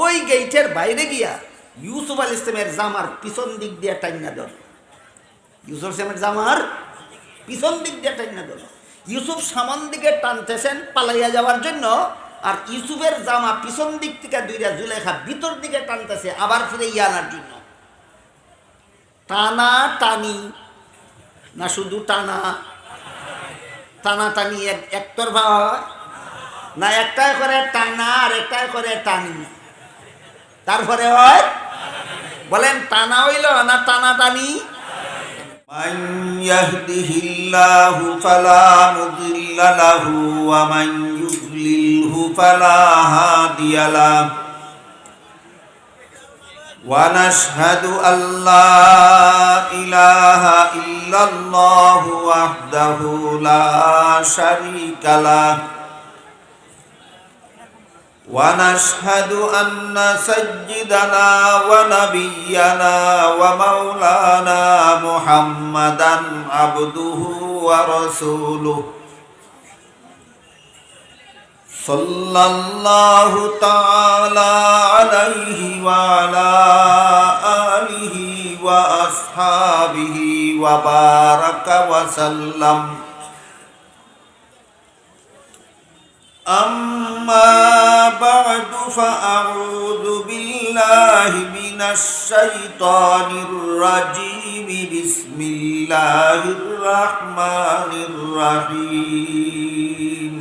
ওই গেটের বাইরে গিয়া ইউসুফ আলাইহিস সালামের জামার পিছন দিক দিয়ে টাইনা ধর, ইউসুফ আলাইহিস জামার পিছন দিক দিয়ে টাইনা ধর। ইউসুফ সামন দিকে টানতেছেন পালাইয়া যাওয়ার জন্য, আর ইউসুফের জামা পিছন দিক থেকে দুইটা জুলেখা ভিতর দিকে টানতেছে আবার ফিরে আনার জন্য। টানা টানি না শুধু টানা টানা টানি একতরফা না, একটাই করে টানা আর একটাই করে টানি, তারপরে হয় বলেন টানা হইল না টানা টানি? মান ইয়াহদিহিল্লাহু ফালা মুদিল্লা লাহু ওয়া মান ইউদ্লিলহু ফালা হাদিয়া লাহু ওয়া নাশহাদু আল্লা ইলাহা ইল্লাল্লাহু ওয়াহদাহু লা শারীকা লাহু ونشهد أن سيدنا ونبينا ومولانا محمدا عبده ورسوله صلى الله تعالى عليه وعلى آله وأصحابه وبارك وسلم أما بعد فأعوذ بالله من الشيطان الرجيم بسم الله الرحمن الرحيم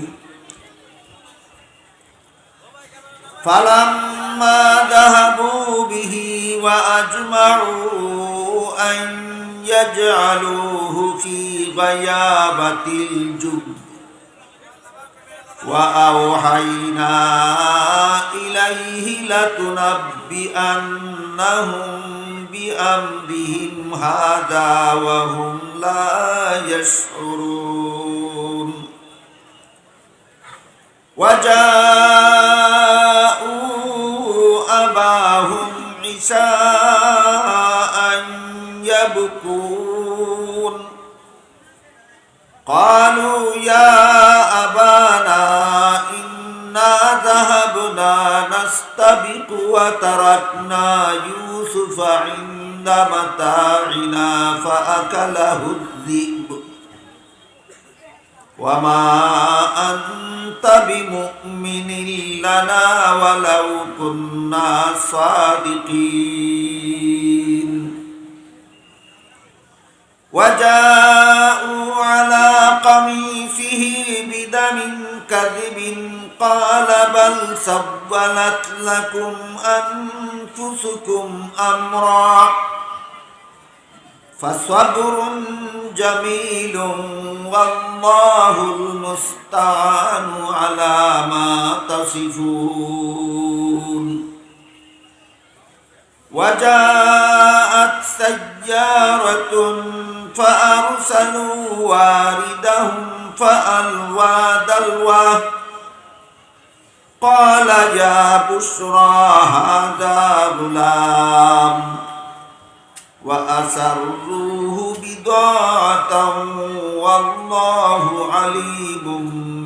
فلما ذهبوا به وأجمعوا أن يجعلوه في غيابة الجب وأوحينا إليه لتنبئنهم بأمرهم هذا وهم لا يشعرون وجاءوا أباهم عشاء يبكون قالوا يا أبانا إنا ذهبنا نستبق وتركنا يوسف عند متاعنا فأكله الذئب وما أنت بمؤمن لنا ولو كنا صادقين وجاءوا على قميصه بدم كذب قال بل سولت لكم أنفسكم أمرا فصبر جميل والله المستعان على ما تصفون وجاءت سيارة فأرسلوا واردهم فألوى دلوه قال يا بشرى هذا غلام وأسروه بضاعة والله عليم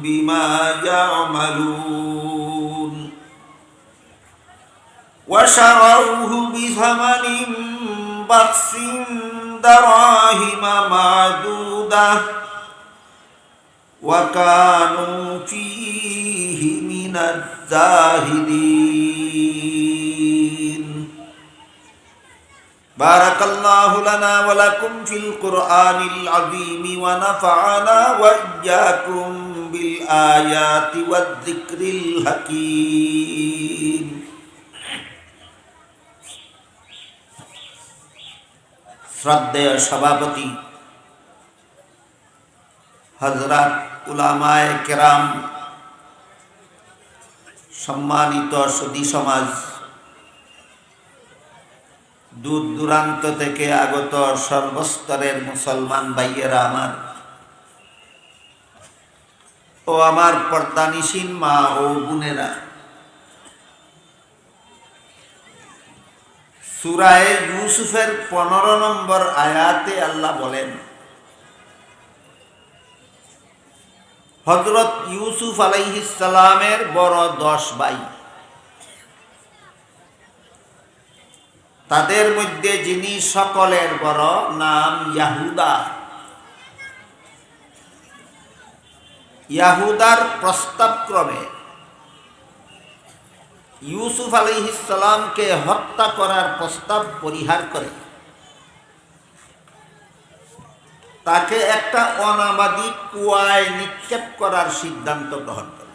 بما يعملون وشروه بثمن بخس دراهم معدودة وكانوا فيه من الزاهدين بارك الله لنا ولكم في القرآن العظيم ونفعنا وإياكم بالآيات والذكر الحكيم শ্রদ্ধেয় সভাপতি হযরত উলামায়ে কেরাম, সম্মানিত সুধী সমাজ, দূর দূরান্ত থেকে আগত সর্বস্তরের মুসলমান ভাইয়েরা আমার ও আমার পর্দানিসীন মা ও বোনেরা, সূরা ইউসুফের 15 নম্বর আয়াতে আল্লাহ বলেন, হযরত ইউসুফ আলাইহিস সালামের বড় 10 ভাই। তাদের মধ্যে যিনি সকলের বড় নাম ইয়াহুদা। ইয়াহুদার প্রস্তাবক্রমে ইউসুফ আলাইহিস সালামকে হত্যা করার প্রস্তাব পরিহার করে তাকে একটা অনাবাদী কুয়ায় নিক্ষেপ করার সিদ্ধান্ত গ্রহণ করে।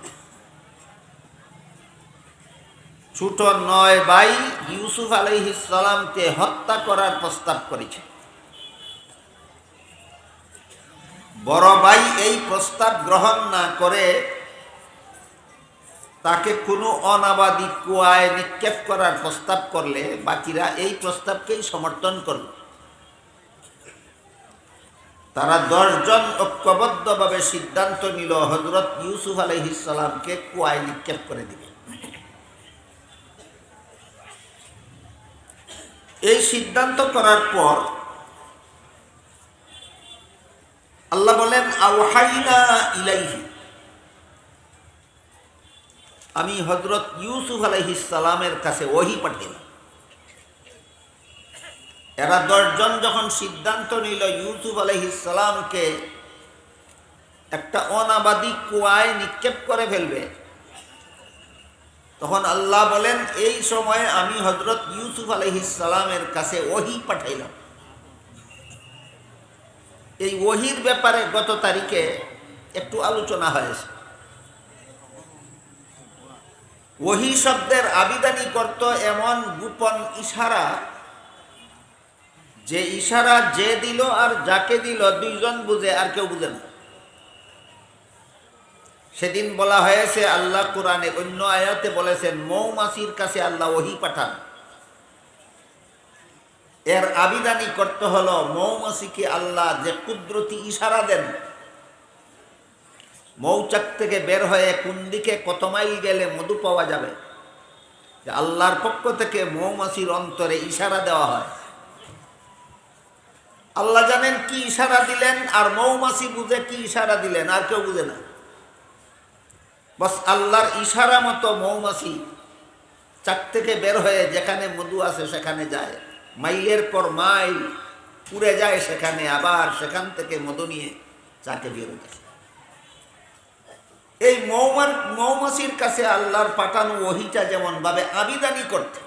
ছোট 9 ভাই ইউসুফ আলাইহিস সালামকে হত্যা করার প্রস্তাব করেছে। বড় ভাই এই প্রস্তাব গ্রহণ না করে তাকে কোনো অনাবাদী কুয়ায় নিক্ষেপ করার প্রস্তাব করলে বাকিরা এই প্রস্তাবকেই সমর্থন করল। তারা 10 জন ঐক্যবদ্ধভাবে সিদ্ধান্ত নিল হযরত ইউসুফ আলাইহিস সালামকে কুয়ায় নিক্ষেপ করে দিবে। এই সিদ্ধান্ত করার পর আল্লাহ বলেন আওহাইনা ইলাইহি, আমি হযরত ইউসুফ আলাইহিস সালামের কাছে ওহী পাঠাইলাম। এরা 10 জন যখন সিদ্ধান্ত নিল ইউসুফ আলাইহিস সালামকে একটা অনাবাদী কুয়ায় নিক্ষেপ করে ফেলবে, তখন আল্লাহ বলেন এই সময় আমি হযরত ইউসুফ আলাইহিস সালামের কাছে ওহী পাঠাইলাম। এই ওহীর ব্যাপারে গত তারিখে একটু আলোচনা হয়েছে। ওহী শব্দের আবিধানিক অর্থ এমন গোপন ইশারা, যে ইশারা যে দিল আর যাকে দিল 2 জন বুঝে আর কেউ বুঝে না। সেদিন বলা হয়েছে, আল্লাহ কোরআনে অন্য আয়াতে বলেছেন মৌমাছির কাছে আল্লাহ ওহী পাঠান। এর আবিধানিক অর্থ হলো মৌমাছিকে আল্লাহ যে কুদরতি ইশারা দেন, মৌচাক থেকে বের হয়ে কোন দিকে কত মাইল গেলে মধু পাওয়া যাবে, যে আল্লাহর পক্ষ থেকে মৌমাছির অন্তরে ইশারা দেওয়া হয়। আল্লাহ জানেন কি ইশারা দিলেন, আর মৌমাছি বুঝে কি ইশারা দিলেন, আর কেউ বুঝে না। বাস আল্লাহর ইশারা মতো মৌমাছি চাক থেকে বের হয়ে যেখানে মধু আছে সেখানে যায়, মাইলের পর মাইল উড়ে যায় সেখানে, আবার সেখান থেকে মধু নিয়ে চাকে বেরো যায়। এই মৌমাছির কাছে আল্লাহর পাঠানো ওহীটা যেমন ভাবে আবিদানি করতে,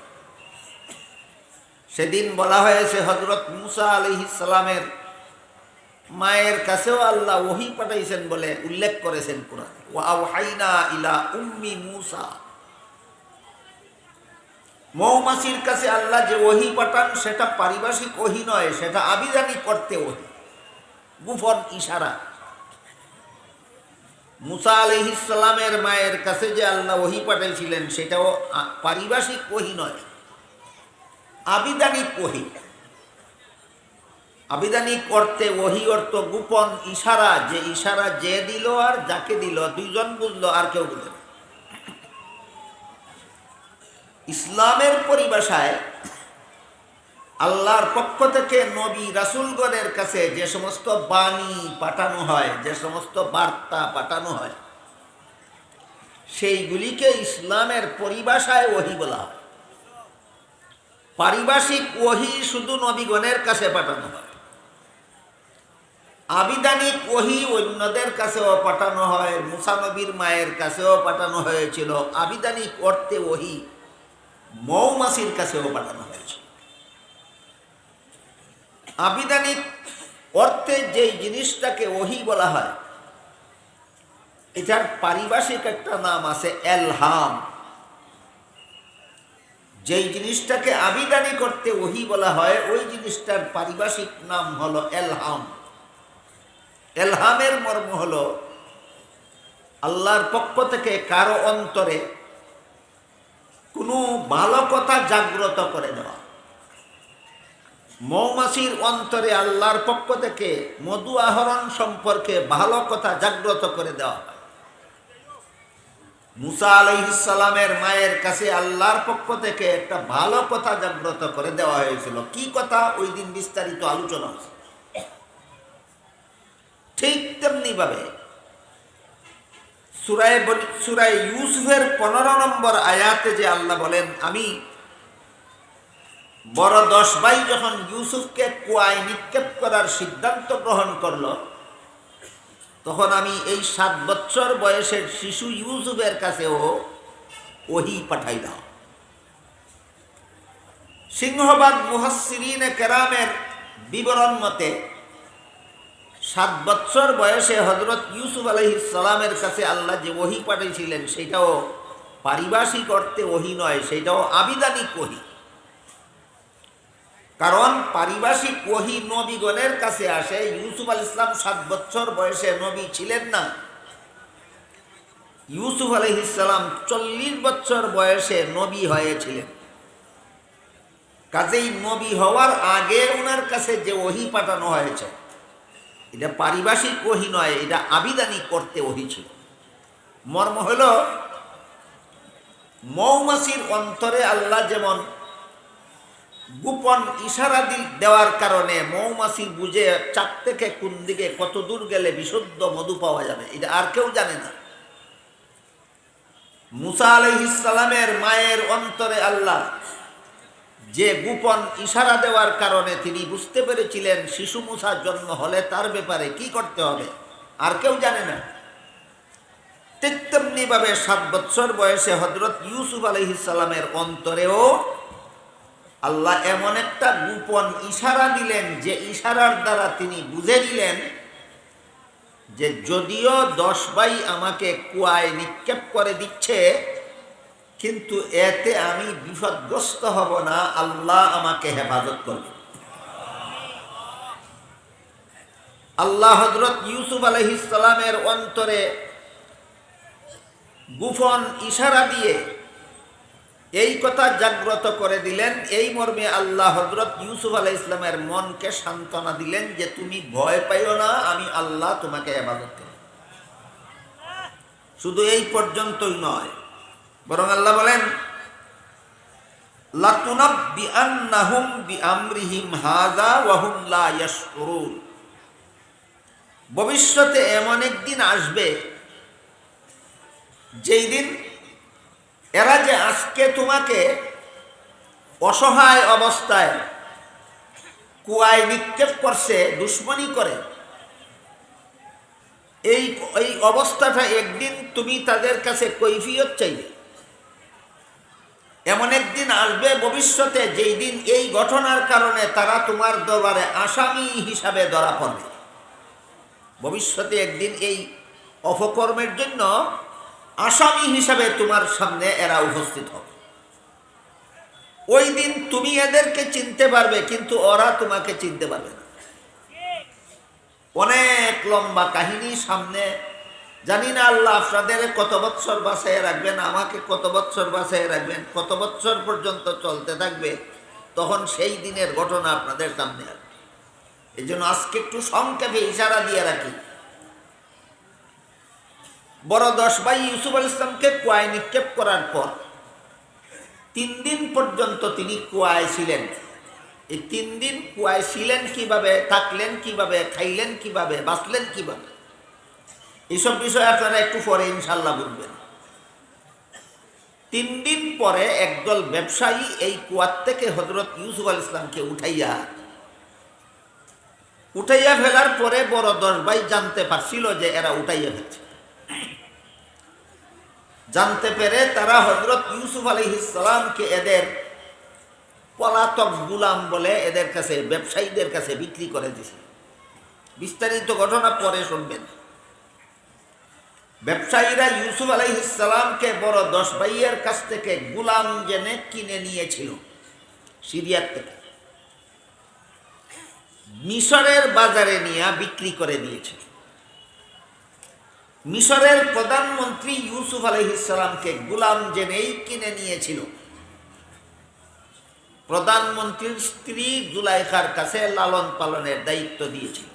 সেদিন বলা হয়েছে হযরত মুসা আলাইহিস সালামের মায়ের কাছেও আল্লাহ ওহী পাঠাইছেন বলে উল্লেখ করেছেন কোরআনে, ওয়া আওহাইনা ইলা উম্মি মুসা। মৌমাছির কাছে আল্লাহ যে ওহী পাঠান সেটা পারিভাষিক ওহী নয়, সেটা আবিধানিক করতে ওহী, গোপন ইশারা। মুসা আলাইহিস সালামের মায়ের কাছে যে আল্লাহ ওহী পাঠাইছিলেন সেটাও পারিভাষিক ওহী নয়, আবিধানিক ওহী। আবিধানিক অর্থে ওহী অর্থ গোপন ইশারা, যে ইশারা যে দিল আর যাকে দিল 2 জন বুঝলো আর কেউ বুঝে না। ইসলামের পরিভাষায় আল্লাহর পক্ষ থেকে নবী রাসূলগণের কাছে যে সমস্ত বাণী পাঠানো হয়, যে সমস্ত বার্তা পাঠানো হয়, সেইগুলিকে ইসলামের পরিভাষায় ওহী বলা হয়। পারিভাষিক ওহী শুধু নবীগণের কাছে পাঠানো হয়, আবিধানিক ওহী অন্যদের কাছেও পাঠানো হয়। মুসা নবীর মায়ের কাছেও পাঠানো হয়েছিল। আবিধানিক অর্থে ওহী মৌমাছির কাছেও পাঠানো হয়েছে। আবিধানিক অর্থে যেই জিনিসটাকে ওহী বলা হয়, এটার পারিভাষিক একটা নাম আছে এলহাম। যেই জিনিসটাকে আবিধানিক অর্থে ওহী বলা হয়, ওই জিনিসটার পারিভাষিক নাম হলো এলহাম। এলহামের মর্ম হলো আল্লাহর পক্ষ থেকে কারো অন্তরে কোনো ভালো কথা জাগ্রত করে দেওয়া। মৌমাছির অন্তরে আল্লাহর পক্ষ থেকে মধু আহরণ সম্পর্কে ভালো কথা জাগ্রত করে দেওয়া হয়। মুসা আলাইহিস সালামের মায়ের কাছে আল্লাহর পক্ষ থেকে একটা ভালো কথা জাগ্রত করে দেওয়া হয়েছিল। কি কথা, ওই দিন বিস্তারিত আলোচনা হয়েছে। ঠিক তেমনি ভাবে সূরা ইউসুফের 15 নম্বর আয়াতে যে আল্লাহ বলেন, আমি বড় 10 ভাই যখন ইউসুফকে কুয়ায় নিক্ষেপ করার সিদ্ধান্ত গ্রহণ করলো, তখন আমি এই 7 বছর বয়সের শিশু ইউসুফের কাছেও ওহী পাঠাইলাম। সিংহবাগ মুহাসসিরিনে কেরামের বিবরণ মতে 7 বছর বয়সে হযরত ইউসুফ আলাইহিস সালামের কাছে আল্লাহ যে ওহী পাঠিয়েছিলেন সেটাও পারিভাষিক অর্থে ওহী নয়, সেটাও আবিধানিক ওহী। কারণ পারিভাষিক ওহী নবীগণের কাছে আসে। ইউসুফ আলাইহিস সালাম 7 বছর বয়সে নবী ছিলেন না। ইউসুফ আলাইহিস সালাম 40 বছর বয়সে নবী হয়েছিলেন। কাজেই নবী হওয়ার আগে ওনার কাছে যে ওহী পাঠানো হয়েছে এটা পারিভাষিক ওহী নয়, এটা আবিধানিক অর্থে ওহী ছিল। মর্ম হল মৌমাছির অন্তরে আল্লাহ যেমন গোপন ইশারা দেওয়ার কারণে মৌমাছি বুঝে চাক থেকে কোন দিকে কত দূর গেলে বিশুদ্ধ মধু পাওয়া যাবে, এটা আর কেউ জানে না। মুসা আলাইহিস সালামের মায়ের অন্তরে আল্লাহ যে গোপন ইশারা দেওয়ার কারণে তিনি বুঝতে পেরেছিলেন শিশু মুসা জন্ম হলে তার ব্যাপারে কি করতে হবে, আর কেউ জানে না। ঠিক তেমনি ভাবে 7 বছর বয়সে হযরত ইউসুফ আলাইহিস সালামের অন্তরেও আল্লাহ এমন একটা গোপন ইশারা দিলেন যে ইশারার দ্বারা তিনি বুঝে নিলেন যে যদিও 10 ভাই আমাকে কুয়ায় নিক্ষেপ করে দিচ্ছে, কিন্তু এতে আমি বিপদগ্রস্ত হব না, আল্লাহ আমাকে হেফাজত করবে। আল্লাহ হযরত ইউসুফ আলাইহিস সালামের অন্তরে গোপন ইশারা দিয়ে এই কথা জাগ্রত করে দিলেন। এই মর্মে আল্লাহ হযরত ইউসুফ আলাইহিস সালামের মনকে সান্ত্বনা দিলেন যে তুমি ভয় পাইও না, আমি আল্লাহ তোমাকে হেফাজত করব। শুধু এই পর্যন্তই নয়, বরং আল্লাহ বলেন লাতুনাব্বিআন্নাহুম বিআমরিহিম হাযা ওয়া হুম লা ইয়াশউরুন। ভবিষ্যতে এমন একদিন আসবে যেই দিন এরা যে আজকে তোমাকে অসহায় অবস্থায় কুয়ায় নিক্ষেপ করছে, দুশ্মনী করে, এই অবস্থাটা একদিন তুমি তাদের কাছে কৈফিয়ত চাইবে। এমন একদিন আসবে ভবিষ্যতে যেই দিন এই ঘটনার কারণে তারা তোমার দরবারে আসামি হিসাবে ধরা পড়বে। ভবিষ্যতে একদিন এই অপকর্মের জন্য আসামি হিসাবে তোমার সামনে এরা উপস্থিত হবে। ওই দিন তুমি এদেরকে চিনতে পারবে, কিন্তু ওরা তোমাকে চিনতে পারবে না। অনেক লম্বা কাহিনী সামনে। জানি না আল্লাহ আপনাদের কত বৎসর বাঁচাইয়া রাখবেন, আমাকে কত বৎসর বাঁচাইয়া রাখবেন, কত বৎসর পর্যন্ত চলতে থাকবে, তখন সেই দিনের ঘটনা আপনাদের সামনে আসবে। এই জন্য আজকে একটু সংক্ষেপে ইশারা দিয়ে রাখি। বড় 10 ভাই ইউসুফ আলাইহিস সালামকে কুয়ায় নিক্ষেপ করার পর 3 দিন পর্যন্ত তিনি কুয়ায় ছিলেন। এই 3 দিন কুয়ায় ছিলেন কিভাবে, থাকলেন কিভাবে, খাইলেন কিভাবে, বাঁচলেন কিভাবে, এইসব বিষয় আপনারা একটু পরে ইনশাল্লাহ বুঝবেন। 3 দিন পরে একদল ব্যবসায়ী এই কুয়ার থেকে হযরত ইউসুফ আলাইহিস সালামকে উঠাইয়া ফেলার পরে বড় 10 ভাই জানতে পারছিল যে এরা উঠাইয়া ফেলছে। জানতে পেরে তারা হযরত ইউসুফ আলাইহিস সালামকে এদের পলাতক গোলাম বলে এদের কাছে, ব্যবসায়ীদের কাছে বিক্রি করে দিয়েছে। বিস্তারিত ঘটনা পরে শুনবেন। ব্যবসায়ীরা ইউসুফ আলাইহিস সালামকে বড় 10 ভাইয়ের কাছ থেকে গোলাম জেনে কিনে নিয়েছিল সিরিয়ার থেকে, মিশরের বাজারে নিয়ে বিক্রি করে দিয়েছিল। মিশরের প্রধানমন্ত্রী ইউসুফ আলাইহিস সালামকে গোলাম জেনেই কিনে নিয়েছিল। প্রধানমন্ত্রীর স্ত্রী জুলাইখার কাছে লালন পালনের দায়িত্ব দিয়েছিল।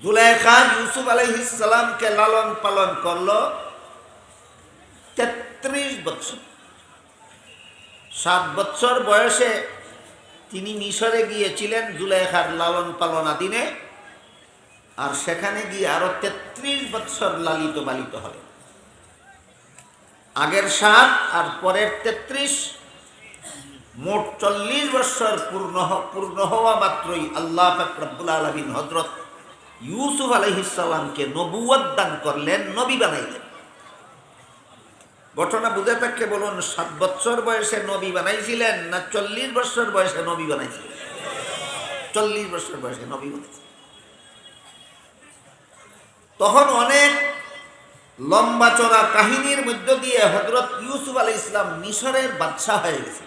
জুলাইখা ইউসুফ আলাইহিস সালামকে লালন পালন করলো 33 বছর। 7 বছর বয়সে তিনি মিশরে গিয়েছিলেন জুলাইখার লালন পালনাধীনে, আর সেখানে গিয়ে আরো 33 বছর লালিত পালিত হলেন। আগের 7 আর পরের 33 মোট 40 বছর পূর্ণ হওয়া মাত্রই আল্লাহ পাক রব্বুল আলামিন হযরত ইউসুফ আলাইহিস সালামকে নবুয়ত দান করলেন, নবী বানাইলেন। ঘটনা বুঝে থাকলে বলুন, 7 বছর বয়সে নবী বানাইছিলেন না 40 বছর বয়সে নবী বানাইছিলেন? 40 বছর বয়সে নবী বানাইছিলেন। তখন অনেক লম্বা চড়া কাহিনীর মধ্য দিয়ে হযরত ইউসুফ আলাইহিস সালাম মিশরের বাদশাহ হয়ে গেছে।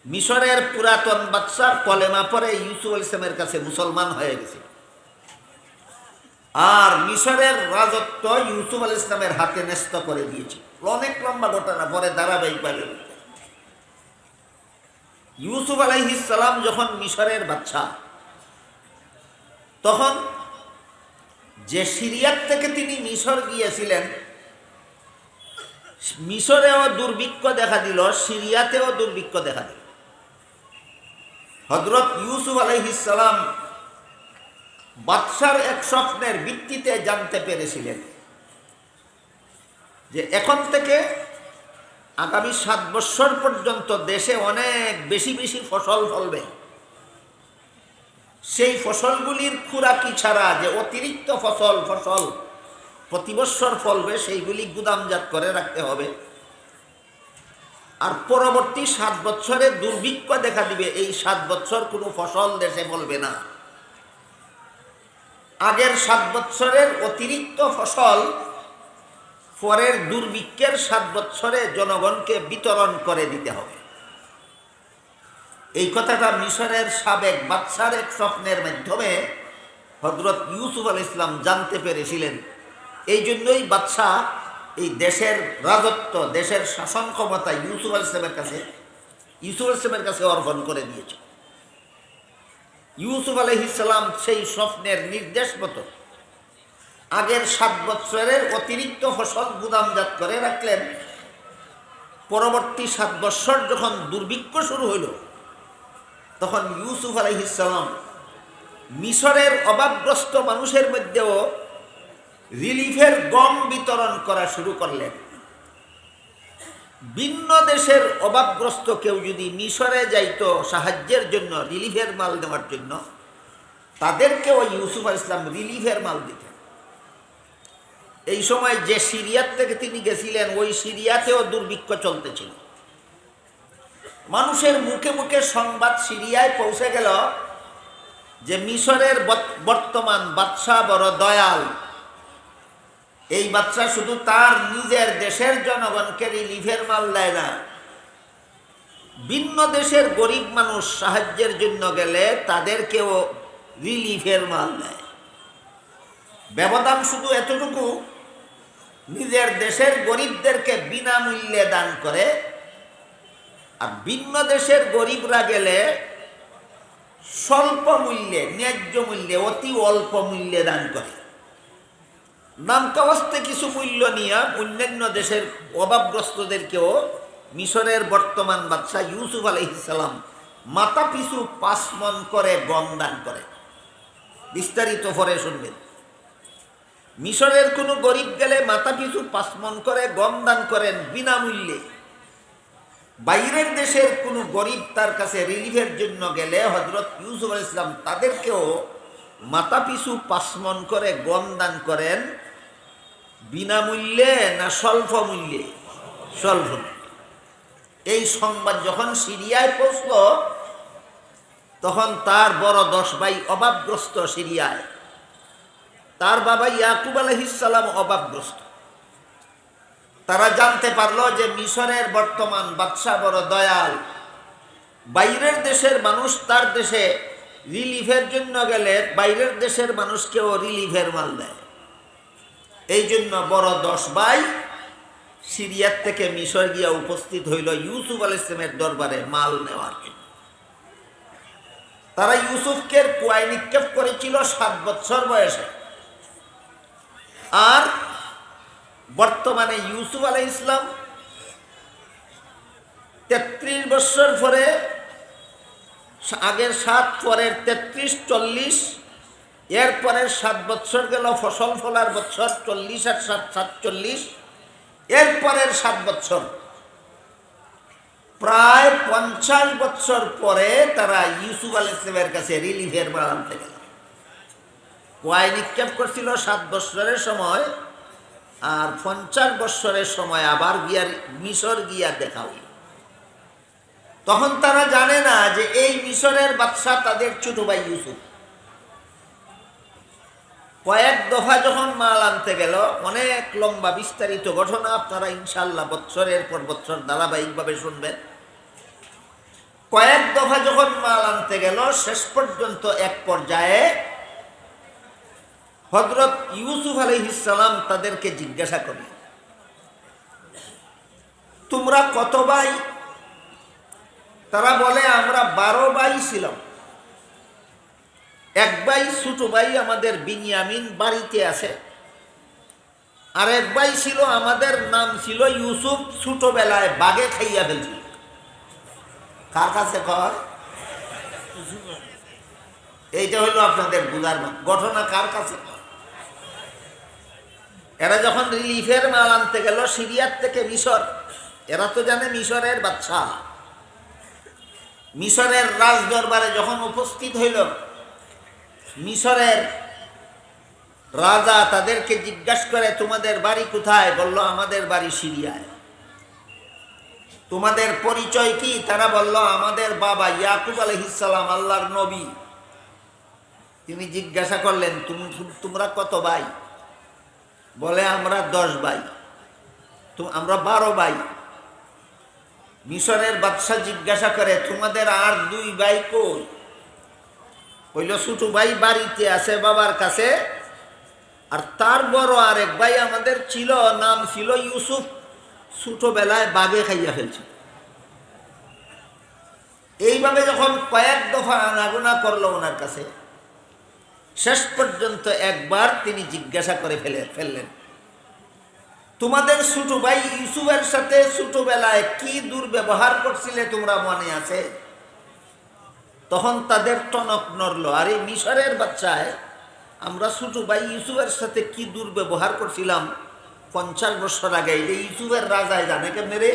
মিশরের পুরাতন বাদশার কলেমা পরে ইউসুফ আলাইহিস সালামের কাছে মুসলমান হয়ে গেছে। আর মিশরের রাজত্ব ইউসুফ আলাইহিস সালামের হাতে ন্যস্ত করে দিয়েছে। অনেক লম্বা ঘটনা, পরে ধারাবাহিকভাবে। ইউসুফ আলাইহিস সালাম যখন মিশরের বাদশা, তখন যে সিরিয়ার থেকে তিনি মিশর গিয়েছিলেন, মিশরেও দুর্ভিক্ষ দেখা দিল, সিরিয়াতেও দুর্ভিক্ষ দেখা দিল। হযরত ইউসুফ আলাইহিস সালাম বাদশার এক স্বপ্নের ভিত্তিতে জানতে পেরেছিলেন যে এখন থেকে আগামী 7 বছর পর্যন্ত দেশে অনেক বেশি বেশি ফসল ফলবে। সেই ফসলগুলির খুরাকি ছাড়া যে অতিরিক্ত ফসল প্রতি বছর ফলবে, সেইগুলি গুদামজাত করে রাখতে হবে। আর পরবর্তী 7 বছরে দুর্ভিক্ষ দেখা দিবে, এই 7 বছর কোনো ফসল দেশে ফলবে না। আগের 7 বছরের অতিরিক্ত ফসল পরের দুর্ভিক্ষের 7 বছরে জনগণকে বিতরণ করে দিতে হবে। এই কথাটা মিশরের সাবেক বাদশার এক স্বপ্নের মাধ্যমে হযরত ইউসুফ আলাইহিস সালাম জানতে পেরেছিলেন। এই জন্যই বাদশা এই দেশের রাজত্ব, দেশের শাসন ক্ষমতা ইউসুফ আলাইহিস সালামের কাছে অর্পণ করে দিয়েছে। ইউসুফ আলাইহিস সালাম সেই স্বপ্নের নির্দেশ মতো আগের 7 বছরের অতিরিক্ত ফসল গুদামজাত করে রাখলেন। পরবর্তী 7 বছর যখন দুর্ভিক্ষ শুরু হইল, তখন ইউসুফ আলাইহিস সালাম মিশরের অভাবগ্রস্ত মানুষের মধ্যেও রিলিফের গম বিতরণ করা শুরু করলেন। ভিন্ন দেশের অভাবগ্রস্ত কেউ যদি মিশরে যাইতো সাহায্যের জন্য, রিলিফের মাল দেওয়ার জন্য, তাদেরকেও ইউসুফ আলাইহিস সালাম রিলিফের মাল দিতেন। এই সময় যে সিরিয়ার থেকে তিনি গেছিলেন, ওই সিরিয়াতেও দুর্ভিক্ষ চলতেছিল। মানুষের মুখে মুখে সংবাদ সিরিয়ায় পৌঁছে গেল যে মিশরের বর্তমান বাদশা বড় দয়াল। এই বাদশা শুধু তার নিজের দেশের জনগণকে রিলিফের মাল দেয় না, ভিন্ন দেশের গরিব মানুষ সাহায্যের জন্য গেলে তাদেরকেও রিলিফের মাল দেয়। ব্যবধান শুধু এতটুকু, নিজের দেশের গরিবদেরকে বিনামূল্যে দান করে, আর ভিন্ন দেশের গরিবরা গেলে স্বল্প মূল্যে, ন্যায্য মূল্যে, অতি অল্প মূল্যে দান করে। নামকাওয়াস্তে কিছু মূল্য নিয়ে অন্যান্য দেশের অভাবগ্রস্তদেরকেও মিশরের বর্তমান বাদশা ইউসুফ আলাইহিস সালাম মাথা পিছু 5 মণ করে গম দান করে। বিস্তারিত পরে শুনবেন। মিশরের কোনো গরিব গেলে মাথা পিছু 5 মণ করে গম দান করেন বিনামূল্যে। বাইরের দেশের কোনো গরিব তার কাছে রিলিফের জন্য গেলে হযরত ইউসুফ আলাইহিস সালাম তাদেরকেও মাথা পিছু 5 মণ করে গম দান করেন। বিনামূল্যে না স্বল্প মূল্যে? স্বল্প। এই সংবাদ যখন সিরিয়ায় পৌঁছল, তখন তার বড় 10 ভাই অভাবগ্রস্ত সিরিয়ায়। তার বাবা ইয়াকুব আলাইহিস সালাম অভাবগ্রস্ত। তারা জানতে পারলো যে মিশরের বর্তমান বাদশা বড় দয়াল। বাইরের দেশের মানুষ তার দেশে রিলিফের জন্য গেলে বাইরের দেশের মানুষকেও রিলিফের মাল দেয়। এই জন্য বড় 10 ভাই সিরিয়ার থেকে মিশর গিয়া উপস্থিত হইল ইউসুফ আলাইহিস সালামের দরবারে মাল নেওয়ার জন্য। তারা ইউসুফকে কুয়ায় নিক্ষেপ করেছিল 7 বছর বয়সে। আর বর্তমানে ইউসুফ আলাইহিস সালাম 33 বছর পরে, আগের 7 পরের 33, 40, এর পরের 7 বছর গেল ফসল ফলার বছর, 40 আর 7, 47, এর পরের 7 বছর প্রায় 50 বছর পরে তারা ইউসুফ আলাইহিস সালামের কাছে রিলিফের মাল আনতে গেল। কুয়ায় নিক্ষেপ করছিল 7 বছরের সময়, আর 50 বছরের সময় আবার গিয়া মিশর গিয়া দেখা হইল। তখন তারা জানে না যে এই মিশরের বাদশা তাদের ছোট ভাই ইউসুফ। কয়েক দফা যখন মাল আনতে গেল, অনেক লম্বা বিস্তারিত ঘটনা, আপনারা ইনশাআল্লাহ বছরের পর বছর ধারাবাহিকভাবে শুনবেন। কয়েক দফা যখন মাল আনতে গেল, শেষ পর্যন্ত এক পর্যায়ে হযরত ইউসুফ আলাইহিস সালাম তাদেরকে জিজ্ঞাসা করলেন, তোমরা কত ভাই? তারা বলে, আমরা 12 ভাই ছিলাম। এক ভাই ছোট ভাই আমাদের বিনিয়ামিন বাড়িতে আছে, আর এক ভাই ছিল আমাদের নাম ছিল ইউসুফ, ছোটবেলায় বাঘে খাইয়া ফেলছিল। কার কাছে কয়? এইটা হইল আপনাদের বুঝার ঘটনা। কার কাছে? এরা যখন রিলিফের মাল আনতে গেল সিরিয়ার থেকে মিশর, এরা তো জানে মিশরের বাদশা। মিশরের রাজ দরবারে যখন উপস্থিত হইল, মিশরের রাজা তাদেরকে জিজ্ঞাসা করে, তোমাদের বাড়ি কোথায়? বলল, আমাদের বাড়ি সিরিয়ায়। তোমাদের পরিচয় কি? তারা বলল, আমাদের বাবা ইয়াকুব আলাইহিস সালাম আল্লাহর নবী। তিনি জিজ্ঞাসা করলেন, তোমরা কত ভাই? বলে, আমরা 10 ভাই। আমরা 12 ভাই। মিশরের বাদশা জিজ্ঞাসা করে, তোমাদের আর 2 ভাই কই? কইল, ছোট ভাই বাড়িতে আছে বাবার কাছে, আর তার বড় আরেক ভাই আমাদের ছিল, নাম ছিল ইউসুফ, ছোটবেলায় বাঘে খাইয়া ফেলছে। এইভাবে যখন কয়েক দফা আনাগোনা করলো ওনার কাছে, শেষ পর্যন্ত একবার তিনি জিজ্ঞাসা করে ফেললেন, তোমাদের ছোট ভাই ইউসুফের সাথে ছোটবেলায় কি দুর্ব্যবহার করছিলে তোমরা মনে আছে? তখন তাদের টনক নড়ল। আর এই মিশরের বাচ্চায় আমরা ছোট ভাই ইউসুফের সাথে কি দুর্ব্যবহার করছিলাম 50 বছর আগে, এই ইউসুফের রাজায় জানে কেমনে রে?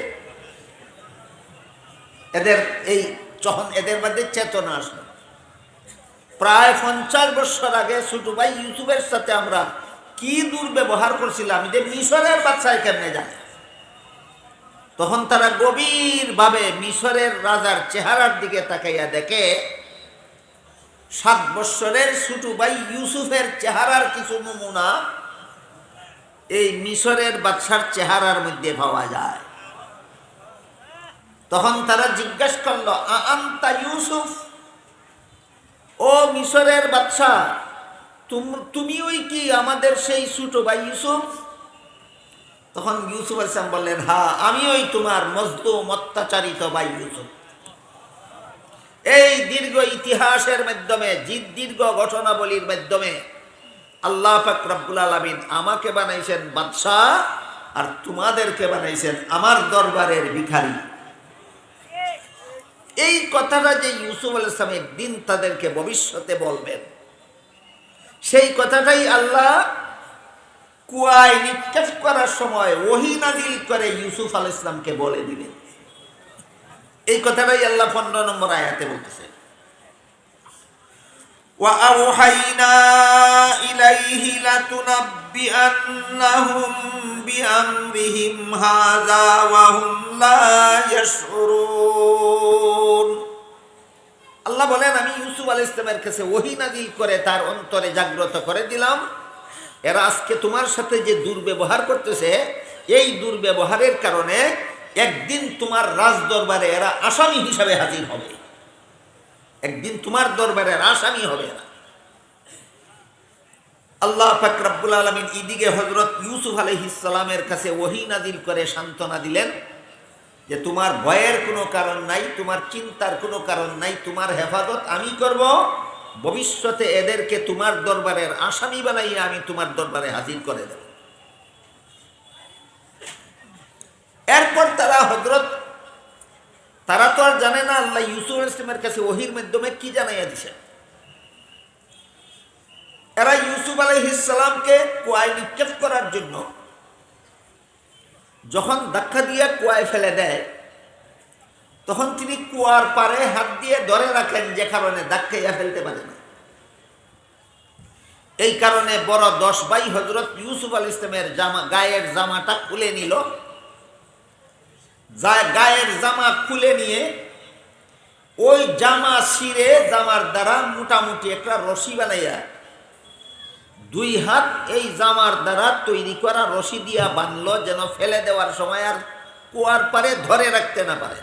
যখন এদের মধ্যে চেতনা আসলো, প্রায় 50 বছর আগে ছোট ভাই ইউসুফের সাথে আমরা কি দুর্ব্যবহার করছিলাম, যে মিশরের বাচ্চায় কেমনে জানে? তখন তারা গভীরভাবে মিশরের রাজার চেহারার দিকে তাকাইয়া দেখে 7 বছরের ছোট ভাই ইউসুফের চেহারার কিছু নমুনা এই মিশরের বাদশার চেহারার মধ্যে পাওয়া যায়। তখন তারা জিজ্ঞাসা করল, আনতা ইউসুফ? ও মিশরের বাদশা, তুমি ওই কি আমাদের সেই ছোট ভাই ইউসুফ? তখন ইউসুফ আলাইহিস সালাম বললেন, হ্যাঁ, আমি ওই তোমার মজলুম অত্যাচারিত ভাই ইউসুফ। এই দীর্ঘ ইতিহাসের মাধ্যমে, দীর্ঘ ঘটনাবলীর মাধ্যমে আল্লাহ পাক রব্বুল আলামিন আমাকে বানাইছেন বাদশাহ, আর তোমাদেরকে বানাইছেন আমার দরবারের ভিখারি। এই কথাটা যে ইউসুফ আলাইহিস সালাম একদিন তাদেরকে ভবিষ্যতে বলবেন, সেই কথাটাই আল্লাহ কুয়ায় নিক্ষেপ করার সময় ওহী নাযিল করে ইউসুফ আলাইহিস সালামকে বলে দিলেন। এই কথাটাই আল্লাহ 15 নম্বর আয়াতে বলতেছে, ওয়া আওহাইনা ইলাইহি লাতুনাব্বিআন্নাহুম বিআমরিহিম হাযা ওয়া হুম লা ইয়াশউরুন। আল্লাহ বলেন, আমি ইউসুফ আলাইহিস সালামের কাছে ওহী নাযিল করে তার অন্তরে জাগ্রত করে দিলাম, এরা আজকে তোমার সাথে যে দুর্ব্যবহার করতেছে, এই দুর্ব্যবহারের কারণে একদিন তোমার রাজ দরবারে এরা আসামি হিসাবে হাজির হবে। একদিন তোমার দরবারের আসামি হবে এরা। আল্লাহ পাক রব্বুল আলামিন এদিকে হযরত ইউসুফ আলাইহিস সালামের কাছে ওহী নাযিল করে সান্ত্বনা দিলেন যে তোমার ভয়ের কোনো কারণ নাই, তোমার চিন্তার কোনো কারণ নাই, তোমার হেফাজত আমি করব। ভবিষ্যতে এদেরকে তোমার দরবারের আসামি বানাইয়া আমি তোমার দরবারে হাজির করে দেব। এরপর তারা তো আর জানে না আল্লাহ ইউসুফ আলাইহিস সালামের কাছে ওহীর মাধ্যমে কি জানাইয়া দিছেন। এরা ইউসুফ আলাইহিস সালামকে কুয়ায় নিক্ষেপ করার জন্য যখন ধাক্কা দিয়ে কুয়ায় ফেলে দেয়, তখন তিনি কুয়ার পারে হাত দিয়ে ধরে রাখেন, যে কারণে ধাক্কাইয়া ফেলতে পারে না। এই কারণে বড় 10 ভাই হযরত ইউসুফ আলাইহিস সালামের গায়ের জামাটা খুলে নিল। গায়ের জামা খুলে নিয়ে ওই জামা ছিঁড়ে জামার দ্বারা মোটামুটি একটা রশি বানাইয়া 2 হাত এই জামার দ্বারা তৈরি করা রশি দিয়া বাঁধলো, যেন ফেলে দেওয়ার সময় আর কুয়ার পারে ধরে রাখতে না পারে।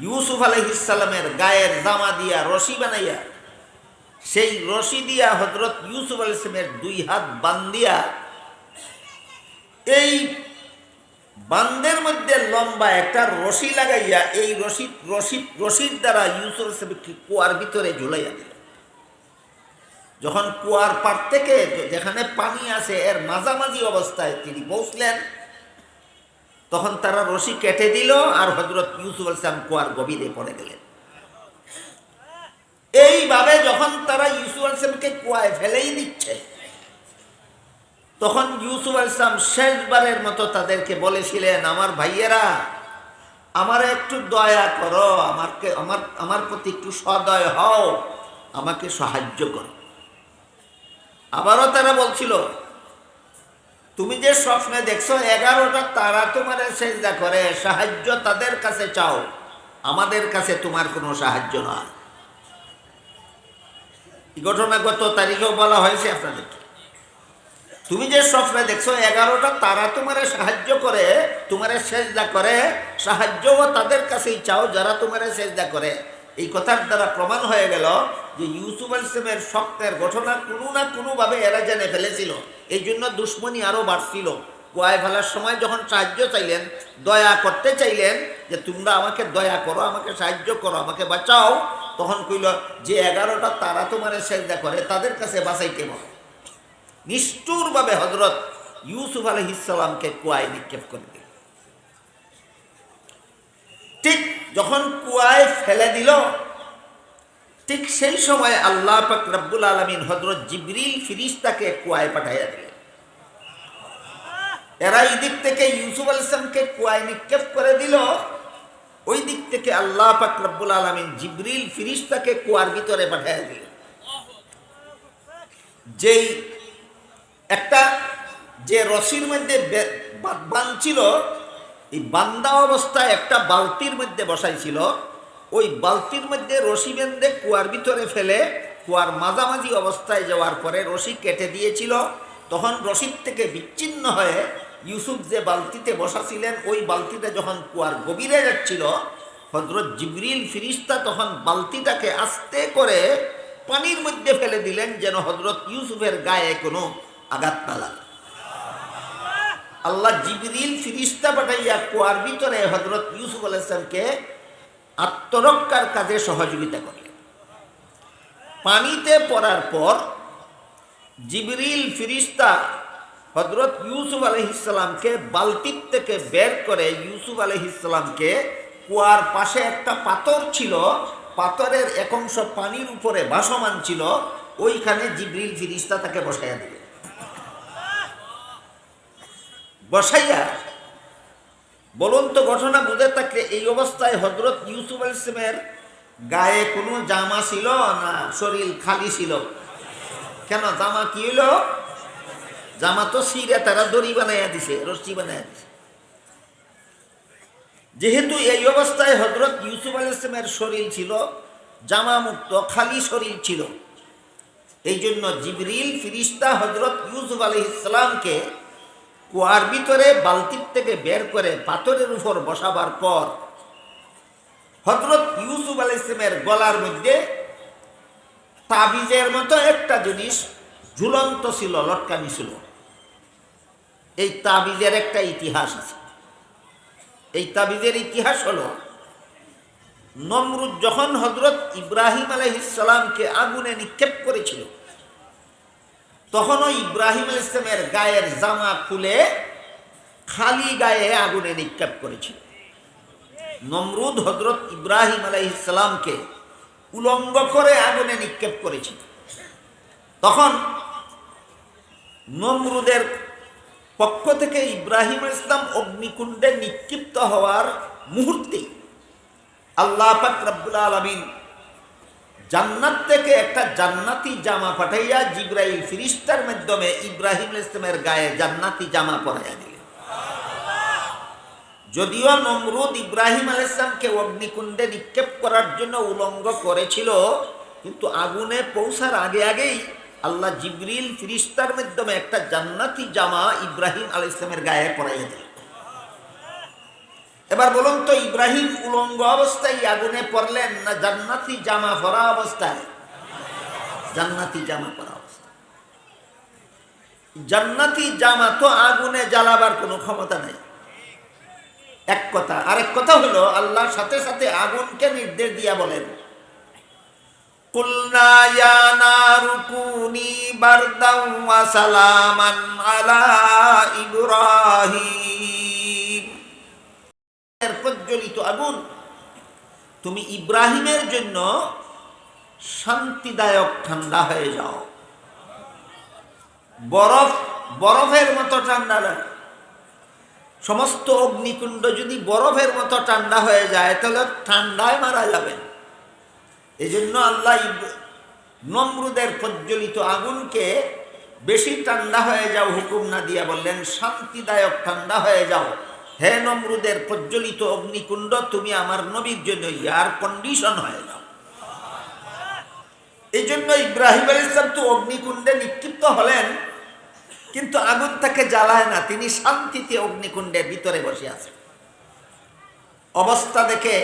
ইউসুফ আলাইহিস সালামের গায়ের জামা দিয়া রশি বানাইয়া সেই রশি দিয়া হযরত ইউসুফ আলাইহিস সালামের 2 হাত বান্ধিয়া এই বান্দের মধ্যে লম্বা একটা রশি লাগাইয়া এই রশির দ্বারা ইউসুফ আলাইহিস সালামকে কুয়ার ভিতরে ঝুলাইয়া দিল। যখন কুয়ার পার থেকে যেখানে পানি আছে এর মাঝামাঝি অবস্থায় তিনি পৌঁছলেন, তখন তারা রশি কেটে দিল আর হযরত ইউসুফ আলাইহিস সালাম কুয়ার গভীরে পড়ে গেলেন। এইভাবে যখন তারা ইউসুফ আলাইহিস সালামকে কুয়ায় ফেলেই দিচ্ছে, তখন ইউসুফ আলাইহিস সালাম শেষবারের মতো তাদেরকে বলেছিলেন, আমার ভাইয়েরা, আমার একটু দয়া করো, আমার প্রতি একটু সদয় হও, আমাকে সাহায্য করো। আবারও তারা বলছিল, তুমি যে স্বপ্নে দেখছো 11টা তারা তোমার সেজদা করে, সাহায্য তাদের কাছে চাও, আমাদের কাছে তোমার কোনো সাহায্য নয়। এই ঘটনা গত তারিখেও বলা হয়েছে আপনাদেরকে। তুমি যে স্বপ্নে দেখছো 11টা তারা তোমারে সাহায্য করে, তোমারে সেজদা করে, সাহায্যও তাদের কাছেই চাও যারা তোমারে সেজদা করে। এই কথার দ্বারা প্রমাণ হয়ে গেল যে ইউসুফ আলাইহিস সালামের স্বপ্নের ঘটনা কোনো না কোনোভাবে এরা জেনে ফেলেছিল। এই জন্য দুশ্মনী আরও বাড়ছিল। কুয়ায় ফেলার সময় যখন সাহায্য চাইলেন, দয়া করতে চাইলেন যে তোমরা আমাকে দয়া করো, আমাকে সাহায্য করো, আমাকে বাঁচাও, তখন কইল যে 11টা তারা তোমারে সেজদা করে তাদের কাছে বাঁচাইতে বলো। নিষ্ঠুরভাবে হযরত ইউসুফ আলাইহিস সালামকে কুয়ায় নিক্ষেপ করে দিল। ঠিক যখন কুয়ায় ফেলে দিল, ঠিক সেই সময় আল্লাহ পাক রব্বুল আলামিন হযরত জিবরিল ফেরেশতাকে কুয়ায় পাঠাইয়া দিলেন। এরা এই দিক থেকে ইউসুফ আলাইহিস সালামকে কুয়ায় নিক্ষেপ করে দিল, ওই দিক থেকে আল্লাহ পাক রব্বুল আলামিন জিবরিল ফেরেশতাকে কুয়ার ভিতরে পাঠাইয়া দিলেন। যেই একটা যে রশির মধ্যে বাঁধছিল, এই বান্দা অবস্থায় একটা বালতির মধ্যে বসাইছিল, ওই বালতির মধ্যে রশি বেঁধে কুয়ার ভিতরে ফেলে কুয়ার মাঝামাঝি অবস্থায় যাওয়ার পরে রশি কেটে দিয়েছিল। তখন রশির থেকে বিচ্ছিন্ন হয়ে ইউসুফ যে বালতিতে বসাছিলেন, ওই বালতিটা যখন কুয়ার গভীরে যাচ্ছিল, হযরত জিবরিল ফেরেশতা তখন বালতিটাকে আস্তে করে পানির মধ্যে ফেলে দিলেন, যেন হযরত ইউসুফের গায়ে কোনো আঘাত না লাগে। আল্লাহ জিবরিল ফেরেশতা পাঠাইয়া কুয়ার ভিতরে হযরত ইউসুফ আলাইহিস সালামকে আত্মরক্ষার কাজে সহযোগিতা করলেন। পানিতে পড়ার পর জিবরিল ফেরেশতা হযরত ইউসুফ আলাইহিস সালামকে বালতির থেকে বের করে ইউসুফ আলাইহিস সালামকে কুয়ার পাশে একটা পাথর ছিল, পাথরের এক অংশ পানির উপরে ভাসমান ছিল, ওইখানে জিবরিল ফেরেশতা তাকে বসাইয়া দিলেন। বসাইয়া বলুন তো ঘটনা বুঝে থাকলে, এই অবস্থায় হযরত ইউসুফ আলাইহিস সালামের গায়ে কোনো জামা ছিল না শরীর খালি ছিল? কেন জামা কি হইল? জামা তো ছিঁড়ে তারা দড়ি বানাইয়া দিছে, রশি বানাইয়া দিছে। যেহেতু এই অবস্থায় হযরত ইউসুফ আলাইহিস সালামের শরীর ছিল জামা মুক্ত, খালি শরীর ছিল, এই জন্য জিবরিল ফেরেশতা হযরত ইউসুফ আলাইহিস সালামকে কুয়ার ভিতরে বালতির থেকে বের করে পাথরের উপর বসাবার পর হযরত ইউসুফ আলাইহিস সালামের গলার মধ্যে তাবিজের মতো একটা জিনিস ঝুলন্ত ছিল, লটকানি ছিল। এই তাবিজের একটা ইতিহাস আছে। এই তাবিজের ইতিহাস হলো, নমরুদ যখন হযরত ইব্রাহিম আলাইহিস সালামকে আগুনে নিক্ষেপ করেছিল, তখন ওই ইব্রাহিম আলাইহিস সালামের গায়ের জামা খুলে খালি গায়ে আগুনে নিক্ষেপ করেছিল। নমরুদ হযরত ইব্রাহিম আলাইহিস সালামকে উলঙ্গ করে আগুনে নিক্ষেপ করেছিল। তখন নমরুদের পক্ষ থেকে ইব্রাহিম আলাইহিস সালাম অগ্নিকুণ্ডে নিক্ষিপ্ত হওয়ার মুহূর্তে আল্লাহ পাক রব্বুল আলামিন জান্নাত থেকে একটা জান্নাতি জামা পাঠাইয়া জিবরাইল ফেরেশতার মাধ্যমে ইব্রাহিম আলাইহিস সালামের গায়ে জান্নাতি জামা পরাইয়া দিলেন। যদিও নমরুদ ইব্রাহিম আলাইহিস সালামকে অগ্নিকুণ্ডে নিক্ষেপ করার জন্য উলঙ্গ করেছিল, কিন্তু আগুনে পৌঁছার আগে আগেই আল্লাহ জিবরিল ফেরেশতার মাধ্যমে একটা জান্নাতি জামা ইব্রাহিম আলাইহিস সালামের গায়ে পরাইয়া দিলেন। এবার বলুন তো, ইব্রাহিম উলঙ্গ অবস্থায় আগুনে পড়লেন না জান্নাতি জামা পরা অবস্থায়? জান্নাতি জামা পরা অবস্থায়। জান্নাতি জামা তো আগুনে জ্বালাবার কোনো ক্ষমতা নেই, এক কথা। আরেক কথা হলো, আল্লাহর সাথে সাথে আগুনকে নির্দেশ দিয়া বলেন, কুলনা ইয়া নারু কুনি বারদাও ওয়া সালামান আলা ইব্রাহিম। প্রজ্বলিত আগুন, তুমি ইব্রাহিমের জন্য শান্তিদায়ক ঠান্ডা হয়ে যাও। বরফের মতো ঠান্ডা নয়। সমস্ত অগ্নিকুণ্ড যদি বরফের মতো ঠান্ডা হয়ে যায় তাহলে ঠান্ডায় মারা যাবেন। এই জন্য আল্লাহ নমরুদের প্রজ্বলিত আগুনকে বেশি ঠান্ডা হয়ে যাও হুকুম না দিয়া বললেন, শান্তিদায়ক ঠান্ডা হয়ে যাও। হে নমরুদের প্রজ্বলিত অগ্নিকুণ্ড, তুমি আমার নবীর জন্য এয়ার কন্ডিশন হয়ে যাও। এই জন্য ইব্রাহিম আলাইহিস সালাম তো অগ্নিকুণ্ডে নিক্ষিপ্ত হলেন, কিন্তু আগুন তাকে জ্বালায় না, তিনি শান্তিতে অগ্নিকুণ্ডের ভিতরে বসে আছেন। অবস্থা দেখে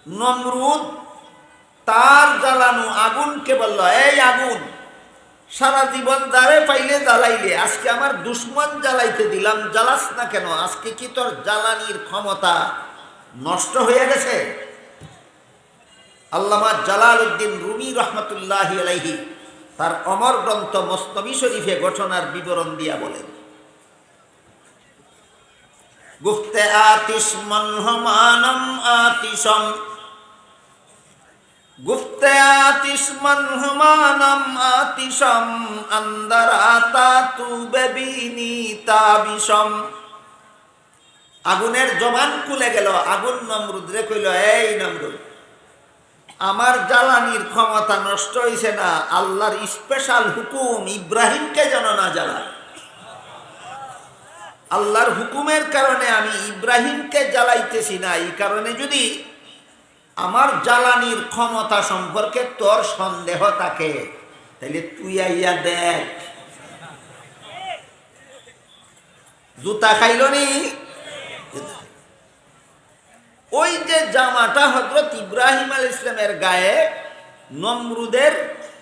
নমরুদ তার জ্বালানো আগুনকে বলল, এই আগুন, সারা জীবন যারে পাইলে জ্বালাইলে, আজকে আমার দুশ্মন জ্বালাইতে দিলাম, জ্বালাস না কেন? আজকে কি তোর জ্বালানির ক্ষমতা নষ্ট হয়ে গেছে? আল্লামা জালালউদ্দিন রুমি রহমতুল্লাহি আলাইহি তার অমর গ্রন্থ মসনবী শরীফে ঘটনার বিবরণ দিয়া বলেন, গুফতে আতিশ মনহমানম আতিশম, গুফতে আতিশ মনহমানম আতিশম, আন্দার আতা তু বেবিনি তাবিশম। আগুনের জবান খুলে গেল। আগুন নমরুদরে কইল, এই নমরুদ, আমার জ্বালানির ক্ষমতা নষ্ট হয়েছে না, আল্লাহর স্পেশাল হুকুম ইব্রাহিমকে যেন না জ্বালায়। আল্লাহর হুকুমের কারণে আমি ইব্রাহিমকে জ্বালাইতেছি না। এই কারণে যদি আমার জ্বালানির ক্ষমতা সম্পর্কে তোর সন্দেহ থাকে, তাহলে তুই আইয়া দেখ। জুতা খাইল নি? ওই যে জামাটা হযরত ইব্রাহিম আলাইহিস সালামের গায়ে নমরুদের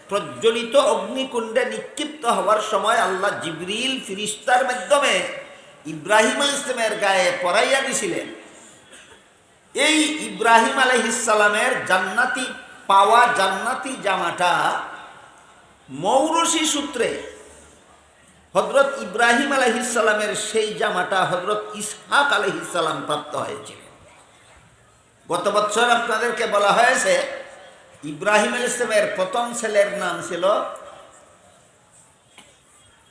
প্রজ্বলিত অগ্নিকুণ্ডে নিক্ষিপ্ত হওয়ার সময় আল্লাহ জিবরিল ফেরেশতার মাধ্যমে ইব্রাহিম আলাইহিস সালামের গায়ে পরাইয়া দিছিলেন, এই ইব্রাহিম আলাইহিস সালামের জান্নাতি পাওয়া জান্নাতি জামাটা মৌরসি সূত্রে হযরত ইব্রাহিম আলাইহিস সালামের সেই জামাটা হযরত ইসহাক আলাইহিস সালাম প্রাপ্ত হয়েছিল। গত বছর আপনাদেরকে বলা হয়েছে, ইব্রাহিম আলাইহিস সালামের প্রথম ছেলের নাম ছিল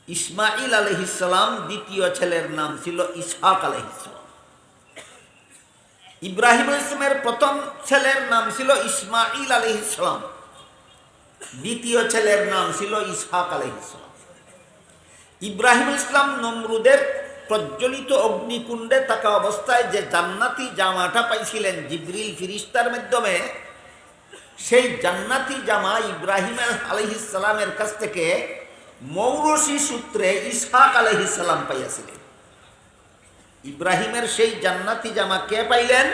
ইসমাইল আলাইহিস সালাম, দ্বিতীয় ছেলের নাম ছিল ইসহাক আলাইহিস সালাম। ইব্রাহিম আলাইহিস সালামের প্রথম ছেলের নাম ছিল ইসমাইল আলাইহিস সালাম, দ্বিতীয় ছেলের নাম ছিল ইসহাক আলাইহিস সালাম। ইব্রাহিম আলাইহিস সালাম নমরুদের প্রজ্বলিত অগ্নিকুণ্ডে থাকা অবস্থায় যে জান্নাতি জামাটা পাইছিলেন জিবরিল ফেরেশতার মাধ্যমে, সেই জান্নাতি জামা ইব্রাহিম আলাইহিস সালামের কাছ থেকে মৌরসি সূত্রে ইসহাক আলাইহিস সালাম পাইয়াছিলেন। ইব্রাহিমের সেই জান্নাতি জামা কে পাইলেন?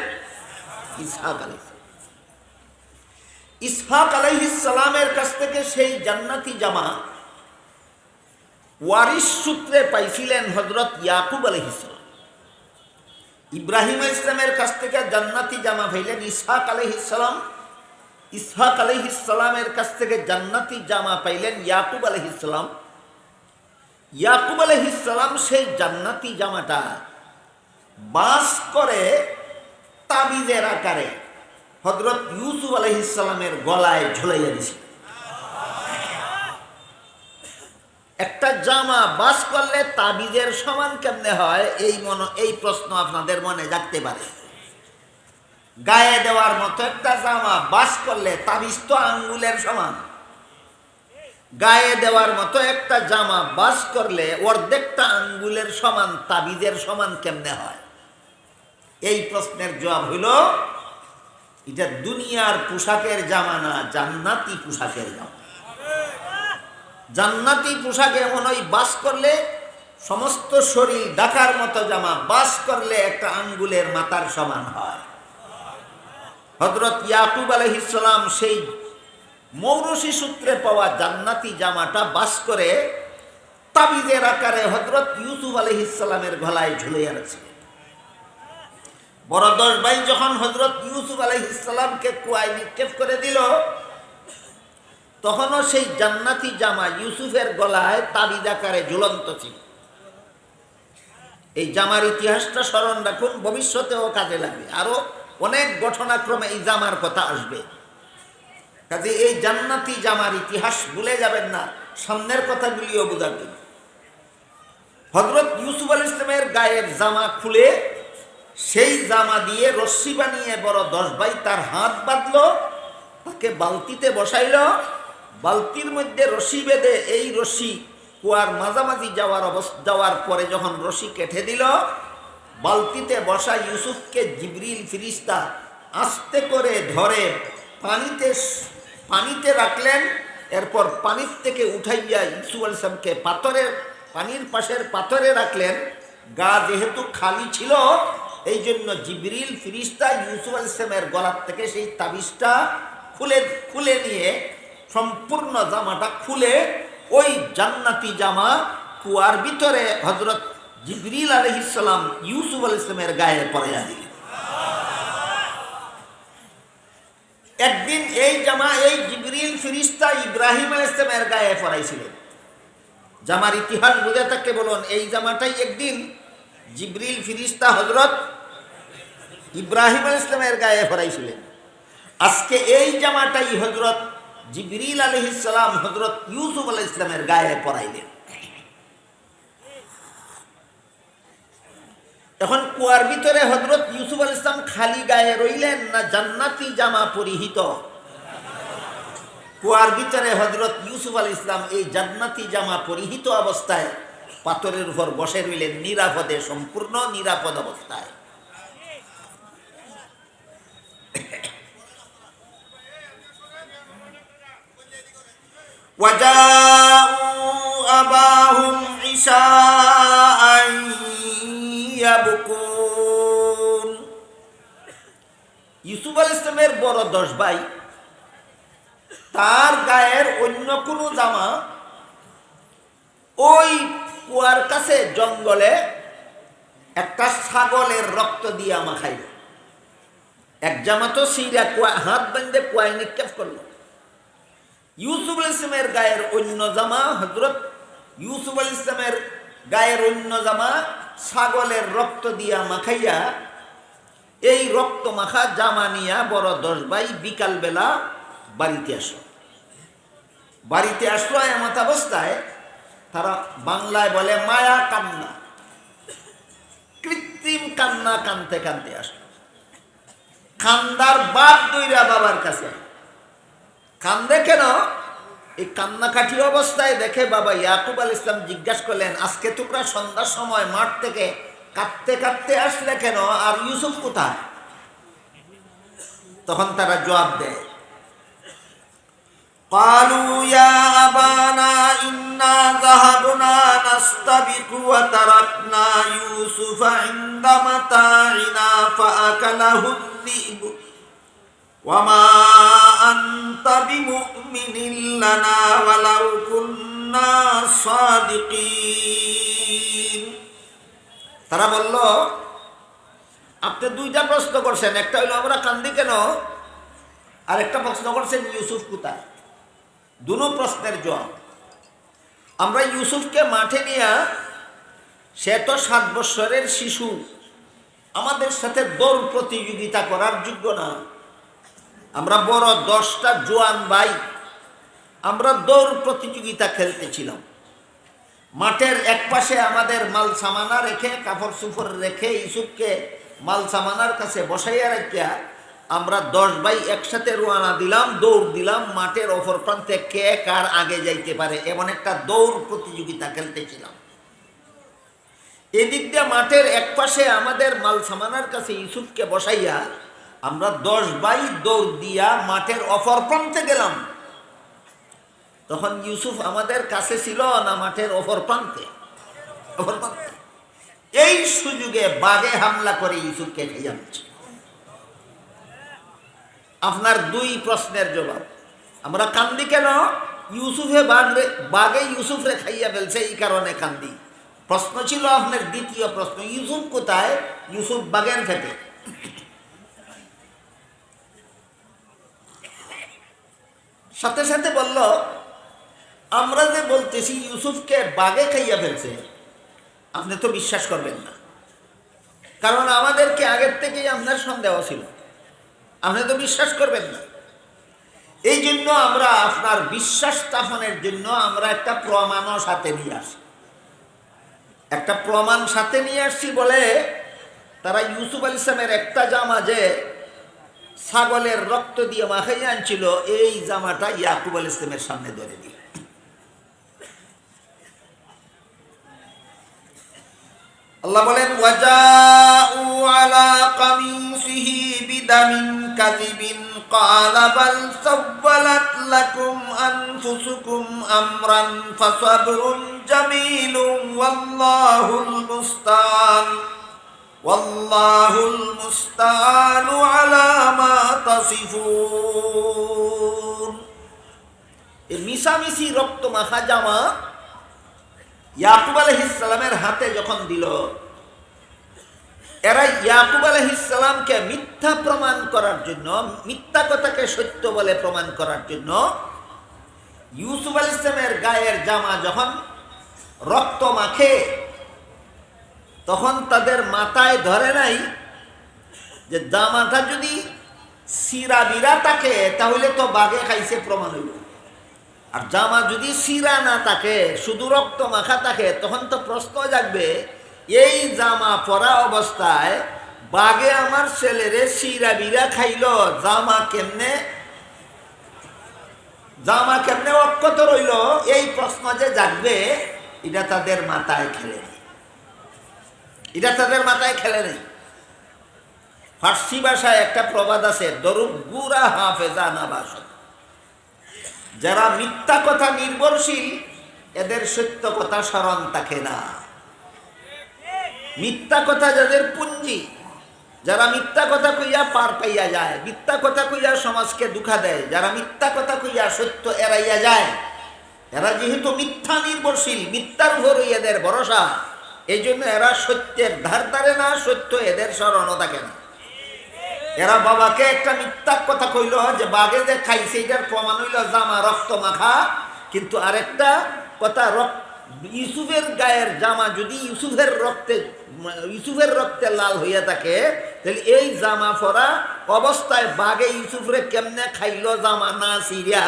ইসহাক আলাইহিস সালাম। ইসহাক আলাইহিস সালামের কাছ থেকে সেই জান্নাতি জামা ওয়ারিস সূত্রে পাইছিলেন হযরত ইয়াকুব আলাইহিস সালাম। ইব্রাহিম আলাইহিস সালামের কাছ থেকে জান্নাতি জামা পাইলেন ইসহাক আলাইহিস সালাম। ইসহাক আলাইহিস সালামের কাছ থেকে জান্নাতি জামা পাইলেন ইয়াকুব আলাইহিস সালাম। ইয়াকুব আলাইহিস সালাম সেই জান্নাতি জামাটা বাস করে তাবিজের আকারে হযরত ইউসুফ আলাইহিস সালামের গলায় ঝুলাইয়া দিয়েছিল। এক একটা জামা বাস করলে তাবিজের সমান কেমনে হয়, এই প্রশ্ন আপনাদের মনে জাগতে পারে। গায়ে দেওয়ার মতো একটা জামা বাস করলে তাবিজ তো আঙ্গুলের সমান, গায়ে দেওয়ার মতো একটা জামা বাস করলে অর্ধেকটা আঙ্গুলের সমান তাবিজের সমান কেমনে হয়? এই প্রশ্নের জবাব হইল, এটা দুনিয়ার পোশাকের জামা না, জান্নাতি পোশাকের জামা। জান্নাতি পোশাকে এমন ওই বাস করলে সমস্ত শরীর ঢাকার মতো জামা বাস করলে একটা আঙ্গুলের মাথার সমান হয়। হযরত ইয়াকুব আলাইহিস সালাম সেই মৌরসি সূত্রে পাওয়া জান্নাতি জামাটা বাস করে তাবিজের আকারে হযরত ইউসুফ আলাইহিস সালামের গলায় ঝুলিয়ে রাখছে। বড় 10 ভাই যখন হযরত ইউসুফ আলাইহিস সালামকে কুয়ায় নিক্ষেপ করে দিল, তখনও সেই জান্নাতি জামা ইউসুফের গলায় তাবিজ আকারে ঝুলন্ত ছিল। এই জামার ইতিহাসটা স্মরণ রাখুন, ভবিষ্যতেও কাজে লাগবে। আরো অনেক ঘটনাক্রমে এই জামার কথা আসবে, কাজে এই জান্নাতি জামার ইতিহাস ভুলে যাবেন না, সামনের কথাগুলিও বোঝাবেন। হযরত ইউসুফ আলাইহিস সালামের গায়ের জামা খুলে সেই জামা দিয়ে রশ্মি বানিয়ে বড় 10 ভাই তার হাত বাঁধলো, তাকে বালতিতে বসাইল। বালতির মধ্যে রশি বেঁধে এই রশি কুয়ার মাঝামাঝি যাওয়ার পরে যখন রশি কেটে দিল, বালতিতে বসা ইউসুফকে জিবরিল ফিরিস্তা আস্তে করে ধরে পানিতে রাখলেন। এরপর পানির থেকে উঠাইয়া ইউসুফ আলাইহিস সালামকে পানির পাশের পাথরে রাখলেন। গা যেহেতু খালি ছিল, এই জন্য জিবরিল ফিরিস্তা ইউসুফ আলাইহিস সালামের গলার থেকে সেই তাবিজটা খুলে নিয়ে সম্পূর্ণ জামাটা খুলে ওই জান্নাতি জামা কুয়ার ভিতরে হযরত জিবরিল আলাইহিস সালাম ইউসুফ আলাইহিস সালামের গায়ে পরাইয়া দিলেন। একদিন এই জামা এই জিবরিল ফিরিস্তা ইব্রাহিম আলাইহিস সালামের গায়ে পরাইছিলেন। জামার ইতিহাস বুঝে থাকতে বলুন, এই জামাটাই একদিন জিবরিল ফিরিস্তা হযরত ইব্রাহিম আলাইহিস সালামের গায়ে পরাইছিলেন। আজকে এই জামাটাই হযরত জিবরিল আলাইহিস সালাম হযরত ইউসুফ আলাইহিস সালামের গায়ে পরাইলেন। এখন কুয়ার ভিতরে হযরত ইউসুফ আলাইহিস সালাম খালি গায়ে রইলেন না জান্নাতি জামা পরিহিত? কুয়ার ভিতরে হযরত ইউসুফ আলাইহিস সালাম এই জান্নাতি জামা পরিহিত অবস্থায় পাথরের উপর বসে রইলেন, নিরাপদে, সম্পূর্ণ নিরাপদ অবস্থায়। وجاءوا أباهم عشاء يبكون। ইউসুফ আলাইহিস সালামের বড় 10 ভাই, তার গায়ের অন্য কোনো জামা ওই কুয়ার কাছে জঙ্গলে একটা ছাগলের রক্ত দিয়ে মাখাইল। এক জামা তো সিরা হাত বেঁধে কুয়ায় নিক্ষেপ করলো। ইউসুফ আলাইহিস সালামের গায়ের অন্য জামা, হযরত ইউসুফ আলাইহিস সালামের গায়ের অন্য জামা ছাগলের রক্ত দিয়া মাখাইয়া, এই রক্ত মাখা জামা নিয়া বড় 10 ভাই বিকালবেলা বাড়িতে আসলো। এমত অবস্থায় তারা বাংলায় বলে মায়া কান্না, কৃত্রিম কান্না কানতে কানতে আসলো। কান্দার বাপ দইরা বাবার কাছে কান্দে কেন? এই কান্নাকাটি অবস্থায় দেখে বাবা ইয়াকুব আলাইহিস সালাম জিজ্ঞাসা করলেন, আজকে তোমরা সন্ধ্যার সময় মাঠ থেকে কাঁদতে কাঁদতে আসলে কেন, আর ইউসুফ কোথায়? তখন তারা জবাব দেয়, قالوا يا أبانا إنا ذهبنا نستبق وتركنا يوسف عند متاعنا فأكله الذئب وما أنت بمؤمن لنا ولو كنا صادقين। তারা বলল, আপনি 2টা প্রশ্ন করছেন, একটা হলো আমরা কান্দি কেন, আর একটা প্রশ্ন করছেন ইউসুফ কোথায়। দুটো প্রশ্নের জবাব। আমরা ইউসুফকে মাঠে নিয়ে, সে তো 7 বছরের শিশু, আমাদের সাথে দৌড় প্রতিযোগিতা করার যোগ্য না। আমরা বড় 10টা জোয়ান ভাই, আমরা দৌড় প্রতিযোগিতা খেলতেছিলাম। মাঠের এক পাশে আমাদের মাল সামানা রেখে, কাপড় চুপড় রেখে, ইউসুফকে মাল সামানার কাছে বসাইয়া রাখিয়া আমরা 10 ভাই একসাথে রওনা দিলাম, দৌড় দিলাম মাঠের অপর প্রান্তে কে কার আগে যাইতে পারে, এমন একটা দৌড় প্রতিযোগিতা খেলতেছিলাম। এদিক দিয়ে মাঠের এক পাশে আমাদের মাল সামানার কাছে ইউসুফকে বসাইয়া আমরা 10 ভাই দৌড় দিয়া মাঠের অপর প্রান্তে গেলাম। তখন ইউসুফ আমাদের কাছে ছিল না মাঠের অপর প্রান্তে? অপর প্রান্তে। এই সুযোগে বাঘে হামলা করে ইউসুফকে খাইয়া ফেলছে। আপনার 2 প্রশ্নের জবাব। আমরা কান্দি কেন? বাঘে ইউসুফরে খাইয়া ফেলছে, এই কারণে কান্দি। প্রশ্ন ছিল আপনার দ্বিতীয় প্রশ্ন, ইউসুফ কোথায়? ইউসুফ বাঘের পেটে। সাথে সাথে বলল, আমরা যে বলতেছি ইউসুফকে বাঘে খাইয়া ফেলছে, আপনি তো বিশ্বাস করবেন না, কারণ আমাদেরকে আগের থেকেই আপনার সন্দেহ ছিল, আপনি তো বিশ্বাস করবেন না। এই জন্য আমরা আপনার বিশ্বাস স্থাপনের জন্য আমরা একটা প্রমাণও সাথে নিয়ে আসি। একটা প্রমাণ সাথে নিয়ে আসছি বলে তারা ইউসুফ আলাইহিস সালামের একটা জামা যে ছাগলের রক্ত দিয়ে মাখাইয়া আনছিল, এই জামাটা ইয়াকুব আলাইহিস সালামের সামনে ধরে দিল। আল্লাহ বলেন, ওয়াজাউ আলা কামিসিহি বিদামিন কাযিবিন ক্বালা বাল সাওয়ালাত লাকুম আনফুসুকুম আমরান ফাসাবরুন জামিলুন ওয়াল্লাহুল মুস্তাআনু আলা মা তাসিফুন। এই মিশামিশি রক্ত মাখা জামা ইয়াকুব আলাইহিস সালামের হাতে যখন দিল, এরা ইয়াকুব আলাইহিস সালামকে মিথ্যা প্রমাণ করার জন্য, মিথ্যা কথাকে সত্য বলে প্রমাণ করার জন্য ইউসুফ আলাইহিস সালামের গায়ের জামা যখন রক্ত মাখে, তখন তাদের মাথায় ধরে নাই যে জামাটা যদি সিরা বিরা থাকে তাহলে তো বাঘে খাইছে প্রমাণ হইল, আর জামা যদি সিরা না থাকে, শুধু রক্ত মাখা থাকে, তখন তো প্রশ্ন জাগবে, এই জামা পরা অবস্থায় বাঘে আমার ছেলেরে সিরা বিরা খাইল, জামা কেমনে অক্ষত রইল? এই প্রশ্ন যে জাগবে, এটা তাদের মাথায় খেলে নেই, এটা তাদের মাথায় খেলে নেই। ফার্সি ভাষায় একটা প্রবাদ আছে, দরুব গুরা হাফেজা না বাসত। যারা মিথ্যা কথা নির্ভরশীল, এদের সত্য কথা স্মরণ থাকে না। মিথ্যা কথা যাদের পুঞ্জি, যারা মিথ্যা কথা কইয়া পার পাইয়া যায়, মিথ্যা কথা কইয়া সমাজকে দুঃখা দেয়, যারা মিথ্যা কথা কইয়া সত্য এড়াইয়া যায়, এরা যেহেতু মিথ্যা নির্ভরশীল, মিথ্যার উপরই এদের ভরসা, এই জন্য এরা সত্যের ধার ধারে না, সত্য এদের স্মরণও থাকে না। এরা বাবাকে একটা মিথ্যা কথা কইল যে বাঘে যে খাইছে, এটার প্রমাণ হইল জামা রক্ত মাখা, কিন্তু আরেকটা কথা, ইউসুফের গায়ের জামা যদি ইউসুফের রক্তে লাল হইয়া থাকে, তাহলে এই জামা পরা অবস্থায় বাঘে ইউসুফরে কেমনে খাইল জামা না সিরিয়া,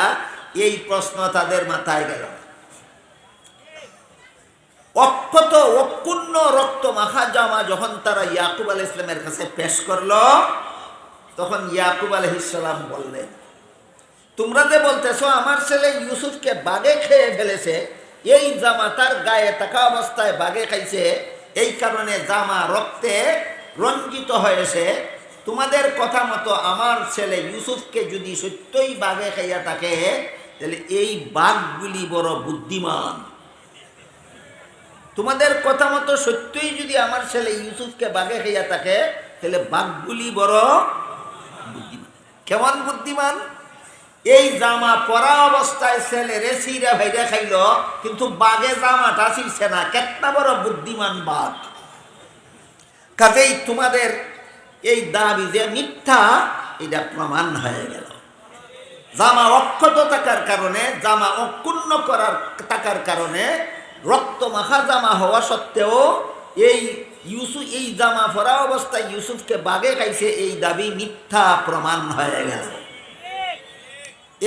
এই প্রশ্ন তাদের মাথায় গেল। অক্ষত অক্ষুণ্ণ রক্ত মাখা জামা যখন তারা ইয়াকুব আলাইহিস সালামের কাছে পেশ করলো, তখন ইয়াকুব আলাইহিস সালাম বললেন, তোমরা যে বলতেছো আমার ছেলে ইউসুফকে বাঘে খেয়ে ফেলেছে, এই জামা তার গায়ে থাকা অবস্থায় বাঘে খাইছে, এই কারণে জামা রক্তে রঞ্জিত হয়েছে। তোমাদের কথা মতো আমার ছেলে ইউসুফকে যদি সত্যই বাঘে খাইয়া থাকে, তাহলে এই বাঘগুলি বড় বুদ্ধিমান। তোমাদের কথা মতো সত্যই যদি আমার ছেলে ইউসুফকে বাঘে খাইয়া থাকে, তাহলে বাঘগুলি বড় বুদ্ধিমান। কেমন বুদ্ধিমান? এই জামা পরা অবস্থায় ছেলে রেসিরা ভাইরা খাইল, কিন্তু বাঘে জামাটা ছিঁড়ছে না। কেতনা বড় বুদ্ধিমান বাঘ! কাজেই তোমাদের এই দাবি যে মিথ্যা, এটা প্রমাণ হয়ে গেল। জামা অক্ষত থাকার কারণে, জামা অক্ষুণ্ণ থাকার কারণে, রক্ত মাখা জামা হওয়া সত্ত্বেও এই জামা পরা অবস্থায় ইউসুফকে বাঘে খাইছে, এই দাবি মিথ্যা প্রমাণ হয়ে গেল।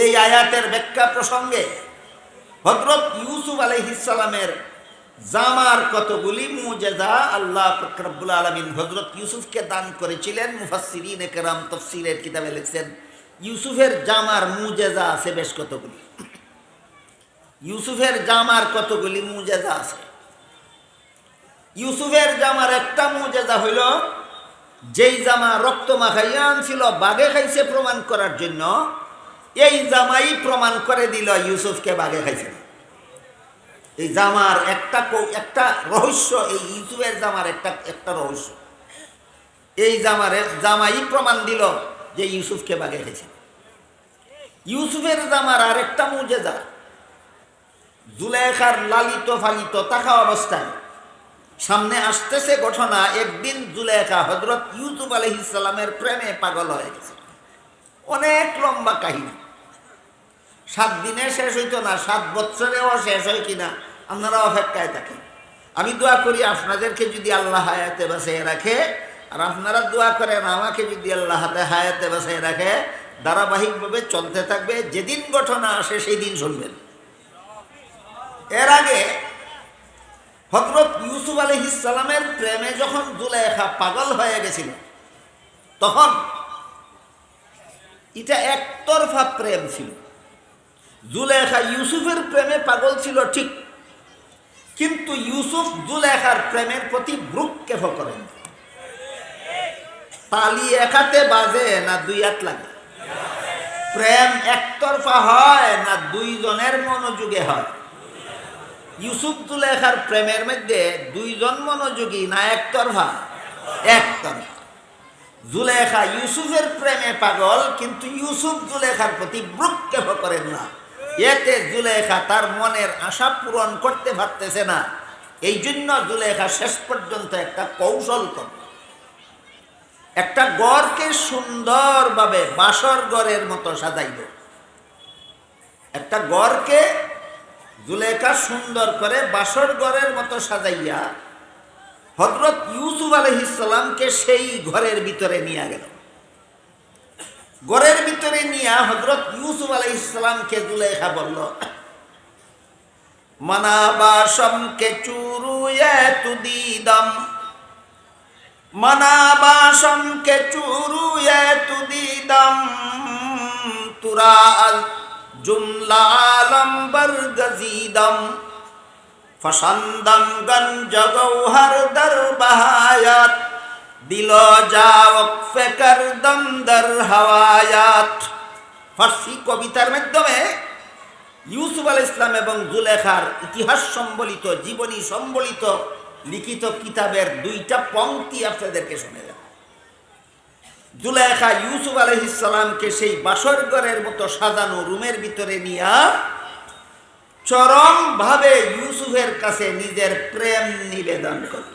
এই আয়াতের ব্যাখ্যা প্রসঙ্গে হযরত ইউসুফ আলাইহিস সালামের জামার কতগুলি মুজেজা আল্লাহ পাক রব্বুল আলামিন হযরত ইউসুফকে দান করেছিলেন। মুফাসসিরিনে কেরাম তাফসীরের কিতাবে লিখছেন ইউসুফের জামার মুজেজা আছে বেশ কতগুলি। ইউসুফের জামার কতগুলি মুজেজা আছে। ইউসুফের জামার একটা মুজেজা হইল যেই জামা রক্ত মাখাইয়া আনছিল বাঘে খাইছে প্রমাণ করার জন্য, এই জামাই প্রমাণ করে দিল ইউসুফকে বাঘে খাইছে। এই জামার একটা রহস্য, এই ইউসুফের জামার একটা রহস্য। এই জামাই প্রমাণ দিল যে ইউসুফকে বাঘে খাইছে। ইউসুফের জামার আর একটা মুজেজা, জুলেখার লালিত ফালিত থাকা অবস্থায় সামনে আসতেছে ঘটনা, একদিন জুলেখা হযরত ইউসুফ আলাইহিস সালামের প্রেমে পাগল হয়ে গেছে। অনেক লম্বা কাহিনী, 7 দিনে শেষ হইতো না, 7 বছরেও শেষ হয় কিনা আপনারা অপেক্ষায় থাকেন। আমি দোয়া করি আপনাদেরকে যদি আল্লাহ হায়াতে বাঁচিয়ে রাখে, আর আপনারা দোয়া করেন আমাকে যদি আল্লাহ হায়াতে বাঁচিয়ে রাখে, ধারাবাহিকভাবে চলতে থাকবে। যেদিন ঘটনা আসে সেই দিন শুনবেন। এর আগে হযরত ইউসুফ আলাইহিস সালামের প্রেমে যখন জুলেখা পাগল হয়ে গেছিল, তখন এটা একতরফা প্রেম ছিল। জুলেখা ইউসুফের প্রেমে পাগল ছিল ঠিক, কিন্তু ইউসুফ জুলেখার প্রেমের প্রতি ভ্রুক্ষেপ করেন। তালি একাতে বাজে না 2 হাত লাগে? প্রেম একতরফা হয় না 2 জনের মনোযোগে হয়? ইউসুফ জুলেখার প্রেমের মধ্যে 2 জন মনোযোগী না একতরফা? একতরফা। জুলেখা ইউসুফের প্রেমে পাগল, কিন্তু ইউসুফ জুলেখার প্রতি ভ্রুক্ষেপ করেন না। এতে জুলেখা তার মনের আশা পূরণ করতে পারতেছে না। এই জন্য জুলেখা শেষ পর্যন্ত একটা কৌশল করল। একটা ঘরকে সুন্দরভাবে বাসর ঘরের মতো সাজাইল। একটা ঘরকে জুলেখা সুন্দর করে বাসর ঘরের মতো সাজাইয়া হযরত ইউসুফ আলাইহিস সালামকে সেই ঘরের ভিতরে নিয়ে গেল। ঘরের ভিতরে নিয়ে হযরত ইউসুফ আলাইহিস সালামকে জুলেখা বলল, মানাবাসম কে চুরুয়ে তুদিদম, মানাবাসম কে চুরুয়ে তুদিদম, তুরা জুমলা আলম্বর গজিদম, ফসন্দম গঞ্জ গৌহর দর বাহায়াত, দিল যাওক ফেকর দম দর হাওয়ায়াত। ফার্সি কবিতার মাধ্যমে ইউসুফ আলাইহিস সালাম এবং জুলেখার ইতিহাস সম্বলিত, জীবনী সম্বলিত লিখিত কিতাবের 2টা পংক্তি আপনাদেরকে শোনালাম। জুলেখা ইউসুফ আলাইহিস সালামকে সেই বাসর ঘরের মতো সাজানো রুমের ভিতরে নিয়ে চরমভাবে ইউসুফের কাছে নিজের প্রেম নিবেদন করল,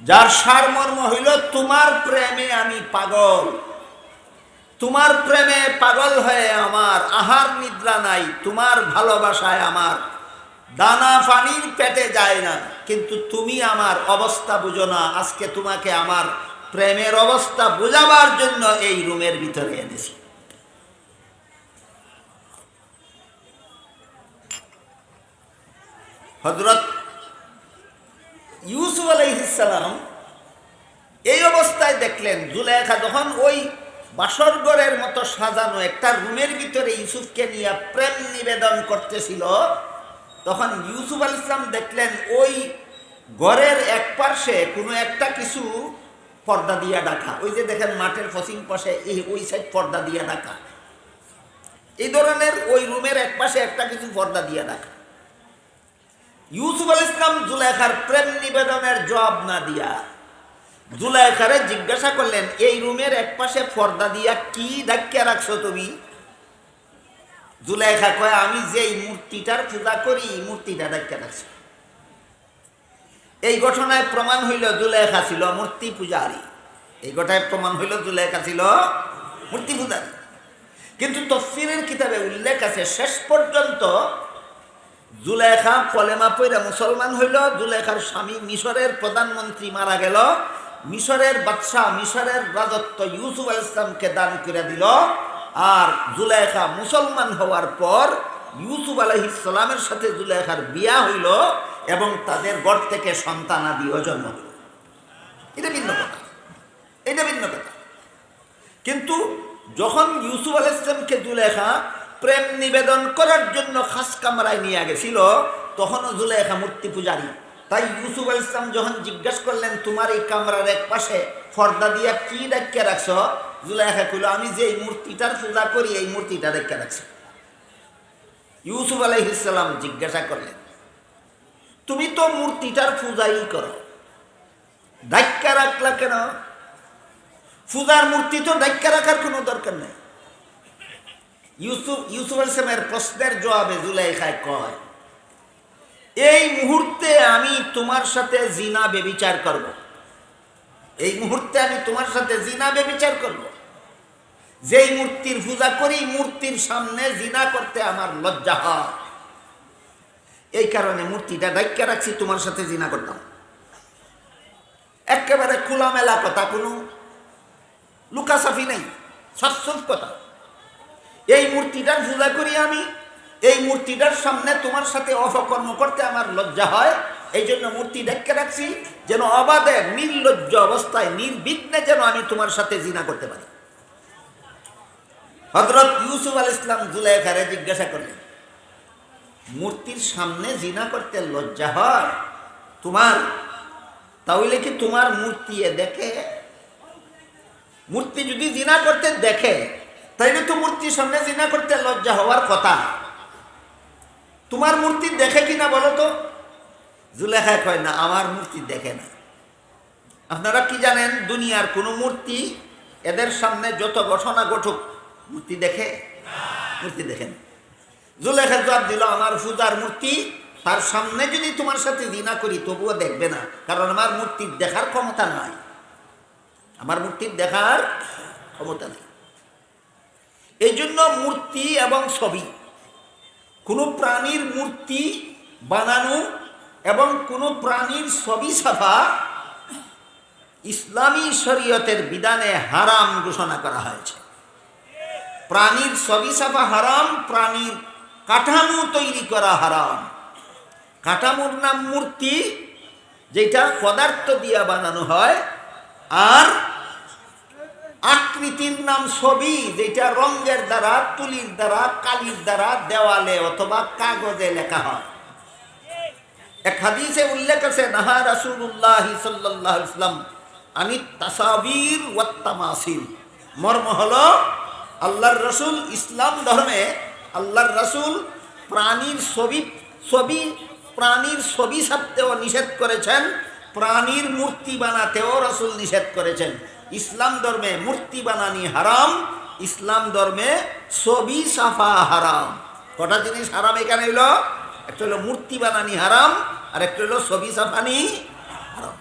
যার সারমর্ম হইল, তোমার প্রেমে আমি পাগল, তোমার প্রেমে পাগল হয়ে আমার আহার নিদ্রা নাই, তোমার ভালোবাসায় আমার দানা পানির পেটে যায় না, কিন্তু তুমি আমার অবস্থা বুঝো না। আজকে তোমাকে আমার প্রেমের অবস্থা বোঝাবার জন্য এই রুমের ভিতরে এনেছি। হযরত ইউসুফ আলাইহিস সালাম এই অবস্থায় দেখলেন জুলেখা যখন ওই বাসর ঘরের মতো সাজানো একটা রুমের ভিতরে ইউসুফকে নিয়ে প্রেম নিবেদন করতেছিল, তখন ইউসুফ আলাইহিস সালাম দেখলেন ওই ঘরের এক পাশে কোনো একটা কিছু পর্দা দিয়া ঢাকা। ওই যে দেখেন মাঠের পশ্চিম পাশে ওই সাইড পর্দা দিয়া ঢাকা, এই ধরনের ওই রুমের এক পাশে একটা কিছু পর্দা দিয়া ঢাকা। ইউসুফ আলাইহিস সালাম জুলেখার প্রেম নিবেদনের জবাব না দিয়া জুলেখারে জিজ্ঞাসা করলেন, এই রুমের এক পাশে পর্দা দিয়া কি ঢাকিয়া রাখছো তুমি? জুলেখা কয়, আমি যেই মূর্তিটার পূজা করি মূর্তিটা ঢাকিয়া রাখছি। এই ঘটনায় প্রমাণ হইল জুলেখা ছিল মূর্তি পূজারী। এই ঘটনায় প্রমাণ হইল জুলেখা ছিল মূর্তি পূজারী। কিন্তু তাফসীরের কিতাবে উল্লেখ আছে শেষ পর্যন্ত জুলেখা কলেমা পড়ে মুসলমান হইল। জুলেখার স্বামী মিশরের প্রধানমন্ত্রী মারা গেল, মিশরের বাদশাহ মিশরের রাজত্ব ইউসুফ আলাইহিস সালামকে দান করে দিল। আর জুলেখা মুসলমান হওয়ার পর ইউসুফ আলাইহিস সালামের সাথে জুলেখার বিয়া হইল এবং তাদের ঘর থেকে সন্তানাদিও জন্ম হল। এটা ভিন্ন কথা, এটা ভিন্ন কথা। কিন্তু যখন ইউসুফ আলাইহিস সালামকে জুলেখা প্রেম নিবেদন করার জন্য খাস কামরায় নিয়ে গেছিল, তখনও জুলেখা মূর্তি পূজারী। তাই ইউসুফ আলাইহিস সালাম যখন জিজ্ঞাসা করলেন, তোমার এই কামরার এক পাশে পর্দা দিয়া কি ডাকিয়ে রাখছ? জুলেখা কইল, আমি যে এই মূর্তিটার পূজা করি এই মূর্তিটা ডাকিয়ে রাখছি। ইউসুফ আলাইহিস সালাম জিজ্ঞাসা করলেন, তুমি তো মূর্তিটার পূজাই করো, ডাক্কা রাখলা কেন? পূজার মূর্তি তো ডাক্কা রাখার কোনো দরকার নেই। ইউসুফ আলাইহিস সালামের প্রশ্নের জবাবে জুলেখায় কয়, এই মুহূর্তে আমি তোমার সাথে জিনা বেবিচার করব, এই মুহূর্তে আমি তোমার সাথে জিনা বেবিচার করব। যেই মূর্তির পূজা করি মূর্তির সামনে জিনা করতে আমার লজ্জা হয়, এই কারণে মূর্তিটা ডাক্কা রাখছি, তোমার সাথে জিনা করতাম। একেবারে খোলামেলা কথা, কোনো লুকাসাফি নেই, সৎসৎ কথা। এই মূর্তিটার পূজা করি আমি, এই মূর্তিটার সামনে তোমার সাথে অপকর্ম করতে আমার লজ্জা হয়, এই জন্য মূর্তি ডাক্কা রাখছি, যেন অবাধে নির্লজ্জ অবস্থায় নির্বিঘ্নে যেন আমি তোমার সাথে জিনা করতে পারি। হযরত ইউসুফ আলাইহিস সালাম জুলেখারে জিজ্ঞাসা করলেন, মূর্তির সামনে জিনা করতে লজ্জা হয় তোমার? তাহলে কি তোমার মূর্তি দেখে? মূর্তি যদি জিনা করতে দেখে তাইলে তো মূর্তির সামনে জিনা করতে লজ্জা হওয়ার কথা। তোমার মূর্তি দেখে কিনা বলো তো? জুলেখা কয়, না, আমার মূর্তি দেখে না। আপনারা কি জানেন, দুনিয়ার কোনো মূর্তি এদের সামনে যত ঘটনা ঘটুক মূর্তি দেখে? মূর্তি দেখেন। জুলেখা জবাব দিল, আমার পূজার মূর্তি তার সামনে যদি তোমার সাথে জিনা করি তবুও দেখবে না, কারণ আমার মূর্তির দেখার ক্ষমতা নাই, আমার মূর্তির দেখার ক্ষমতা নেই। এই জন্য মূর্তি এবং ছবি, কোনো প্রাণীর মূর্তি বানানো এবং কোনো প্রাণীর ছবি ছাপা ইসলামী শরীয়তের বিধানে হারাম ঘোষণা করা হয়েছে। প্রাণীর ছবি ছাপা হারাম, প্রাণীর কাঠামো তৈরি করা হারাম। কাঠামোর নাম মূর্তি, যেটা পদার্থ দিয়ে বানানো হয়, আর আকৃতির নাম ছবি, যেটা রঙের দ্বারা, তুলির দ্বারা, কালির দ্বারা দেওয়ালে অথবা কাগজে লেখা হয়। এক হাদিসে উল্লেখ আছে, নাহা রাসূলুল্লাহ সাল্লাল্লাহু আলাইহি ওয়াসাল্লাম আনিত তাসাবির ওয়াত তামাসিল। মর্ম হলো, আল্লাহর রাসূল ইসলাম ধর্মে আল্লাহর রাসূল প্রাণীর ছবি ছাপতেও নিষেধ করেছেন, প্রাণীর মূর্তি বানাতেও রাসূল নিষেধ করেছেন। ইসলাম ধর্মে মূর্তি বানানি হারাম, ইসলাম ধর্মে ছবি ছাপা হারাম। কটা জিনিস হারাম এখানে হইল, একটা হলো মূর্তি বানানি হারাম, আর একটা হলো ছবি ছাপানি হারাম।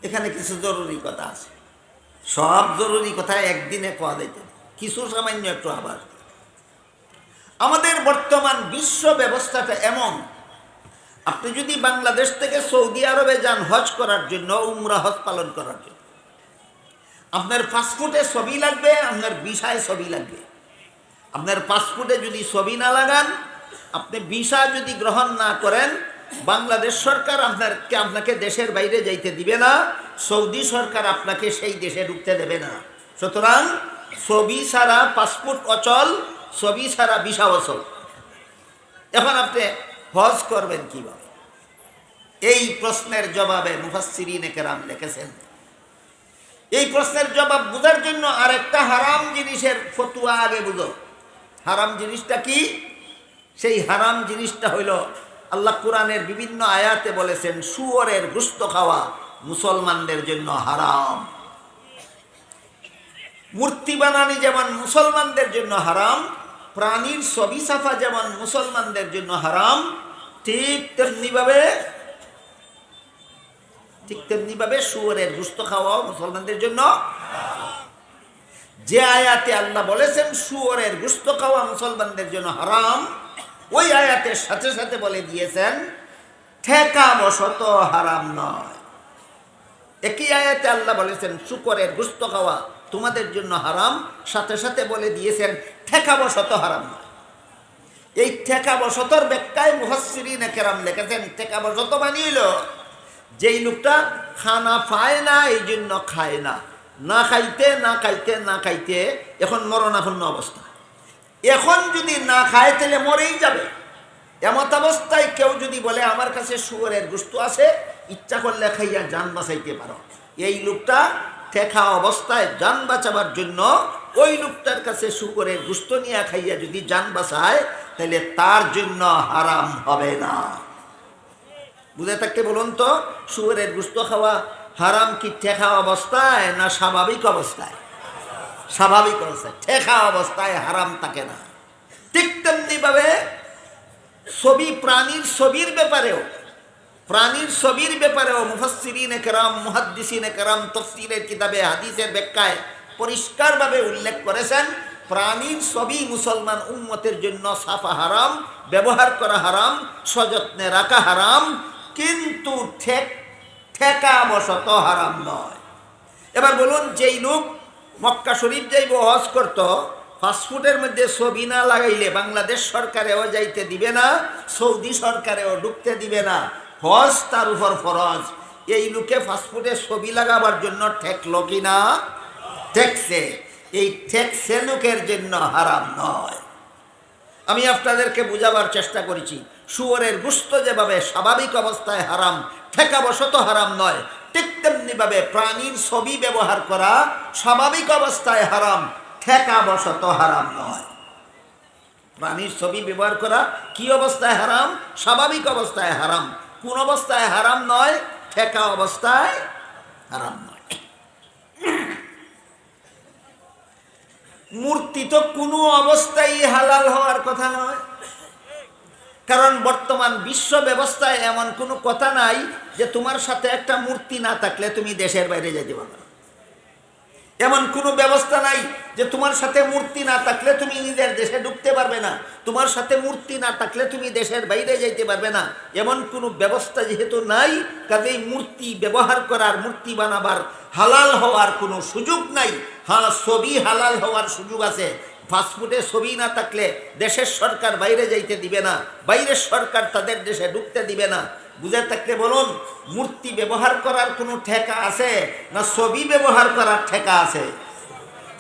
এখানে কিছু জরুরি কথা আছে, সব জরুরি কথা একদিনে কোয়া যাইতে, কিছু সামান্য একটু আবার। আমাদের বর্তমান বিশ্ব ব্যবস্থাটা এমন, আপনি যদি বাংলাদেশ থেকে সৌদি আরবে যান হজ করার জন্য, উমরা হজ পালন করার জন্য, আপনার পাসপোর্টে ছবি লাগবে, আপনার ভিসায় ছবি লাগবে। আপনার পাসপোর্টে যদি ছবি না লাগান, আপনি ভিসা যদি গ্রহণ না করেন, বাংলাদেশ সরকার আপনাকে দেশের বাইরে যাইতে দিবে না, সৌদি সরকার আপনাকে সেই দেশে ঢুকতে দেবে না। সুতরাং ছবি ছাড়া পাসপোর্ট অচল, ছবি ছাড়া ভিসা অচল। এখন আপনি হজ করবেন কিভাবে? এই প্রশ্নের জবাবে মুফাসসিরিনে কেরাম লিখেছেন, এই প্রশ্নের জবাব বোঝার জন্য আরেকটা হারাম জিনিসের ফতোয়া আগে বুঝো। হারাম জিনিসটা কি? সেই হারাম জিনিসটা হইল, আল্লাহ কোরআনের বিভিন্ন আয়াতে বলেছেন, শুয়োরের গোশত খাওয়া মুসলমানদের জন্য হারাম। মূর্তি বানানি যেমন মুসলমানদের জন্য হারাম, প্রাণীর ছবি ছাপা যেমন মুসলমানদের জন্য হারাম, ঠিক তেমনিভাবে শুয়োরের গোশত খাওয়াও মুসলমানদের জন্য। যে আয়াতে আল্লাহ বলেছেন শুয়োরের গোশত খাওয়া মুসলমানদের জন্য হারাম, ওই আয়াতের সাথে সাথে বলে দিয়েছেন ঠেকা বশত হারাম নয়। একই আয়াতে আল্লাহ বলেছেন শুকরের গোশত খাওয়া তোমাদের জন্য হারাম, সাথে সাথে বলে দিয়েছেন ঠেকা বশত হারাম নয়। এই ঠেকা বসতর ব্যাখ্যায় মুফাসসিরিনে কেরাম লিখেছেন, ঠেকা বসত বানিয়েছিল যেই লোকটা খানা পায় না এই জন্য খায় না, না খাইতে না খাইতে না খাইতে এখন মরণাপন্ন অবস্থা। এখন যদি না খায় তাহলে মরেই যাবে। এমত অবস্থায় কেউ যদি বলে আমার কাছে শুয়োরের গোশত আছে, ইচ্ছা করলে খাইয়া জান বাঁচাইতে পারো, এই লোকটা ঠেকা অবস্থায় জান বাঁচাবার জন্য ওই লোকটার কাছে শুয়োরের গোশত নিয়ে খাইয়া যদি জান বাঁচায় তাহলে তার জন্য হারাম হবে না। বুঝে থাকতে বলুন তো, শুয়োরের গোশত খাওয়া হারাম কি ঠেকা অবস্থায় না স্বাভাবিক অবস্থায়? স্বাভাবিক অবস্থায়। ঠেকা অবস্থায় হারাম থাকে না। ঠিক তেমনি ভাবে ছবি, প্রাণীর ছবির ব্যাপারেও মুফাসসিরিনে কেরাম, মুহাদ্দিসিনে কেরাম তাফসীরের কিতাবে হাদিসের ব্যাখ্যায় পরিষ্কারভাবে উল্লেখ করেছেন, প্রাণীর ছবি মুসলমান উম্মতের জন্য সাফা হারাম, ব্যবহার করা হারাম, সযত্নে রাখা হারাম, কিন্তু ঠেকা বশত হারাম নয়। এবার বলুন, যেই লোক মক্কা শরীফ যাইব হজ করত, পাসপোর্টের মধ্যে ছবি না লাগাইলে বাংলাদেশ সরকারেও যাইতে দিবে না, সৌদি সরকারেও ঢুকতে দিবে না, হজ তার উপর ফরজ। এই লোকে পাসপোর্টে ছবি লাগাবার জন্য ঠেকলো কিনা? ঠেকছে। এই ঠেকছে লোকের জন্য হারাম নয়। আমি আপনাদেরকে বুঝাবার চেষ্টা করেছি, শুয়োরের গোশত যেভাবে স্বাভাবিক অবস্থায় হারাম, ঠেকাবশত হারাম নয়, ঠিক তেমনিভাবে প্রাণীর ছবি ব্যবহার করা স্বাভাবিক অবস্থায় হারাম, ঠেকাবশত হারাম নয়। প্রাণীর ছবি ব্যবহার করা কি অবস্থায় হারাম? স্বাভাবিক অবস্থায় হারাম। কোন অবস্থায় হারাম নয়? ঠেকা অবস্থায় হারাম নয়। মূর্তি তো কোনো অবস্থায় হালাল হওয়ার কথা নয়, কারণ বর্তমান বিশ্ব ব্যবস্থায় এমন কোনো কথা নাই যে তোমার সাথে একটা মূর্তি না থাকলে তুমি দেশের বাইরে যেতে পারবে না। এমন কোনো ব্যবস্থা নাই যে তোমার সাথে মূর্তি না থাকলে তুমি নিজের দেশে ঢুকতে পারবে না, তোমার সাথে মূর্তি না থাকলে তুমি দেশের বাইরে যাইতে পারবে না। এমন কোনো ব্যবস্থা যেহেতু নাই, কাজেই মূর্তি ব্যবহার করার, মূর্তি বানাবার হালাল হওয়ার কোনো সুযোগ নাই। হ্যাঁ, ছবি হালাল হওয়ার সুযোগ আছে। পাসপোর্টে ছবি না থাকলে দেশের সরকার বাইরে যাইতে দিবে না, বাইরের সরকার তাদের দেশে ঢুকতে দিবে না। বুঝে থাকলে বলুন, মূর্তি ব্যবহার করার কোনো ঠেকা আছে না ছবি ব্যবহার করার ঠেকা আছে?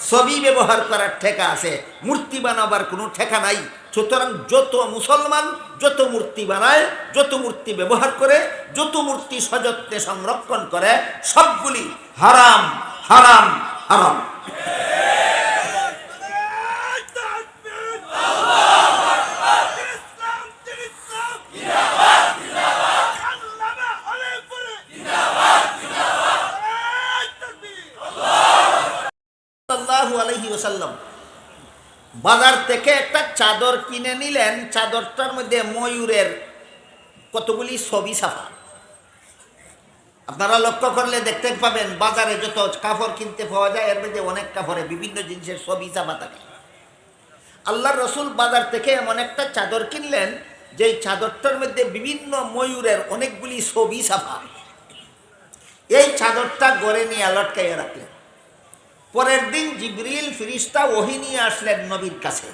ছবি ব্যবহার করার ঠেকা আছে, মূর্তি বানাবার কোনো ঠেকা নাই। সুতরাং যত মুসলমান যত মূর্তি বানায়, যত মূর্তি ব্যবহার করে, যত মূর্তি সযত্নে সংরক্ষণ করে, সবগুলি হারাম, হারাম, হারাম। বাজার থেকে একটা চাদর কিনে নিলেন, চাদরটার মধ্যে ময়ূরের কতগুলি ছবি ছাপা। আপনারা লক্ষ্য করলে দেখতে পাবেন, বাজারে যত কাপড় কিনতে পাওয়া যায় এর মধ্যে অনেক কাপড়ে বিভিন্ন জিনিসের ছবি ছাপা থাকে। আল্লাহর রসুল বাজার থেকে এমন একটা চাদর কিনলেন, যেই চাদরটার মধ্যে বিভিন্ন ময়ূরের অনেকগুলি ছবি ছাপা। এই চাদরটা গড়ে নিয়ে লটকাইয়া রাখলেন। পরের দিন জিবরিল ফিরিস্তা ওহী নিয়ে আসলেন নবীর কাছে।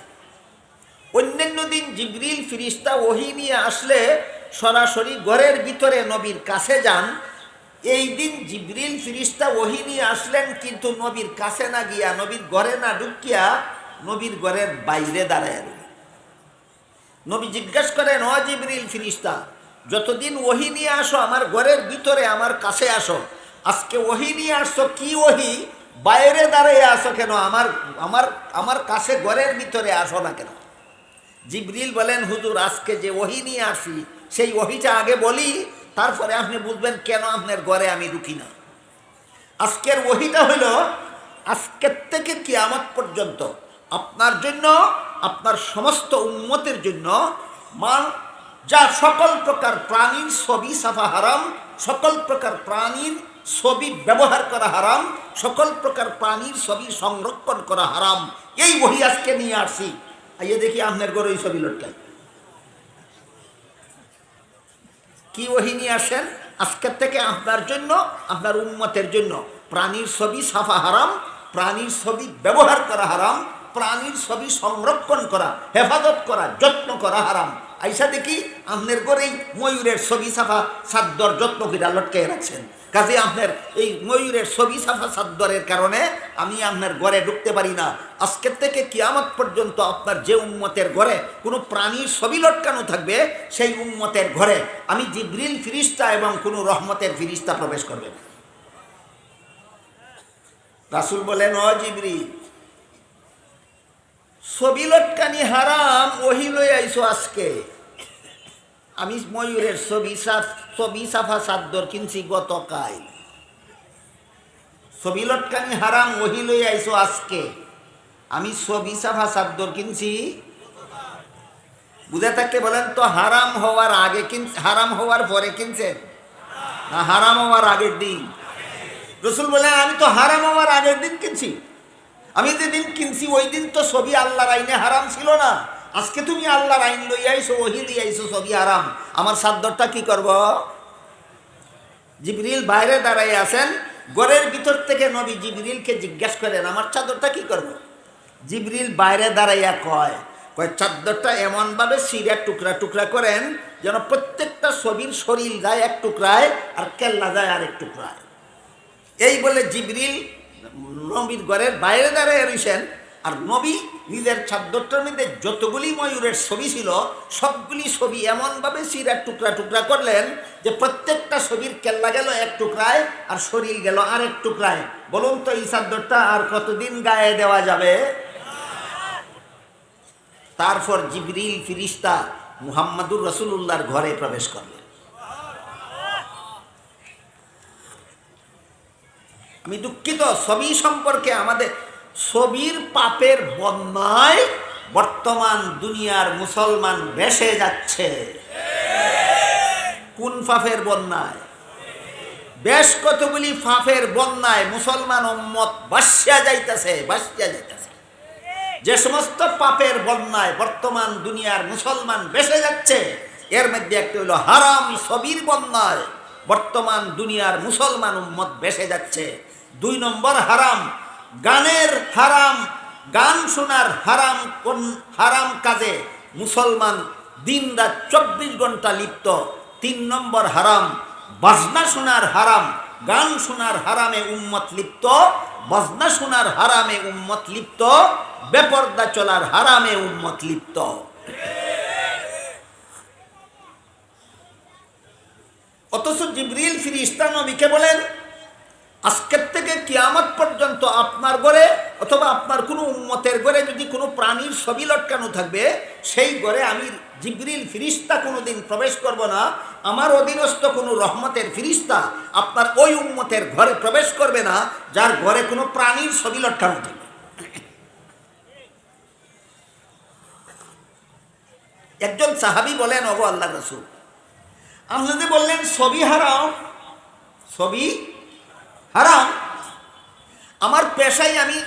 অন্যান্য দিন জিবরিল ফিরিস্তা ওহী নিয়ে আসলে সরাসরি ঘরের ভিতরে নবীর কাছে যান। এই দিন জিবরিল ফিরিস্তা ওহী নিয়ে আসলেন, কিন্তু নবীর কাছে না গিয়া, নবীর ঘরে না ঢুকিয়া, নবীর ঘরের বাইরে দাঁড়ায়। নবী জিজ্ঞাসা করেন, ও জিবরিল ফিরিস্তা, যতদিন ওহী নিয়ে আসো আমার ঘরের ভিতরে আমার কাছে আসো, আজকে ওহী নিয়ে আসছো, কি ওহী? বাইরে দাঁড়িয়ে আসো কেন? আমার আমার আমার কাছে ঘরের ভিতরে আসো না কেন? জিবরিল বলেন, হুজুর, আজকে যে ওহী নিয়ে আসি সেই ওহীটা আগে বলি, তারপরে আপনি বুঝবেন কেন আপনার ঘরে আমি ঢুকি না। আজকের ওহীটা হইল, আজকের থেকে কিয়ামত পর্যন্ত আপনার জন্য, আপনার সমস্ত উম্মতের জন্য যা সকল প্রকার প্রাণীর ছবি ছাপা হারাম, সকল প্রকার প্রাণীর ছবি ব্যবহার করা হারাম, সকল প্রকার প্রাণীর ছবি সংরক্ষণ করা হারাম, এই ওহী আজকে নিয়ে আসছি। আইয়ে দেখি আপনার ঘরে ওই ছবি লটকাই। কি ওহী নিয়ে আসেন? আজকের থেকে আপনার জন্য, আপনার উম্মতের জন্য প্রাণীর ছবি ছাপা হারাম, প্রাণীর ছবি ব্যবহার করা হারাম, প্রাণীর ছবি সংরক্ষণ করা, হেফাজত করা, যত্ন করা হারাম। আইসা দেখি আপনার ঘরেই ময়ূরের ছবি ছাপা চাদর যত্ন করে লটকে রাখছেন। কাজে আপনার এই ময়ূরের ছবি ছাপা চাদরের কারণে আমি আপনার ঘরে ঢুকতে পারি না। আজকের থেকে কিয়ামত পর্যন্ত আপনার যে উম্মতের ঘরে কোনো প্রাণীর ছবি লটকানো থাকবে, সেই উম্মতের ঘরে আমি জিবরিল ফিরিস্তা এবং কোনো রহমতের ফিরিস্তা প্রবেশ করবে না। রাসূল বলেন, ও জিবরিল, ছবি লটকানি হারাম, ওহি লই আইছো আজকে। আমি ময়ূরের ছবি সাফা চাদর কিনছি গতকাল। ছবি লটকানি হারাম, ওহি লই আইছো আজকে। আমি ছবি সাফা চাদর কিনছি। বুঝে থাকতে বলেন তো, হারাম হওয়ার আগে কিনছে, হারাম হওয়ার পরে কিনছেন না হারাম হওয়ার আগের দিন? রসুল বলেন, আমি তো হারাম হওয়ার আগের দিন কিনছি। আমি যেদিন কিনছি ওই দিন তো ছবি আল্লাহর আইনে হারাম ছিল না। আজকে তুমি আল্লাহর আইন লই আইছো, ওহি লই আইছো, ছবি হারাম। আমার চাদরটা কি করব? জিবরিল বাইরে দাঁড়াই আছেন, ঘরের ভিতর থেকে নবী জিবরিলকে জিজ্ঞাসা করেন, আমার চাদরটা কি করব? জিবরিল বাইরে দাঁড়াইয়া কয় চাদরটা এমনভাবে সিরিয়ার টুকরা টুকরা করেন যেন প্রত্যেকটা ছবির শরীর যায় এক টুকরায় আর কেল্লা যায় আরেক টুকরায়। এই বলে জিবরিল নবীর ঘরের বাইরে দাঁড়াইয়া রয়েছেন, আর নবী নিজের চাদরটার মধ্যে যতগুলি ময়ূরের ছবি ছিল সবগুলি ছবি এমনভাবে সিরার টুকরা টুকরা করলেন যে প্রত্যেকটা ছবির কেল্লা গেল এক টুকরায় আর শরীর গেল আরেক টুকরায়। বলুন তো, এই চাদরটা আর কতদিন গায়ে দেওয়া যাবে? তারপর জিবরিল ফিরিস্তা মুহাম্মাদুর রাসূলুল্লাহর ঘরে প্রবেশ করলেন। আমি দুঃখিত, ছবি সম্পর্কে আমাদের ছবির পাপের বন্যায় বর্তমান দুনিয়ার মুসলমান ভেসে যাচ্ছে। কোন পাপের বন্যায়? বেশ কতগুলি পাপের বন্যায় মুসলমান উম্মত ভাসিয়া যাইতেছে। যে সমস্ত পাপের বন্যায় বর্তমান দুনিয়ার মুসলমান ভেসে যাচ্ছে, এর মধ্যে একটা হলো হারাম ছবির বন্যায় বর্তমান দুনিয়ার মুসলমান উম্মত ভেসে যাচ্ছে। 2 নম্বর হারাম গানের হারাম, গান শোনার হারাম, হারাম কাজে মুসলমান দিন রাত 24 ঘন্টা লিপ্ত। 3 নম্বর হারাম বাজনা শোনার হারাম, গান শোনার হারামে উম্মত লিপ্ত, বাজনা শোনার হারামে উম্মত লিপ্ত, বেপরদা চলার হারামে উম্মত লিপ্ত। অথচ জিবরিল ফিরিস্তা নবীকে বলেন, আজকের থেকে কিয়ামত পর্যন্ত আপনার ঘরে অথবা আপনার কোনো উম্মতের ঘরে যদি কোনো প্রাণীর ছবি লটকানো থাকবে, সেই ঘরে আমি জিবরিল ফিরিস্তা কোনোদিন প্রবেশ করব না। আমার অধীনস্থ কোনো রহমতের ফিরিস্তা আপনার ওই উম্মতের ঘরে প্রবেশ করবে না যার ঘরে কোনো প্রাণীর ছবি লটকানো থাকবে। একজন সাহাবী বলেন, ওগো আল্লাহর রাসূল, আপনি যে বললেন ছবি হারাম, ছবি হারাম, আমার পেশায় আমি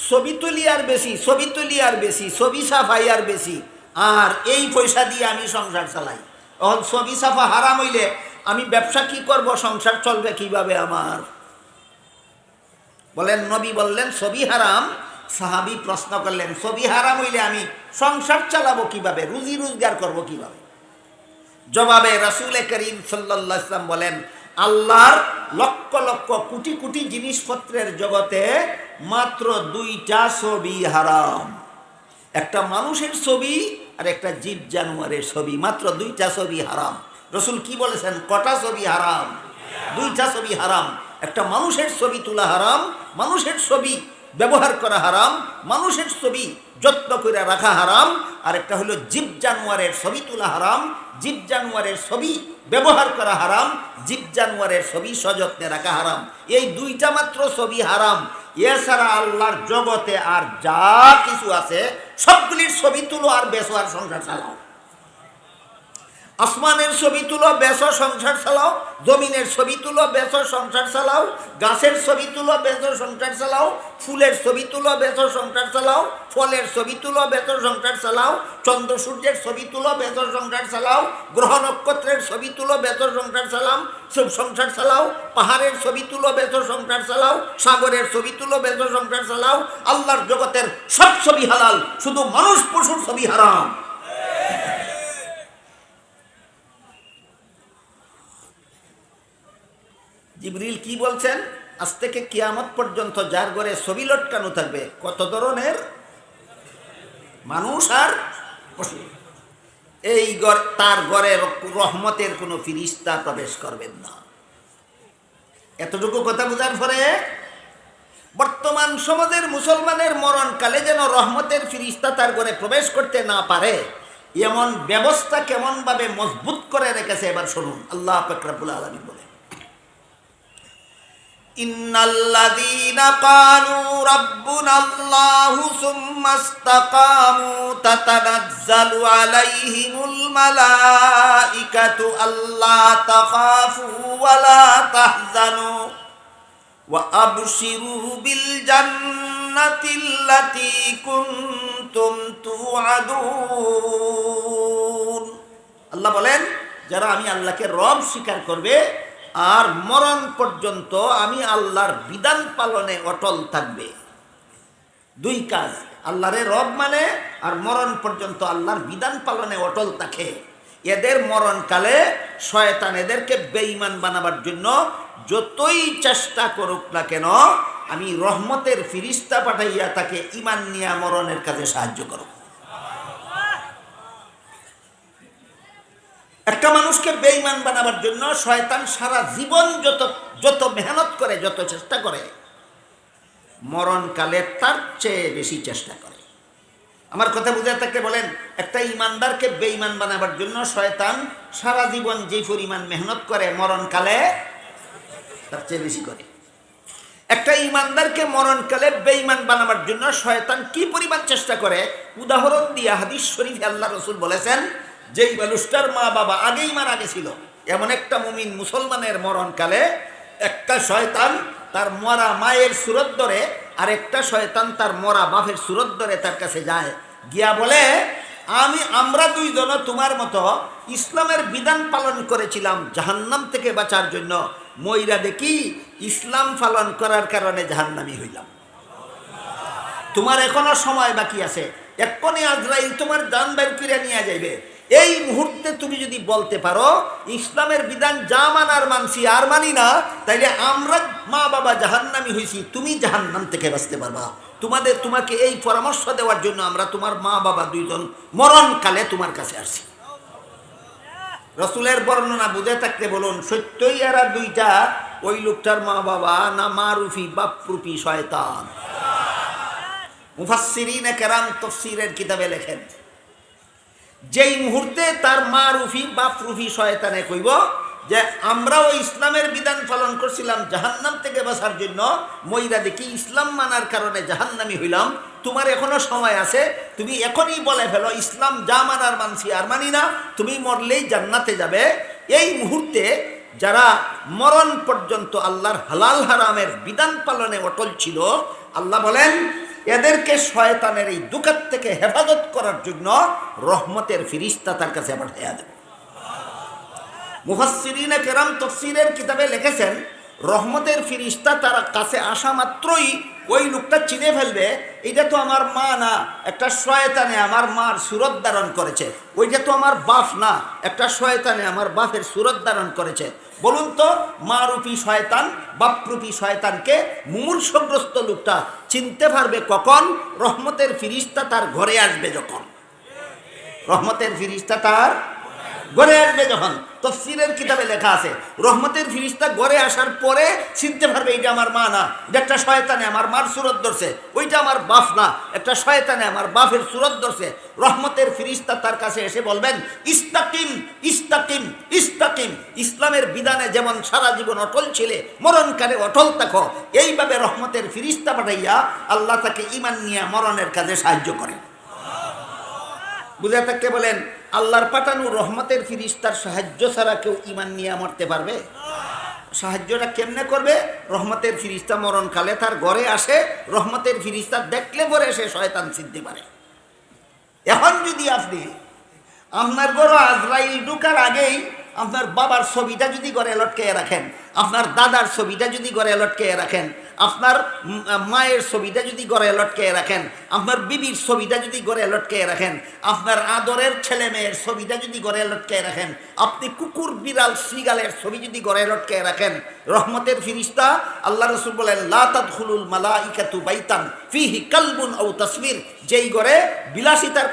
ছবি তুলি আর বেশি, ছবি সাফাই আর বেশি, আর এই পয়সা দিয়ে আমি সংসার চালাই। এখন ছবি সাফা হারাম হইলে আমি ব্যবসা কি করব, সংসার চলবে কিভাবে আমার? বলেন, নবী বললেন ছবি হারাম। সাহাবী প্রশ্ন করলেন, ছবি হারাম হইলে আমি সংসার চালাবো কিভাবে, রুজি রোজগার করব কিভাবে? জবাবে রাসূল করিম সাল্লাল্লাহু আলাইহি ওয়াসাল্লাম বলেন, আল্লাহর লক্ষ লক্ষ কোটি কোটি জিনিসপত্রের জগতে মাত্র 2টা ছবি হারাম। একটা মানুষের ছবি আর একটা জীব জানোয়ারের ছবি, মাত্র 2টা ছবি হারাম। রাসূল কি বলেছেন? কটা ছবি হারাম? 2টা ছবি হারাম। একটা মানুষের ছবি তোলা হারাম, মানুষের ছবি ব্যবহার করা হারাম, মানুষের ছবি যত্ন করে রাখা হারাম। আর একটা হলো জীব জানোয়ারের ছবি তোলা হারাম, জীব জানোয়ারের ছবি ব্যবহার করা হারাম, জীব জানোয়ারের ছবি সযত্নে রাখা হারাম। এই 2টা মাত্র ছবি হারাম। এছাড়া আল্লাহর জগতে আর যা কিছু আছে সবগুলির ছবি তুলো আর বেচো আর সংসার চালাও। আসমানের ছবি তুলো, বেচো, সংসার চালাও। জমিনের ছবি তুলো, বেচো, সংসার চালাও। গাছের ছবি তুলো, বেচো, সংসার চালাও। ফুলের ছবি তুলো, বেচো, সংসার চালাও। ফলের ছবি তুলো, বেচো, সংসার চালাও। চন্দ্র সূর্যের ছবি তুলো, বেচো, সংসার চালাও। গ্রহ নক্ষত্রের ছবি তুলো, বেচো, সংসার চালাও। সব সংসার চালাও। পাহাড়ের ছবি তুলো, বেচো, সংসার চালাও। সাগরের ছবি তুলো, বেচো, সংসার চালাও। আল্লাহর জগতের সব ছবি হালাল, শুধু মানুষ পশুর ছবি হারাম। জিবরিল কি বলছেন? আজ থেকে কিয়ামত পর্যন্ত যার ঘরে ছবি লটকানো থাকবে, কত ধরনের মানুষ আর পশু, এই তার ঘরে রহমতের কোনো ফিরিস্তা প্রবেশ করবেন না। এতটুকু কথা বোঝার পরে বর্তমান সমাজের মুসলমানের মরণকালে যেন রহমতের ফিরিস্তা তার ঘরে প্রবেশ করতে না পারে, এমন ব্যবস্থা কেমন ভাবে মজবুত করে রেখেছে এবার শুনুন। আল্লাহ পাক রব্বুল আলামিন বলে, ইন্নাল্লাযীনা ক্বালু রাব্বুনাল্লাহু সুম্মা ইসতাকামু তাতানাজ্জালু আলাইহিমুল মালাইকাতু আল্লা তাখাফু ওয়া লা তাহজানু ওয়া আবশিরু বিল জান্নাতিল্লাতী কুনতুম তুআদুন। আল্লাহ বলেন, যারা আমি আল্লাহকে রব স্বীকার করবে আর মরণ পর্যন্ত আমি আল্লাহর বিধান পালনে অটল থাকবে। দুই কাজ, আল্লাহরে রব মানে আর মরণ পর্যন্ত আল্লাহর বিধান পালনে অটল থাকে। এদের মরণকালে শয়তান এদেরকে বেঈমান বানাবার জন্য যতই চেষ্টা করুক না কেন, আমি রহমতের ফিরিস্তা পাঠাইয়া তাকে ঈমান নিয়া মরণের কাজে সাহায্য করব। একটা মানুষকে বেঈমান বানাবার জন্য শয়তান সারা জীবন যত মেহনত করে, যত চেষ্টা করে, মরণকালে তার চেয়ে বেশি চেষ্টা করে। আমার কথা বুঝে থাকলে বলেন, একটা ইমানদারকে বেঈমান বানাবার জন্য শয়তান সারা জীবন যে পরিমাণ মেহনত করে, মরণকালে তার চেয়ে বেশি করে। একটা ইমানদারকে মরণকালে বেঈমান বানাবার জন্য শয়তান কি পরিমাণ চেষ্টা করে, উদাহরণ দিয়া হাদিস শরীফে আল্লাহ রাসূল বলেছেন, যেই মানুষটার মা বাবা আগেই মারা গেছিল, এমন একটা মুমিন মুসলমানের মরণকালে একটা শয়তান তার মরা মায়ের সুরত ধরে, আর একটা শয়তান তার মরা বাপের সুরত ধরে তার কাছে যায়, গিয়া বলে, আমরা দুইজন তোমার মতো ইসলামের বিধান পালন করেছিলাম জাহান্নাম থেকে বাঁচার জন্য, মইরা দেখি ইসলাম পালন করার কারণে জাহান্নামী হইলাম। তোমার এখনো সময় বাকি আছে, এক্ষুনি আজরাইল তোমার জান বের করে নিয়ে যাইবে। এই মুহূর্তে তুমি যদি বলতে পারো ইসলামের বিধান যা মানার মানছি আর মানি না, তাইলে আমরা মা বাবা জাহান্নামী হয়েছি, তুমি জাহান্নাম থেকে বাঁচতে পারবা। তোমাকে এই পরামর্শ দেওয়ার জন্য আমরা তোমার মা বাবা দুইজন মরণকালে তোমার কাছে আসছি। রাসূলের বর্ণনা বুঝে থাকতে বলুন, সত্যই এরা দুইটা ওই লোকটার মা বাবা না মারুফি বাপরূপী শয়তান? মুফাসসিরিনে কেরাম তাফসীরের কিতাবে লেখেন, যেই মুহূর্তে তার মারুফি বাপরূপী শয়তানে কইব যে আমরাও ইসলামের বিধান পালন করছিলাম জাহান্নাম থেকে বাঁচার জন্য, মইরা দেখি ইসলাম মানার কারণে জাহান্নামী হইলাম, তোমার এখনো সময় আছে, তুমি এখনই বলে ফেলো ইসলাম যা মানার মানছি আর মানি না, তুমি মরলেই জান্নাতে যাবে। এই মুহূর্তে যারা মরণ পর্যন্ত আল্লাহর হালাল হারামের বিধান পালনে অটল ছিল, আল্লাহ বলেন এদেরকে শয়তানের এই দুকাত থেকে হেফাজত করার জন্য রহমতের ফিরিস্তা তার কাছে পাঠাইয়া দেব। মুফাসসিরিনে কেরাম তাফসীরের কিতাবে লিখেছেন, রহমতের ফিরিস্তা তার কাছে আসা মাত্রই ওই লোকটা চিনে ফেলবে, এটা তো আমার মা না, একটা শয়তানে আমার মার সুরত ধারণ করেছে। ওইটা তো আমার বাপ না, একটা শয়তানে আমার বাপের সুরত ধারণ করেছে। বলুন তো, মারূপী শয়তান বাপরূপী শয়তানকে মুমূর্ষগ্রস্ত লোকটা চিনতে পারবে কখন? রহমতের ফিরিস্তা তার ঘরে আসবে যখন। রহমতের ফিরিস্তা তার ঘরে আসবে যখন। তাফসীরের কিতাবে লেখা আছে, রহমতের ফিরিস্তা ঘরে আসার পরে চিনতে পারবে এটা আমার মা না, এটা একটা শয়তানে আমার মার সুরত ধরছে, ওইটা আমার বাপ না, একটা শয়তানে আমার বাপের সুরত ধরছে। রহমতের ফিরিস্তা তার কাছে এসে বলবেন, ইস্তাকিম ইস্তাকিম ইস্তাকিম, ইসলামের বিধানে যেমন সারা জীবন অটল ছিলে, মরণকালে অটল থাকো। এইভাবে রহমতের ফিরিস্তা পাঠাইয়া আল্লাহ তাকে ঈমান নিয়ে মরণের কাজে সাহায্য করে। বুঝে থাকতে বলেন, আল্লাহর পাঠানো রহমতের ফিরিস্তার সাহায্য ছাড়া কেউ ঈমান নিয়ে মরতে পারবে? সাহায্যটা কেমনে করবে? রহমতের ফিরিস্তা মরণকালে তার ঘরে আসে, রহমতের ফিরিস্তা দেখলে পরে সে শয়তান চিনতে পারে। এখন যদি আপনি আপনার ঘরে আজরাইল ঢুকার আগেই আপনার বাবার ছবিটা যদি ঘরে লটকে রাখেন, আপনার দাদার ছবিটা যদি ঘরে লটকে রাখেন, আপনার মায়ের ছবিটা যদি ঘরে লটকে রাখেন, আপনার বিবির ছবিটা যদি ঘরে লটকে রাখেন, আপনার আদরের ছেলে মেয়ের ছবিটা যদি ঘরে লটকে রাখেন, আপনি কুকুর বিড়াল শ্রীগালের ছবি যদি ঘরে লটকে রাখেন, রহমতের ফিরিস্তা আল্লাহ রাসূল বলেন লা তাদখুলুল মালাইকাতু বাইতান ফিহি কালবুন আও তাসবির, যেই ঘরে বিলাসিতার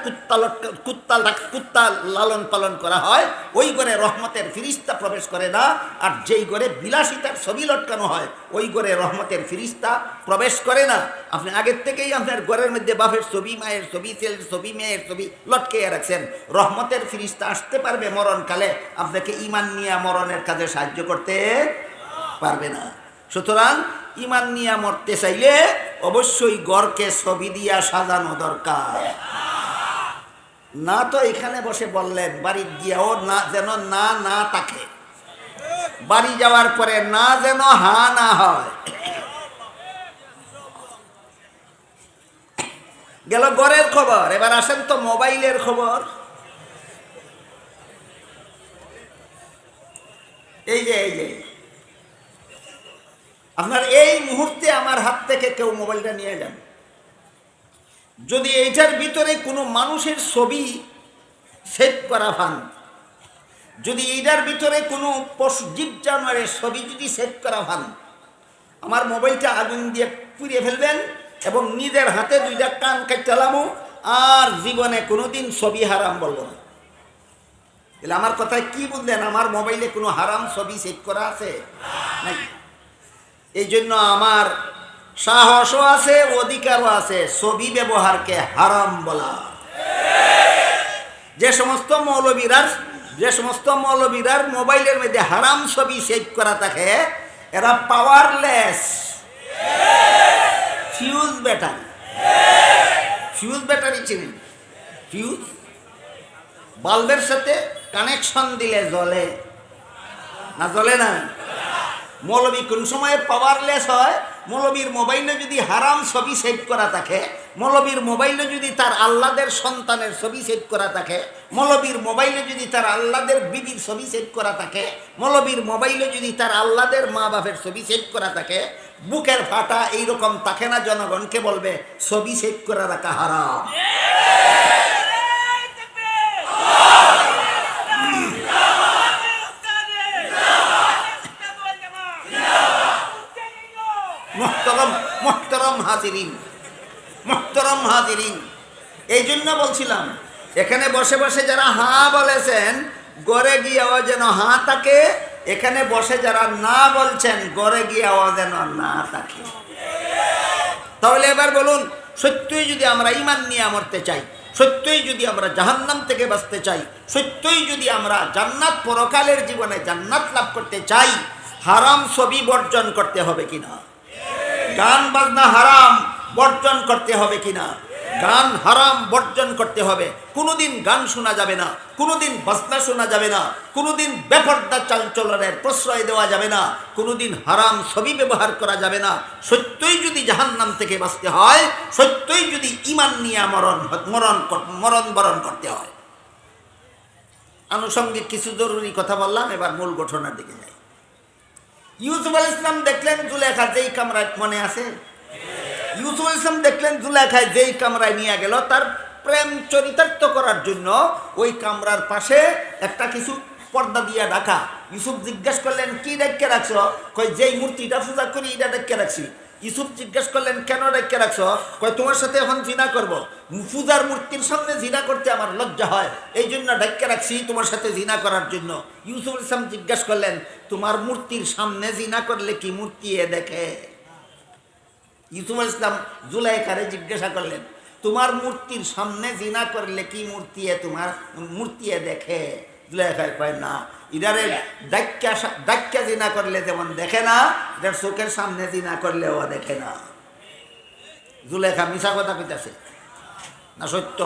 কুত্তা লালন পালন করা হয় ওই ঘরে রহমতের ফিরিস্তা প্রবেশ করে না, আর যেই ঘরে বিলাসিতার ছবি লটকানো হয় ওই ঘরে রহমতের ফিরিস্তা প্রবেশ করে না। আপনি আগের থেকেই আপনার ঘরের মধ্যে বাপের ছবি, মায়ের ছবি, ছেলের ছবি, মেয়ের ছবি লটকে রাখছেন, রহমতের ফিরিস্তা আসতে পারবে মরণকালে, আপনাকে ঈমান নিয়ে মরণের কাজে সাহায্য করতে পারবে না। সুতরাং ঈমান নিয়ে মরতে চাইলে অবশ্যই ঘরকে ছবি দিয়া সাজানো দরকার। না তো এখানে বসে বললেন, বাড়ি গিয়াও না যেন না না তাকে, বাড়ি যাওয়ার পরে না যেন হা না হয়। গেল ঘরের খবর, এবার আসেন তো মোবাইলের খবর। এই যে আপনার এই মুহূর্তে আমার হাত থেকে কেউ মোবাইলটা নিয়ে যান, যদি এইটার ভিতরে কোনো মানুষের ছবি সেভ করা পান, যদি এইটার ভিতরে কোনো পশু জীব জানোয়ারের ছবি যদি সেভ করা পান, আমার মোবাইলটা আগুন দিয়ে পুড়িয়ে ফেলবেন এবং নিজের হাতে দুইটা কান কাটলামো, আর জীবনে কোনোদিন ছবি হারাম বলবো না। তাহলে আমার কথায় কি বুঝলেন? আমার মোবাইলে কোনো হারাম ছবি সেভ করা আছে নাকি? এই জন্য আমার সাহসও আছে, অধিকারও আছে ছবি ব্যবহারকে হারাম বলা। যে সমস্ত মৌলবীরার মোবাইলের মধ্যে হারাম ছবি সেভ করা থাকে, এরা পাওয়ারলেস। ফিউজ ব্যাটারি চিনেন? ফিউজ বাল্বের সাথে কানেকশন দিলে জ্বলে না? জ্বলে না। মৌলবী কোন সময় পাওয়ারলেস হয়? মৌলবীর মোবাইলে যদি হারাম ছবি সেভ করা থাকে, মৌলবীর মোবাইলে যদি তার আল্লাদের সন্তানের ছবি সেভ করা থাকে, মৌলবীর মোবাইলে যদি তার আল্লাদের বিবির ছবি সেভ করা থাকে, মৌলবীর মোবাইলে যদি তার আল্লাদের মা বাপের ছবি সেভ করা থাকে, বুকের ফাটা এইরকম থাকে না, জনগণকে বলবে ছবি সেভ করে রাখা হারাম। মোহতরম হাজিরিন, এই জন্য বলছিলাম এখানে বসে বসে যারা হ্যাঁ বলেছেন গড়ে গিয়েও যেন হ্যাঁ থাকে, এখানে বসে যারা না বলছেন গড়ে গিয়েও যেন না থাকে। তাহলে এবার বলুন, সত্যই যদি আমরা ঈমান নিয়ে মরতে চাই, সত্যই যদি আমরা জাহান্নাম থেকে বাঁচতে চাই, সত্যই যদি আমরা জান্নাত পরকালের জীবনে জান্নাত লাভ করতে চাই, হারাম ছবি বর্জন করতে হবে কিনা? গান বাজনা হারাম বর্জন করতে হবে কিনা? গান হারাম বর্জন করতে হবে। কোনোদিন গান শোনা যাবে না, কোনোদিন বাজনা শোনা যাবে না, কোনোদিন বেপরদা চালচলনের প্রশ্রয় দেওয়া যাবে না, কোনোদিন হারাম ছবি ব্যবহার করা যাবে না। সত্যই যদি জাহান্নাম থেকে বাঁচতে হয়, সত্যই যদি ঈমান নিয়ে মরণ বরণ করতে হয়। আনুষঙ্গিক কিছু জরুরি কথা বললাম, এবার মূল ঘটনার দিকে যাই। ইউসুফ আলাইহিস সালাম দেখলেন জুলেখা যেই কামরায়, মনে আছে? ইউসুফ আলাইহিস সালাম দেখলেন জুলেখায় যেই কামরায় নিয়ে গেল তার প্রেম চরিতার্থ করার জন্য, ওই কামরার পাশে একটা কিছু পর্দা দিয়ে ঢাকা। ইউসুফ জিজ্ঞেস করলেন কি ডেকে রাখছো? কই যেই মূর্তিটা পূজা করি এটা ডেকে রাখছি। ইউসুফ জিজ্ঞেস করলেন কেন ডেকে রাখছো? কই তোমার সাথে এখন জিনা করব, পূজার মূর্তির সামনে জিনা করতে আমার লজ্জা হয়, এই জন্য ডেকে রাখছি তোমার সাথে জিনা করার জন্য। ইউসুফ আলাইহিস সালাম জিজ্ঞেস করলেন তোমার মূর্তির সামনে জিনা করলে কি মূর্তি দেখে? ইউসুফ আলাইহিস সালাম জুলাইখারে জিজ্ঞাসা করলেন তোমার মূর্তির সামনে জিনা করলে কি তোমার মূর্তি দেখে? জুলাইখা কয় না, ইদারে ডাক্কা জিনা করলে যেমন দেখে না, এটার চোখের সামনে জিনা করলে ও দেখে না। জুলেখা মিছা কথা কইতাছে না সত্য?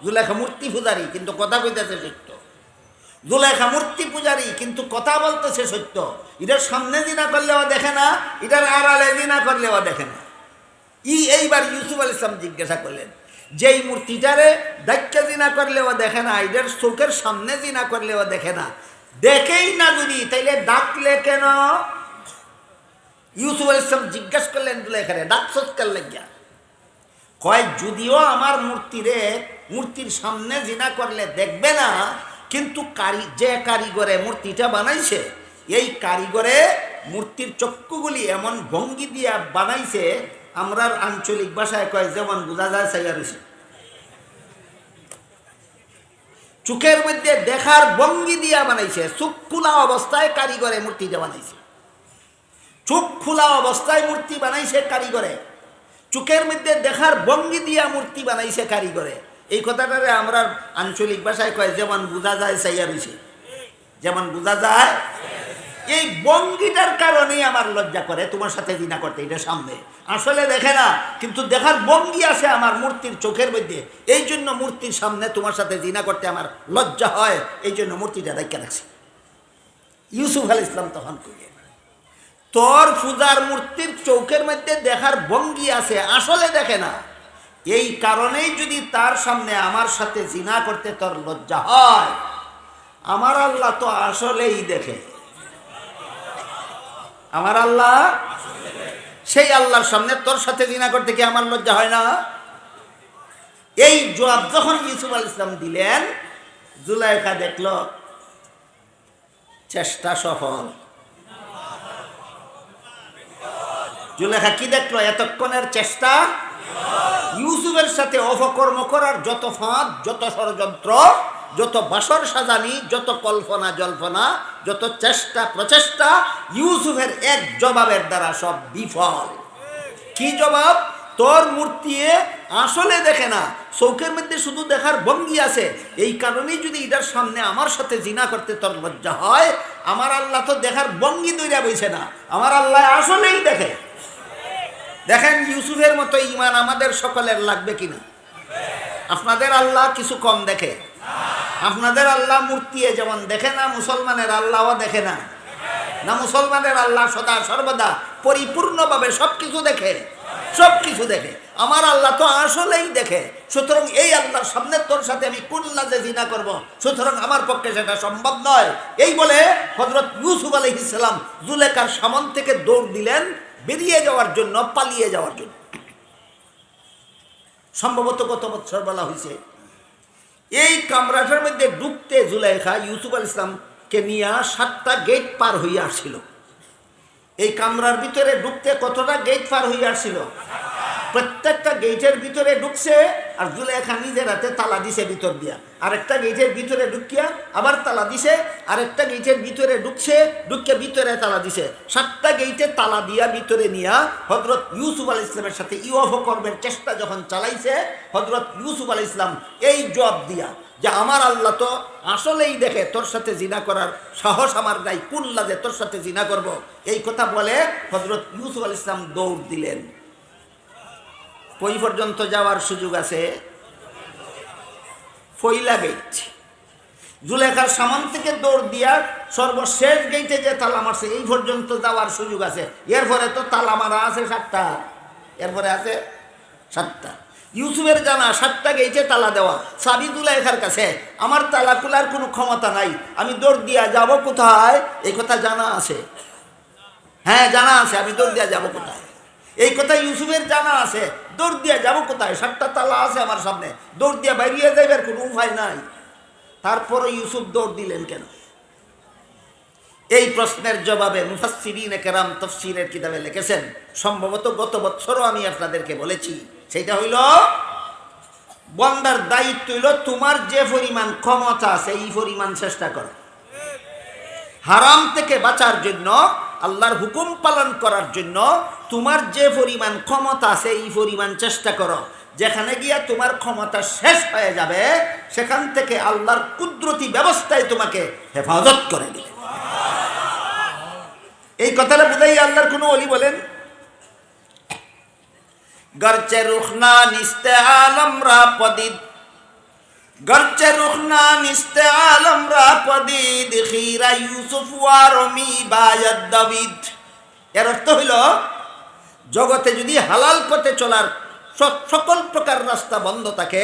জুলেখা মূর্তি পূজারী কিন্তু কথা কইতেছে সত্য, জুলেখা মূর্তি পূজারী কিন্তু কথা বলতেছে সত্য। এটার সামনে জিনা করলেও দেখে না, এটার আড়ালে জিনা করলেও দেখে না। এইবার ইউসুফ আলাইহিস সালাম জিজ্ঞাসা করলেন, যেই মূর্তিটারে দাক্কা জিনা করলেও দেখে না, এটার চোখের সামনে জিনা করলেও দেখে না, দেখেই না যদি, তাইলে ডাকলে কেন? ইউসুফ আলাইহিস সালাম জিজ্ঞাসা করলেন জুলেখারে, ডাকছস কেন লাগিয়া? কয়, যদিও আমার মূর্তির সামনে জিনা করলে দেখবে না, কিন্তু যে কারিগরে মূর্তিটা বানাইছে, এই কারিগরে মূর্তির চক্ষুগুলি এমন ভঙ্গি দিয়া বানাইছে, আমরার আঞ্চলিক ভাষায় কয় যেমন বোঝা যায় চাইয়া রয়েছে। চোখের মধ্যে দেখার ভঙ্গি দিয়া বানাইছে, চোখ খোলা অবস্থায় কারিগরে মূর্তিটা বানাইছে। চোখ খোলা অবস্থায় মূর্তি বানাইছে কারিগরে, চোখের মধ্যে দেখার ভঙ্গি দিয়া মূর্তি বানাইছে কারিগরে। এই কথাটারে আমরা আঞ্চলিক ভাষায় কয় যেমন বোঝা যায় চাইয়া রয়েছে, যেমন বোঝা যায়। এই ভঙ্গিটার কারণেই আমার লজ্জা করে তোমার সাথে জিনা করতে। এটা সামনে আসলে দেখে না, কিন্তু দেখার ভঙ্গি আছে আমার মূর্তির চোখের মধ্যে, এই জন্য মূর্তির সামনে তোমার সাথে জিনা করতে আমার লজ্জা হয়, এই জন্য মূর্তিটা রেখে রাখছি। ইউসুফ আলাইহিস সালাম তখন কইলেন, তোর পূজার মূর্তির চোখের মধ্যে দেখার ভঙ্গি আছে, আসলে দেখে না, এই কারণেই যদি তার সামনে আমার সাথে জিনা করতে তোর লজ্জা হয়, আমার আল্লাহ তো আসলেই দেখে। আমার আল্লাহ, সেই আল্লাহর সামনে তোর সাথে জিনা করতে কি আমার লজ্জা হয় না? এই জবাব যখন ইউসুফ আলাইহিস সালাম দিলেন, জুলাইখা দেখল চেষ্টা সফল। জুলেখা কি দেখলো? এতক্ষণের চেষ্টা, ইউসুফের সাথে অপকর্ম করার যত ফাঁদ, যত ষড়যন্ত্র, যত বাসর সাজানি, যত কল্পনা জল্পনা, যত চেষ্টা প্রচেষ্টা, ইউসুফের এক জবাবের দ্বারা সব বিফল। কি জবাব? তোর মূর্তি আসলে দেখে না, চোখের মধ্যে শুধু দেখার ভঙ্গি আছে, এই কারণেই যদি এটার সামনে আমার সাথে জিনা করতে তোর লজ্জা হয়, আমার আল্লাহ তো দেখার ভঙ্গি দইরা বইছে না, আমার আল্লাহ আসলেই দেখে। দেখেন ইউসুফের মতো ঈমান আমাদের সকলের লাগবে কিনা? আপনাদের আল্লাহ কিছু কম দেখে? আপনাদের আল্লাহ মূর্তি যেমন দেখে না, মুসলমানের আল্লাহও দেখে না? না, মুসলমানের আল্লাহ সদা সর্বদা পরিপূর্ণভাবে সবকিছু দেখে, সবকিছু দেখে। আমার আল্লাহ তো আসলেই দেখে। সুতরাং এই আল্লাহর সামনে তোর সাথে আমি কোন লাজে জিনা করব, সুতরাং আমার পক্ষে সেটা সম্ভব নয়। এই বলে হযরত ইউসুফ আলাইহিস সালাম জুলেখার সামন থেকে দৌড় দিলেন বেরিয়ে যাওয়ার জন্য, পালিয়ে যাওয়ার জন্য। সম্ভবত কত বছর বলা হয়েছে, এই কামরাটার মধ্যে ঢুকতে জুলেখা ইউসুফ আলাইহিস সালামকে নিয়ে 7টা গেট পার হইয়া আসছিল। এই কামরার ভিতরে ঢুকতে কতটা গেট পার হইয়া আসছিল? প্রত্যেকটা গেটের ভিতরে ঢুকছে, আর জুলেখা নিজের হাতে তালা দিছে ভিতর দিয়া। আরেকটা গেটের ভিতরে ঢুকিয়া আবার তালা দিছে, আরেকটা গেটের ভিতরে ঢুকছে, ঢুকে ভিতরে তালা দিছে। 7টা গেটে তালা দিয়া ভিতরে নিয়া হযরত ইউসুফ আলাইহিস সালামের সাথে ইউহকর্মের চেষ্টা যখন চালাইছে, হযরত ইউসুফ আলাইহিস সালাম এই জবাব দিয়া যে আমার আল্লাহ তো আসলেই দেখে, তোর সাথে জিনা করার সাহস আমার নাই, কোন লাজে তোর সাথে জিনা করব, এই কথা বলে হযরত ইউসুফ আলাইহিস সালাম দৌড় দিলেন। কই পর্যন্ত যাওয়ার সুযোগ আছে? ফইলা গেট। জুলেখার সামন থেকে দৌড় দিয়া সর্বশেষ গেটে যে তালা মারছে, এই পর্যন্ত যাওয়ার সুযোগ আছে। এরপরে তো তালা মারা আছে 7টা, এরপরে আছে 7টা। ইউসুফের জানা 7টা গেটে তালা দেওয়া, চাবি জুলেখার কাছে। আমার তালা খোলার কোনো ক্ষমতা নাই, আমি দৌড় দিয়া যাব কোথায়? এই কথা জানা আছে। হ্যাঁ, জানা আছে, আমি দৌড় দিয়া যাব কোথায়? এই কথা ইউসুফের জানা আছে। দৌড় দিয়া যাবো কোথায়? 7টা তালা আছে আমার সামনে, দৌড় দিয়া বাইরে যাইবার কোনো উপায় নাই। তারপরে ইউসুফ দৌড় দিলেন কেন? এই প্রশ্নের জবাবে মুফাসসিরিনে কেরাম তাফসীরের কিতাবে লিখেছেন, সম্ভবত গত বছরও আমি আপনাদেরকে বলেছি, সেটা হইল বান্দার দায়িত্ব হইল তোমার যে পরিমাণ ক্ষমতা আছে এই পরিমাণ চেষ্টা করো। হারাম থেকে বাঁচার জন্য, আল্লাহর হুকুম পালন করার জন্য তোমার যে পরিমাণ ক্ষমতা আছে এই পরিমাণ চেষ্টা করো। যেখানে গিয়া তোমার ক্ষমতা শেষ হয়ে যাবে, সেখান থেকে আল্লাহর কুদরতি ব্যবস্থায় তোমাকে হেফাজত করে দিবে। এই কথাটা বুঝাই আল্লাহর কোনো ওলি বলেন, গরচে রুখনা নিস্তে আলম রা পদিদ গরচে রুখনা নিস্তে আলমরা পদিদ খিরা ইউসুফ ওয়ারমি বায়াদ দাবিদ। এর অর্থ হইল জগতে যদি হালাল পথে চলার সকল প্রকার রাস্তা বন্ধ থাকে,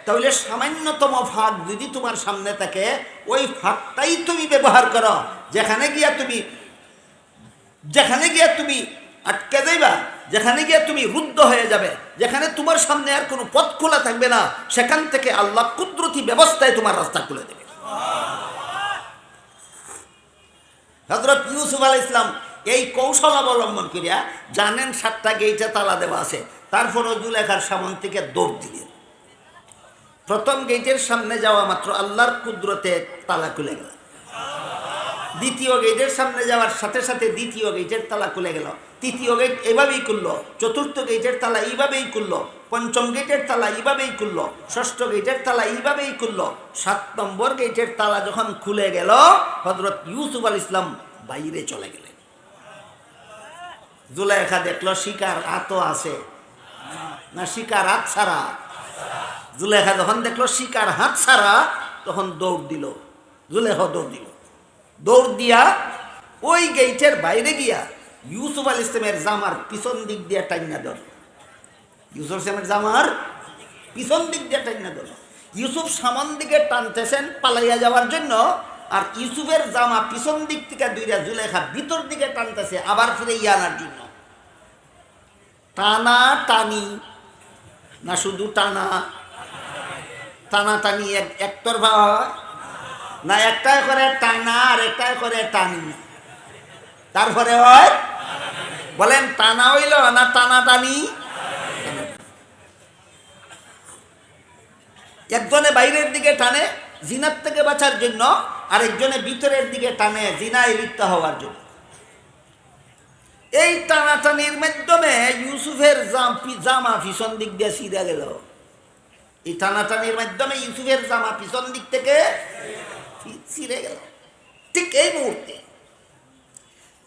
তাহলে সামান্যতম ফাঁক যদি তোমার সামনে থাকে, ওই ফাঁকটাই তুমি ব্যবহার করো। যেখানে গিয়া তুমি আটকে যাইবা, যেখানে গিয়া তুমি রুদ্ধ হয়ে যাবে, যেখানে তোমার সামনে আর কোনো পথ খোলা থাকবে না, সেখান থেকে আল্লাহ কুদরতি ব্যবস্থায় তোমার রাস্তা খুলে দেবে। হযরত ইউসুফ আলাইহিস সালাম এই কৌশল অবলম্বন করিয়া জানেন 7টা গেইটে তালা দেওয়া আছে, তারপরও জুলেখার সামন থেকে দৌড় দিলেন। প্রথম গেটের সামনে যাওয়া মাত্র আল্লাহর কুদরতে তালা খুলে গেল। দ্বিতীয় গেটের সামনে যাওয়ার সাথে সাথে দ্বিতীয় গেটের তালা খুলে গেল। তৃতীয় গেট এভাবেই খুললো, চতুর্থ গেটের তালা এইভাবেই খুললো, পঞ্চম গেটের তালা এইভাবেই খুললো, ষষ্ঠ গেটের তালা এইভাবেই খুললো। 7 নম্বর গেটের তালা যখন খুলে গেল, হযরত ইউসুফ আলাইহিস সালাম বাইরে চলে গেলেন। জুলেখা দেখলো শিকার আতো আছে না, শিকার হাত ছাড়া। জুলেখা যখন দেখলো শিকার হাত ছাড়া, তখন দৌড় দিল। জুলেখা দৌড় দিয়া ওই গেটের বাইরে গিয়া ইউসুফ আলাইহিস সালামের জামার পিছন দিক দিয়ে টাইনা ধরল। ইউসুফ আলাইহিস সালামের জামার পিছন দিক দিয়ে টাইনা ধরল। ইউসুফ সামন দিকে টানতেছেন পালাইয়া যাওয়ার জন্য, আর ইউসুফের জামা পিছন দিক থেকে দুইটা জুলেখা ভিতর দিকে টানতেছে আবার ফিরে আনার জন্য। টানা টানি না, শুধু টানাটানি একতরফা না, একটাই করে টানা আর একটাই করে টানি, তারপরে হয় বলেন টানা হইল না টানাটানি? একজনে বাইরের দিকে টানে জিনার থেকে বাঁচার জন্য, আর একজনে ভিতরের দিকে টানে জিনায় লিপ্ত হওয়ার জন্য। এই টানাটানির মাধ্যমে ইউসুফের জামা পিছন দিক দিয়ে ছিঁড়ে গেল। এই টানাটানির মাধ্যমে ইউসুফের জামা পিছন দিক থেকে ছিঁড়ে গেল। ঠিক এই মুহূর্তে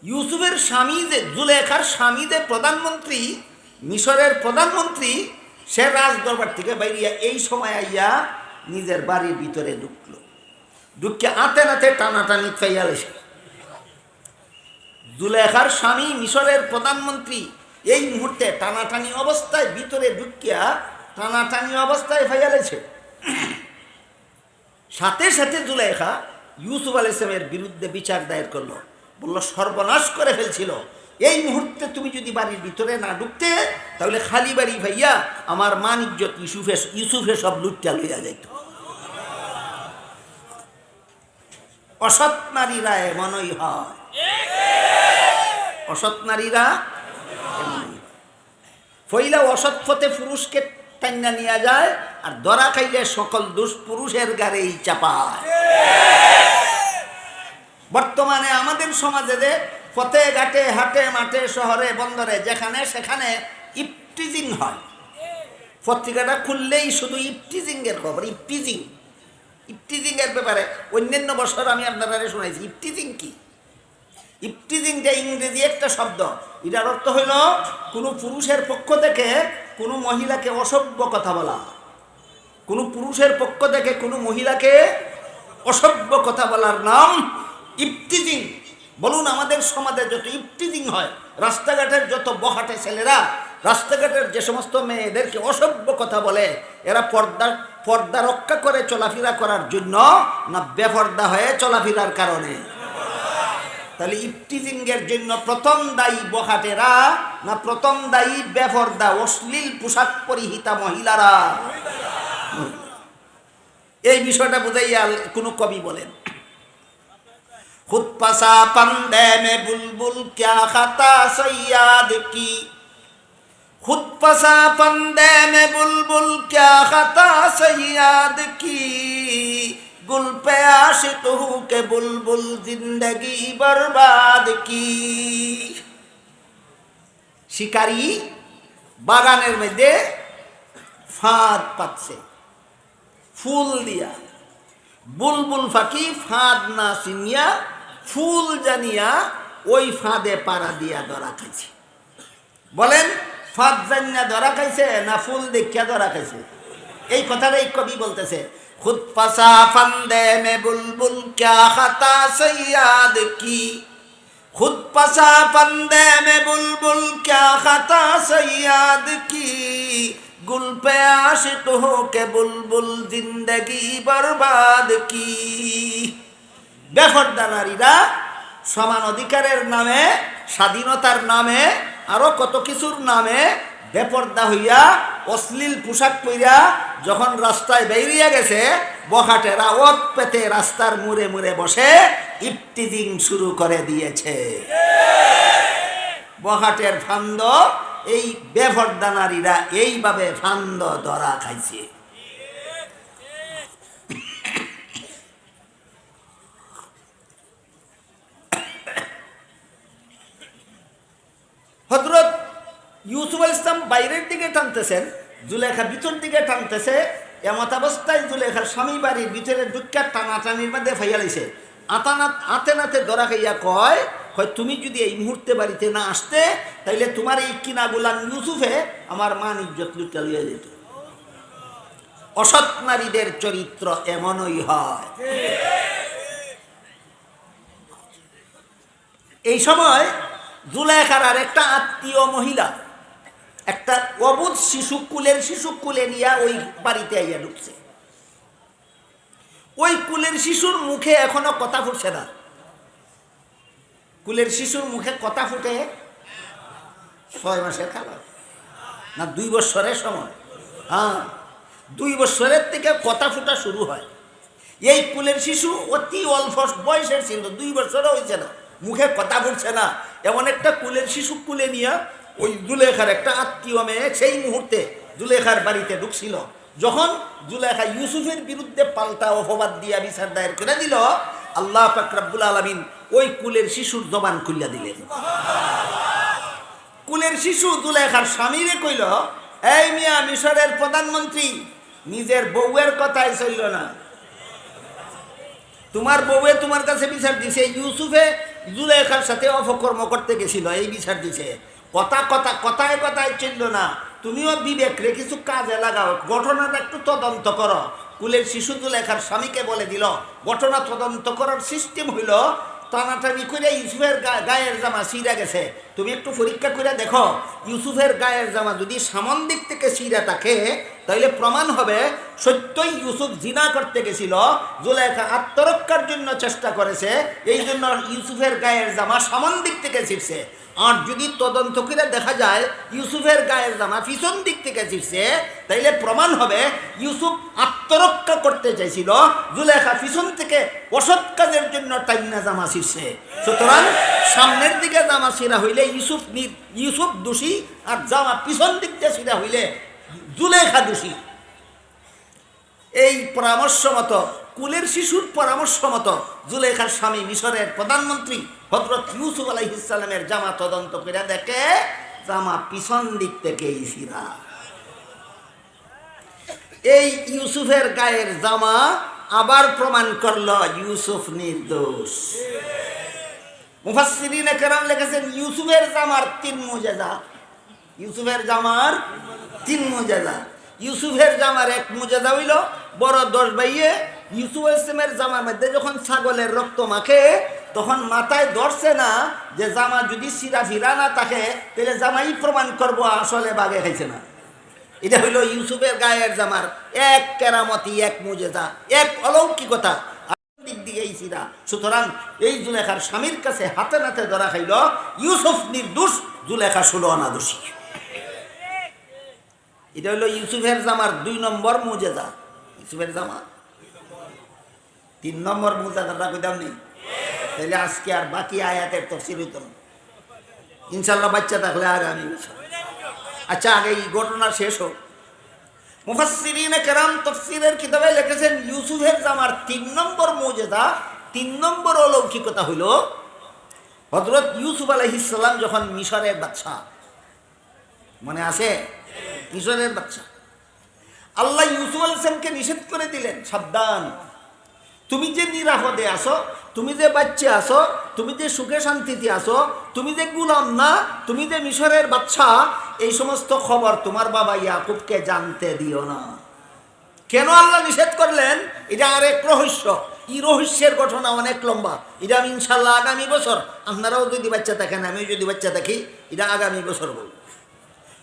ইউসুফের স্বামী যে জুলেখার স্বামী যে প্রধানমন্ত্রী, মিশরের প্রধানমন্ত্রী, সে রাজ দরবার থেকে বাইরিয়া এই সময় আইয়া নিজের বাড়ির ভিতরে ঢুকলো। ঢুকে আতে নাতে টানাটানি ফাইয়ালেছে। জুলেখার স্বামী মিশরের প্রধানমন্ত্রী এই মুহূর্তে টানাটানি অবস্থায় ভিতরে ঢুকিয়া টানাটানি অবস্থায় ফাইয়ালেছে। সাথে সাথে জুলেখা ইউসুফ আলাইহিস সালামের বিরুদ্ধে বিচার দায়ের করলো। বলল, সর্বনাশ করে ফেলছিল, এই মুহূর্তে তুমি যদি বাড়ির ভিতরে না ঢুকতে, তাহলে খালি বাড়ি ভাইয়া আমার মান ইজ্জত ইউসুফে সব লুটটা লইয়া যাইত। অসৎ নারীরা এমনই হয়, অসৎ নারীরা ফইলা অসৎ পথে পুরুষকে টাইনা নিয়ে যায়, আর ধরা খাইলে সকল দোষ পুরুষের গাড়েই চাপায়। বর্তমানে আমাদের সমাজে যে পথে ঘাটে হাটে মাঠে শহরে বন্দরে যেখানে সেখানে ইফটিজিং হয়, পত্রিকাটা খুললেই শুধু ইফটিজিং এর খবর। ইফটিজিং এর ব্যাপারে অন্যান্য বছর আমি আপনারা শুনাইছি। ইফটিজিং কি? ইফটিজিং যে ইংরেজি একটা শব্দ, এটার অর্থ হইল কোনো পুরুষের পক্ষ থেকে কোনো মহিলাকে অসভ্য কথা বলা। কোনো পুরুষের পক্ষ থেকে কোনো মহিলাকে অসভ্য কথা বলার নাম ইফটিজিং। বলুন, আমাদের সমাজে যত ইফটিজিং হয়, রাস্তাঘাটের যত বখাটে ছেলেরা রাস্তাঘাটের যে সমস্ত মেয়েদেরকে অসভ্য কথা বলে, এরা পর্দা রক্ষা করে চলাফেরা করার জন্য না বেপর্দা হয়ে চলাফেরার কারণে? তাহলে ইফটিজিং এর জন্য প্রথম দায়ী বখাটেরা না প্রথম দায়ী বেপর্দা অশ্লীল পোশাক পরিহিতা মহিলারা? এই বিষয়টা বুঝাইয়া কোন কবি বলেন, খুদ পাসা পান্দে মে বুলবুল ক্যা খাতা সৈয়াদ কি, খুদ পাসা পান্দে মে বুলবুল ক্যা খাতা সৈয়াদ কি, गुल पे आशिक हूँ के बुलबुल जिंदगी बर्बाद की। शिकारी बागानेर मध्य फाँद पाচ্ছে ফুল দিয়া, বুলবুল ফাঁকি ফাঁদ না চিনিয়া ফুল জানিয়া ওই ফাঁদে পাড়া দিয়া ধরা খাইছে। বলেন, ফাঁদ জানিয়া ধরা খাইছে না ফুল দেখিয়া ধরা খাইছে? এই কথাটাই কবি বলতেছে। खुद फंसा फंदे में बुलबुल क्या खता सैयाद की, खुद फंसा फंदे में बुलबुल क्या खता सैयाद की, गुल पे आशिक हो के बुलबुल जिंदगी बर्बाद की। বেপরদা নারীরা সমান অধিকারের নামে, স্বাধীনতার নামে, আরো কত কিছুর নামে বেপরদা হইয়া অশ্লীল পোশাক পরিয়া যখন রাস্তায় বেরিয়ে গেছে, বখাটেরা ওত পেতে রাস্তার মুড়ে মুড়ে বসে ইফতিজিং শুরু করে দিয়েছে। বখাটের ফান্দ এই বেপরদা নারীরা এইভাবে ফান্দ ধরা খাইছে। হযরত ইউসুফ আলাইহিস সালাম বাইরের দিকে টানতেছেন, জুলেখা ভিতর দিকে টানতেছে। এমত অবস্থায় জুলেখার স্বামী বাড়ির ভিতরে ঢুক্কা টানাটানির মধ্যে ফাইয়ালাইছে। আতে নাতে ধরা খাইয়া কয়, তুমি যদি এই মুহূর্তে বাড়িতে না আসতে, তাইলে তোমার এই কিনা গোলাম ইউসুফে আমার মান ইজ্জত লুটা লইয়া যেত। অসৎ নারীদের চরিত্র এমনই হয়। এই সময় জুলেখার আর একটা আত্মীয় মহিলা একটা অবুধ শিশু, কুলের শিশু কুলে নিয়ে ওই বাড়িতে আইয়া ঢুকছে। ওই কুলের শিশুর মুখে এখনো কথা ফুটছে না। কুলের শিশুর মুখে কথা ফুটে 6 মাসের খেলা না 2 বছরের সময়। হ্যাঁ, 2 বছরের থেকে কথা ফুটা শুরু হয়। এই কুলের শিশু অতি অল্প বয়সের ছিল, 2 বছরও হয়েছে না, মুখে কথা ফুটছে না। এমন একটা কুলের শিশু কুলে নিয়ে ওই জুলেখার একটা আত্মীয় মেয়ে সেই মুহূর্তে জুলেখার বাড়িতে ঢুকছিল। যখন জুলেখা ইউসুফের বিরুদ্ধে পাল্টা অপবাদ দিয়া বিচার দায়ের করে দিল, আল্লাহ পাক রব্বুল আলামিন ওই কুলের শিশুর জবান খুলিয়া দিলেন। কুলের শিশু জুলেখার স্বামীরে কইল, এই মিয়া মিশরের প্রধানমন্ত্রী, নিজের বউয়ের কথাই চলল না। তোমার বউয়ে তোমার কাছে বিচার দিছে, ইউসুফে জুলেখার সাথে অপকর্ম করতে গেছিল, এই বিচার দিছে। কথায় কথায় চলল না। তুমিও বিবেক রে কিছু কাজে লাগাও, ঘটনাটা একটু তদন্ত করো। কুলের শিশু জুলেখার স্বামীকে বলে দিল, ঘটনা তদন্ত করার সিস্টেম হইল টানাটানি করে ইউসুফের গায়ের জামা ছিঁড়া গেছে। তুমি একটু পরীক্ষা করে দেখো, ইউসুফের গায়ের জামা যদি সামন দিক থেকে ছিঁড়া থাকে, তাহলে প্রমাণ হবে সত্যই ইউসুফ জিনা করতে গেছিল, জুলেখা আত্মরক্ষার জন্য চেষ্টা করেছে, এই জন্য ইউসুফের গায়ের জামা সামন দিক থেকে ছিঁড়ছে। আর যদি তদন্ত করে দেখা যায় ইউসুফের গায়ের জামা পিছন দিক থেকে ছিঁড়ছে, তাইলে প্রমাণ হবে ইউসুফ আত্মরক্ষা করতে চাইছিল, জুলেখা পিছন থেকে অসৎ কাজের জন্য টাইনা জামা ছিঁড়ছে। সুতরাং সামনের দিকে জামা ছিঁড়া হইলে ইউসুফ দোষী, আর জামা পিছন দিক দিয়ে ছিঁড়া হইলে জুলেখা দোষী। এই পরামর্শ মতো, কুলের শিশুর পরামর্শ মতো জুলেখার স্বামী মিশরের প্রধানমন্ত্রী হযরত ইউসুফ আলাইহিস সালামের জামা তদন্ত করে দেখে জামা পিছন দিক থেকেই ছিঁড়া। এই ইউসুফের গায়ের জামা আবার প্রমাণ করল ইউসুফ নির্দোষ। মুফাসসিরিনে কেরাম লিখেছেন ইউসুফের জামার 3 মুজিজা। ইউসুফের জামার 3 মুজিজা। ইউসুফের জামার 1 মুজিজা হইল বড় 10 ভাইয়ে ইউসুফ ইসলামের জামার মধ্যে যখন ছাগলের রক্ত মাখে, তখন মাথায় ধরছে না যে জামা যদি সিরা ফিরা না থাকে, তাহলে জামাই প্রমাণ করবো আসলে বাগে খাইছে না। এটা হইল ইউসুফের গায়ের জামার 1 কেরামতি, 1 মুজিজা, 1 অলৌকিকতা। দিক দিয়েই সিরা। সুতরাং এই জুলেখার স্বামীর কাছে হাতে নাতে ধরা খাইল ইউসুফ নির্দোষ, জুলেখা 16 আনা দোষী। এটা হইল ইউসুফের জামার 2 নম্বর মুজিজা। ইউসুফের জামা 3 নম্বর মুজিজাটা কইতাম নি, তাহলে আজকে আর বাকি আয়াতের তাফসীর হইতো না ইনশাআল্লাহ, বাচ্চা থাকলে আগামী বছর। আচ্ছা, আগে এই ঘটনা শেষ হোক। মুফাসসিরিনে কেরাম তাফসীরের কিতাবে লিখেছেন ইউসুফের জামার 3 নম্বর মুজিজা, 3 নম্বর অলৌকিকতা হইল হযরত ইউসুফ আলাইহিস সালাম যখন মিশরের বাদশা, মনে আছে মিশরের বাদশা, আল্লাহ ইউসুফ আলাইহিস সালামকে নিষেধ করে দিলেন, সাবধান, তুমি যে নিরাপদে আসো, তুমি যে বাচ্চা আসো, তুমি যে সুখে শান্তিতে আসো, তুমি যে গোলাম না, তুমি যে মিশরের বাদশা, এই সমস্ত খবর তোমার বাবা ইয়াকুবকে জানতে দিও না। কেন আল্লাহ নিষেধ করলেন এটা আরেক রহস্য। এই রহস্যের ঘটনা অনেক লম্বা। এটা আমি ইনশাল্লাহ আগামী বছর, আপনারাও যদি বাচ্চা থাকেন, আমিও যদি বাচ্চা থাকি, এটা আগামী বছর বলব।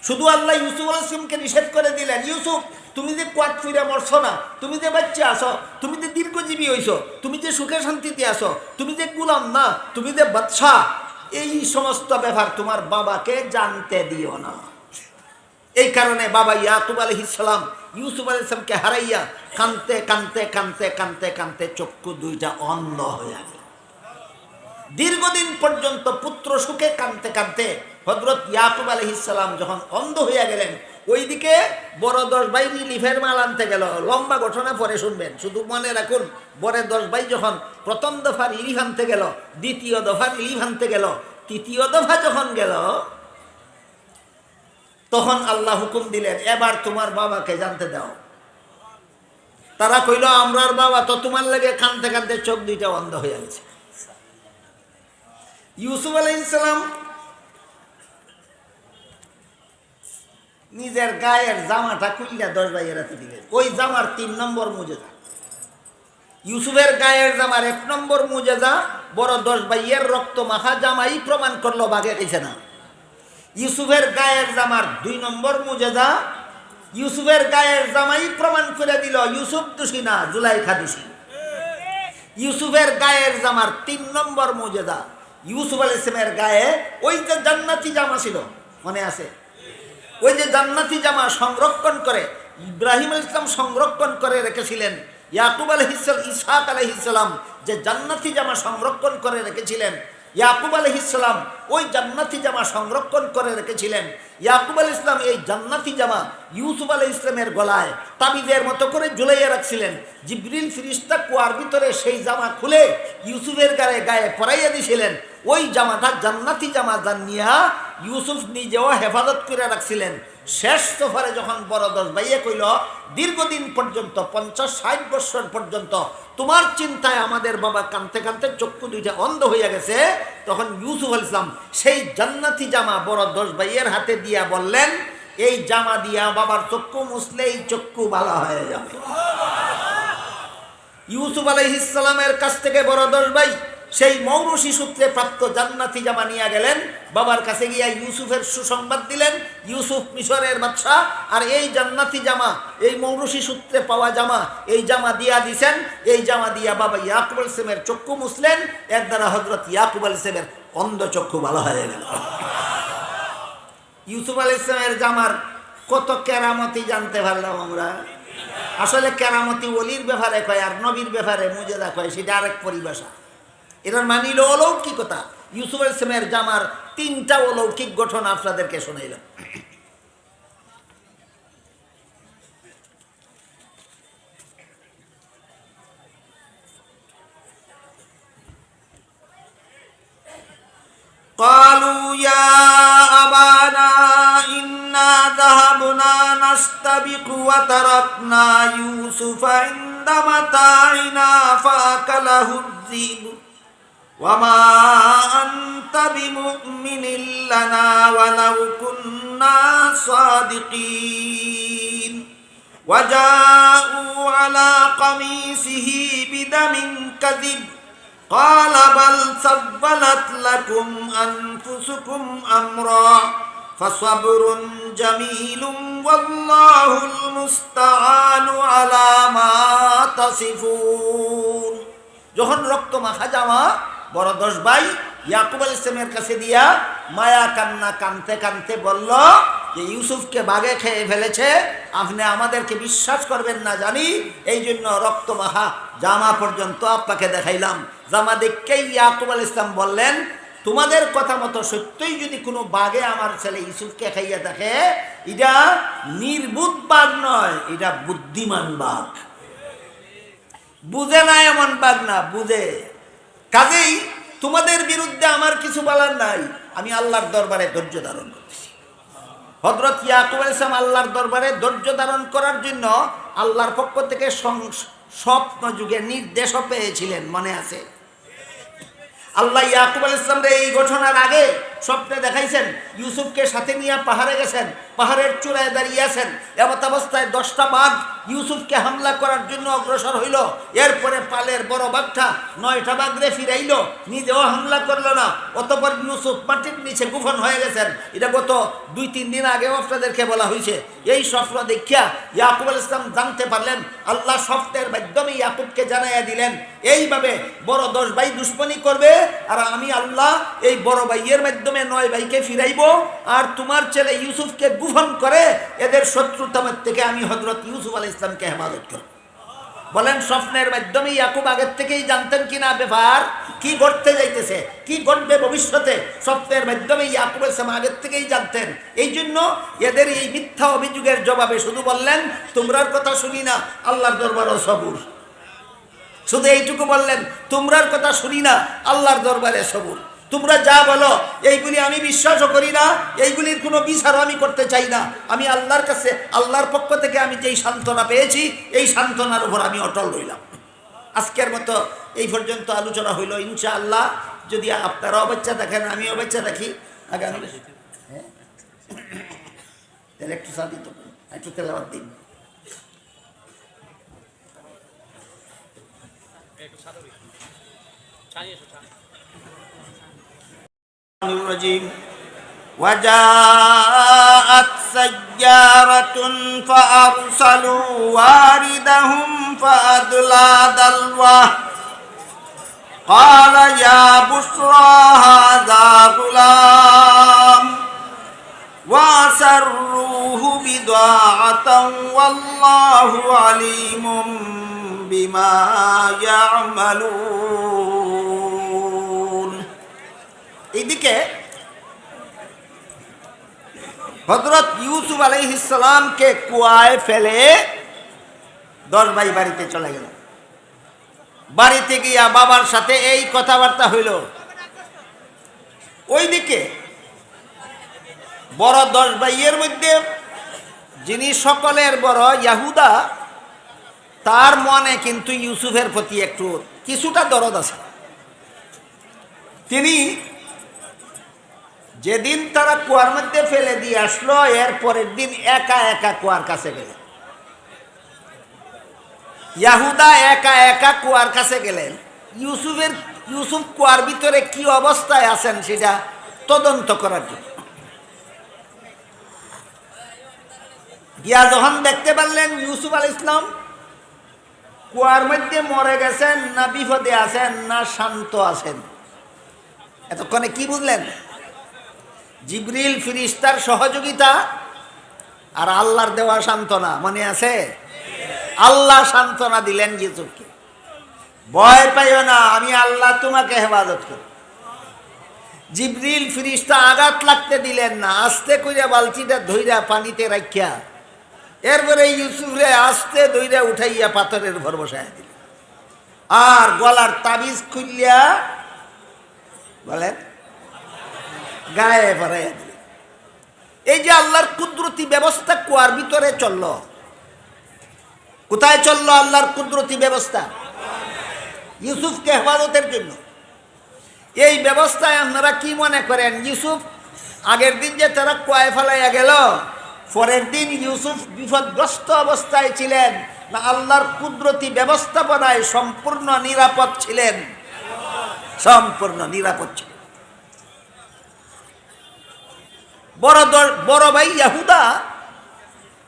শুধু আল্লাহ ইউসুফ আলাইহিস সালামকে নিষেধ করে দিলেন, ইউসুফ তুমি যে কোয়াত ফিরে মরছ না, তুমি যে বাচ্চা আসো, তুমি যে দীর্ঘজীবী হইছ, তুমি যে সুখে শান্তিতে আসো, তুমি যে গুলাম না, তুমি যে বাদশাহ, এই সমস্ত ব্যাপার তোমার বাবাকে জানতে দিও না। এই কারণে বাবা ইয়াকুব আলাইহিস সালাম ইউসুফ আলাইহিস সালামকে হারাইয়া কানতে কানতে কানতে কানতে কানতে চক্ষু দুইটা অন্ধ হয়ে গেল। দীর্ঘদিন পর্যন্ত পুত্র সুখে কানতে কানতে হযরত ইয়াকুব আলাইহিস সালাম যখন অন্ধ হইয়া গেলেন, ওইদিকে বড় 10 ভাই রিলিফের মাল আনতে গেল। লম্বা ঘটনা পরে শুনবেন, শুধু মনে রাখুন, বড় 10 ভাই যখন প্রথম দফা রিলিফ আনতে গেল, দ্বিতীয় দফা রিলিফ আনতে গেল, তৃতীয় দফা যখন গেল, তখন আল্লাহ হুকুম দিলেন, এবার তোমার বাবাকে জানতে দাও। তারা কইল, আমরার বাবা তো তোমার লাগে কানতে কানতে চোখ দুইটা অন্ধ হয়ে গেছে। ইউসুফ আলাইহিস সালাম নিজের গায়ের জামাটা খুইলা 10 ভাইয়ের হাতে দিলেন। ওই জামার 3 নম্বর মুজেজা। ইউসুফের গায়ের জামার 1 নম্বর মুজেজা বড় 10 ভাইয়ের রক্ত মাখা জামাই প্রমাণ করলো বাগে গেছে না। ইউসুফের গায়ের জামার 2 নম্বর মুজেজা, ইউসুফের গায়ের জামাই প্রমাণ করে দিল ইউসুফ দোষী না, জুলাইখা দোষী। ইউসুফের গায়ের জামার 3 নম্বর মুজেজা, ইউসুফ আলাইহিস সালামের গায়ে ওই যে জান্নাতি জামা ছিল, মনে আছে? ওই যে জান্নাতি জামা সংরক্ষণ করে ইব্রাহিম আলাইহিস সালাম সংরক্ষণ করে রেখেছিলেন, ইয়াকুব আলাইহিস সালাম, ইসহাক আলাইহিস সালাম যে জান্নাতি জামা সংরক্ষণ করে রেখেছিলেন, ইয়াকুব আলাইহিস সালাম ওই জান্নাতি জামা সংরক্ষণ করে রেখেছিলেন। ইয়াকুব আলাইহিস সালাম এই জান্নাতি জামা ইউসুফ আলাইহিস সালামের গলায় তাবিজের মতো করে ঝুলাইয়া রাখছিলেন। জিবরিল ফেরেশতা কুয়ার ভিতরে সেই জামা খুলে ইউসুফের গায়ে পরাইয়া দিয়েছিলেন। ওই জামাটা জান্নাতি জামা জানিয়া ইউসুফ নিজেও হেফাজত করে রাখছিলেন। শেষ সফরে যখন বড় 10 ভাইয়ে কইল, দীর্ঘদিন পর্যন্ত 50-60 বছর পর্যন্ত তোমার চিন্তায় আমাদের বাবা কানতে কানতে চক্ষু দুইটা অন্ধ হইয়া গেছে, তখন ইউসুফ আলাইহিস সালাম সেই জান্নাতি জামা বড় 10 ভাইয়ের হাতে দিয়া বললেন, এই জামা দিয়া বাবার চক্ষু মুছলে এই চক্ষু ভালো হয়ে যাবে। ইউসুফ আলাইহিস সালামের কাছ থেকে বড় 10 ভাই সেই মৌরুসি সূত্রে প্রাপ্ত জান্নাতি জামা নিয়ে গেলেন, বাবার কাছে গিয়া ইউসুফের সুসংবাদ দিলেন। ইউসুফ মিশরের বাদশা, আর এই জান্নাতি জামা, এই মৌরুসি সূত্রে পাওয়া জামা, এই জামা দিয়া দিছেন। এই জামা দিয়া বাবা ইয়াকুব আলাইহিস সালামের চক্ষু মুছলেন, এর দ্বারা হযরত ইয়াকুব আলাইহিস সালামের অন্ধ চক্ষু ভালো হয়ে গেল। ইউসুফ আলাইহিস সালামের জামার কত কেরামতি জানতে পারলাম আমরা। আসলে কেরামতি ওলির ব্যাপারে কয়, আর নবীর ব্যাপারে মুজেজা কয়, সেটা আরেক পরিভাষা। এটার মানিল অলৌকিকতা। ইউসুফ আলাইহিস সালামের জামার 3টা অলৌকিক ঘটনা আপনাদেরকে শোনাইলাম। قالوا يا أبانا إنا ذهبنا نستبق وتركنا يوسف عند متاعنا فأكله الذئب وما أنت بمؤمن لنا ولو كنا صادقين وجاءوا على قميصه بدم كذب قال بل سولت لكم أنفسكم أمرا فصبر جميل والله المستعان على ما تصفون। যখন রক্ত মাখা জামা বড় 10 ভাই ইয়াকুব আলাইহিস সালামের কাছে দিয়া মায়া কান্না কানতে কানতে বলল যে ইউসুফকে বাঘে খেয়ে ফেলেছে, আপনি আমাদেরকে বিশ্বাস করবেন না জানি, এই জন্য রক্ত মাখা জামা পর্যন্ত আপনাকে দেখাইলাম। জামা দেখেই ইয়াকুব আলাইহিস সালাম বললেন, তোমাদের কথা মতো সত্যই যদি কোনো বাঘে আমার ছেলে ইউসুফকে খাইয়া থাকে, এটা নির্বুদ্ধ বাঘ নয়, এটা বুদ্ধিমান বাঘ। বুঝে না এমন বাঘ না, বুঝে। কাজেই তোমাদের বিরুদ্ধে আমার কিছু বলার নাই, আমি আল্লাহর দরবারে ধৈর্য ধারণ করতেছি। হযরত ইয়াকুব আলাইহিস সালাম আল্লাহর দরবারে ধৈর্য ধারণ করার জন্য আল্লাহর পক্ষ থেকে স্বপ্ন যুগে নির্দেশও পেয়েছিলেন, মনে আছে? আল্লাহ ইয়াকুব আলাইহিস সালামকে এই ঘটনার আগে স্বপ্নে দেখাইছেন, ইউসুফকে সাথে নিয়ে পাহাড়ে গেছেন, পাহাড়ের চূড়ায় দাঁড়িয়ে আছেন, এমত অবস্থায় 10টা বাঘ ইউসুফকে হামলা করার জন্য অগ্রসর হইল। এরপরে পালের বড় বাঘটা 9টা বাঘরে ফিরাইল, নিজেও হামলা করলো না। অতঃপর ইউসুফ মাটির নিচে গুফন হয়ে গেছেন। এটা গত 2-3 দিন আগেও আপনাদেরকে বলা হয়েছে। এই স্বপ্ন দেখিয়া ইয়াকুব আলাইহিস সালাম জানতে পারলেন, আল্লাহ স্বপ্নের মাধ্যমে ইয়াকুবকে জানাইয়া দিলেন, এইভাবে বড় 10 ভাই দুশ্মনী করবে, আর আমি আল্লাহ এই বড় ভাইয়ের মাধ্যমে 9 ভাইকে ফিরাইব, আর তোমার ছেলে ইউসুফকে গুফন করে এদের শত্রুতামের থেকে আমি হযরত ইউসুফ আলাইহিস সালামকে হেফাজত করব। বলেন, স্বপ্নের মাধ্যমে ইয়াকুব আগের থেকেই জানতেন কিনা ব্যাপার কি ঘটতে যাইতেছে, কি ঘটবে ভবিষ্যতে? স্বপ্নের মাধ্যমে ইয়াকুব আলাইহিস সালাম আগের থেকেই জানতেন। এই জন্য এদের এই মিথ্যা অভিযোগের জবাবে শুধু বললেন, তোমরার কথা শুনি না, আল্লাহর দরবারে সবুর। শুধু এইটুকু বললেন, তোমরার কথা শুনি না, আল্লাহর দরবারে সবুর। তোমরা যা বলো এইগুলি আমি বিশ্বাসও করি না, এইগুলির কোনো বিচারও আমি করতে চাই না। আমি আল্লাহর কাছে, আল্লাহর পক্ষ থেকে আমি যেই সান্ত্বনা পেয়েছি, এই সান্ত্বনার উপর আমি অটল রইলাম। আজকের মতো এই পর্যন্ত আলোচনা হইল। ইনশাআল্লাহ যদি আপনারাও বাচ্চা দেখেন, আমিও বাচ্চা দেখি, আগামী একটু সাদিত একটু তেলাওয়াত দিন। الرجيم وجاءت سيارة فأرسلوا واردهم فأدلى دلوه قال يا بشرى هذا غلام وأسروه بضاعة والله عليم بما يعملون। এইদিকে হযরত ইউসুফ আলাইহিস সালামকে কুয়ায় ফেলে 10 ভাই বাড়িতে চলে গেল। বাড়িতে গিয়া বাবার সাথে এই কথাবার্তা হইল। ওইদিকে বড় 10 ভাইয়ের মধ্যে যিনি সকলের বড় ইয়াহুদা, তার মনে কিন্তু ইউসুফের প্রতি একটু কিছুটা দরদ আছে। তিনি যেদিন তারা কুয়ার মধ্যে ফেলে দিয়ে আসলো, এর পরের দিন একা একা কুয়ার কাছে গেলেন। ইয়াহুদা একা একা কুয়ার কাছে গেলেন। ইউসুফ কুয়ার ভিতরে কি অবস্থায় আছেন সেটা তদন্ত করার জন্য। গিয়া যখন দেখতে পারলেন ইউসুফ আলাইহিস সালাম কুয়ার মধ্যে মরে গেছেন, না বিপদে আছেন, না শান্ত আছেন, এতক্ষণে কি বুঝলেন? জিবরিল ফিরিস্তার সহযোগিতা আর আল্লাহর দেওয়া সান্ত্বনা মনে আছে? আল্লাহ সান্ত্বনা দিলেন ইউসুফকে, ভয় পাইও না, আমি আল্লাহ তোমাকে হেফাজত করব। জিবরিল ফিরিস্তা আঘাত লাগতে দিলেন না, আস্তে কইরা বালতিটা ধইরা পানিতে রাখিয়া এরপরে ইউসুফরে আস্তে ধইরা উঠাইয়া পাথরের ভর বসাইয়া দিলেন, আর গলার তাবিজ খুলিয়া বলেন গায়ে ভরাইয়া দিলেন। এই যে আল্লাহর কুদরতি ব্যবস্থা কুয়ার ভিতরে চলল, কোথায় চললো আল্লাহর কুদরতি ব্যবস্থা? ইউসুফকে হেফাজতের জন্য। এই ব্যবস্থায় আপনারা কি মনে করেন, ইউসুফ আগের দিন যে তারা কুয়ায় ফেলাইয়া গেল, পরের দিন ইউসুফ বিপদগ্রস্ত অবস্থায় ছিলেন, না আল্লাহর কুদরতি ব্যবস্থাপনায় সম্পূর্ণ নিরাপদ ছিলেন? সম্পূর্ণ নিরাপদ ছিলেন। বড় ভাই ইয়াহুদা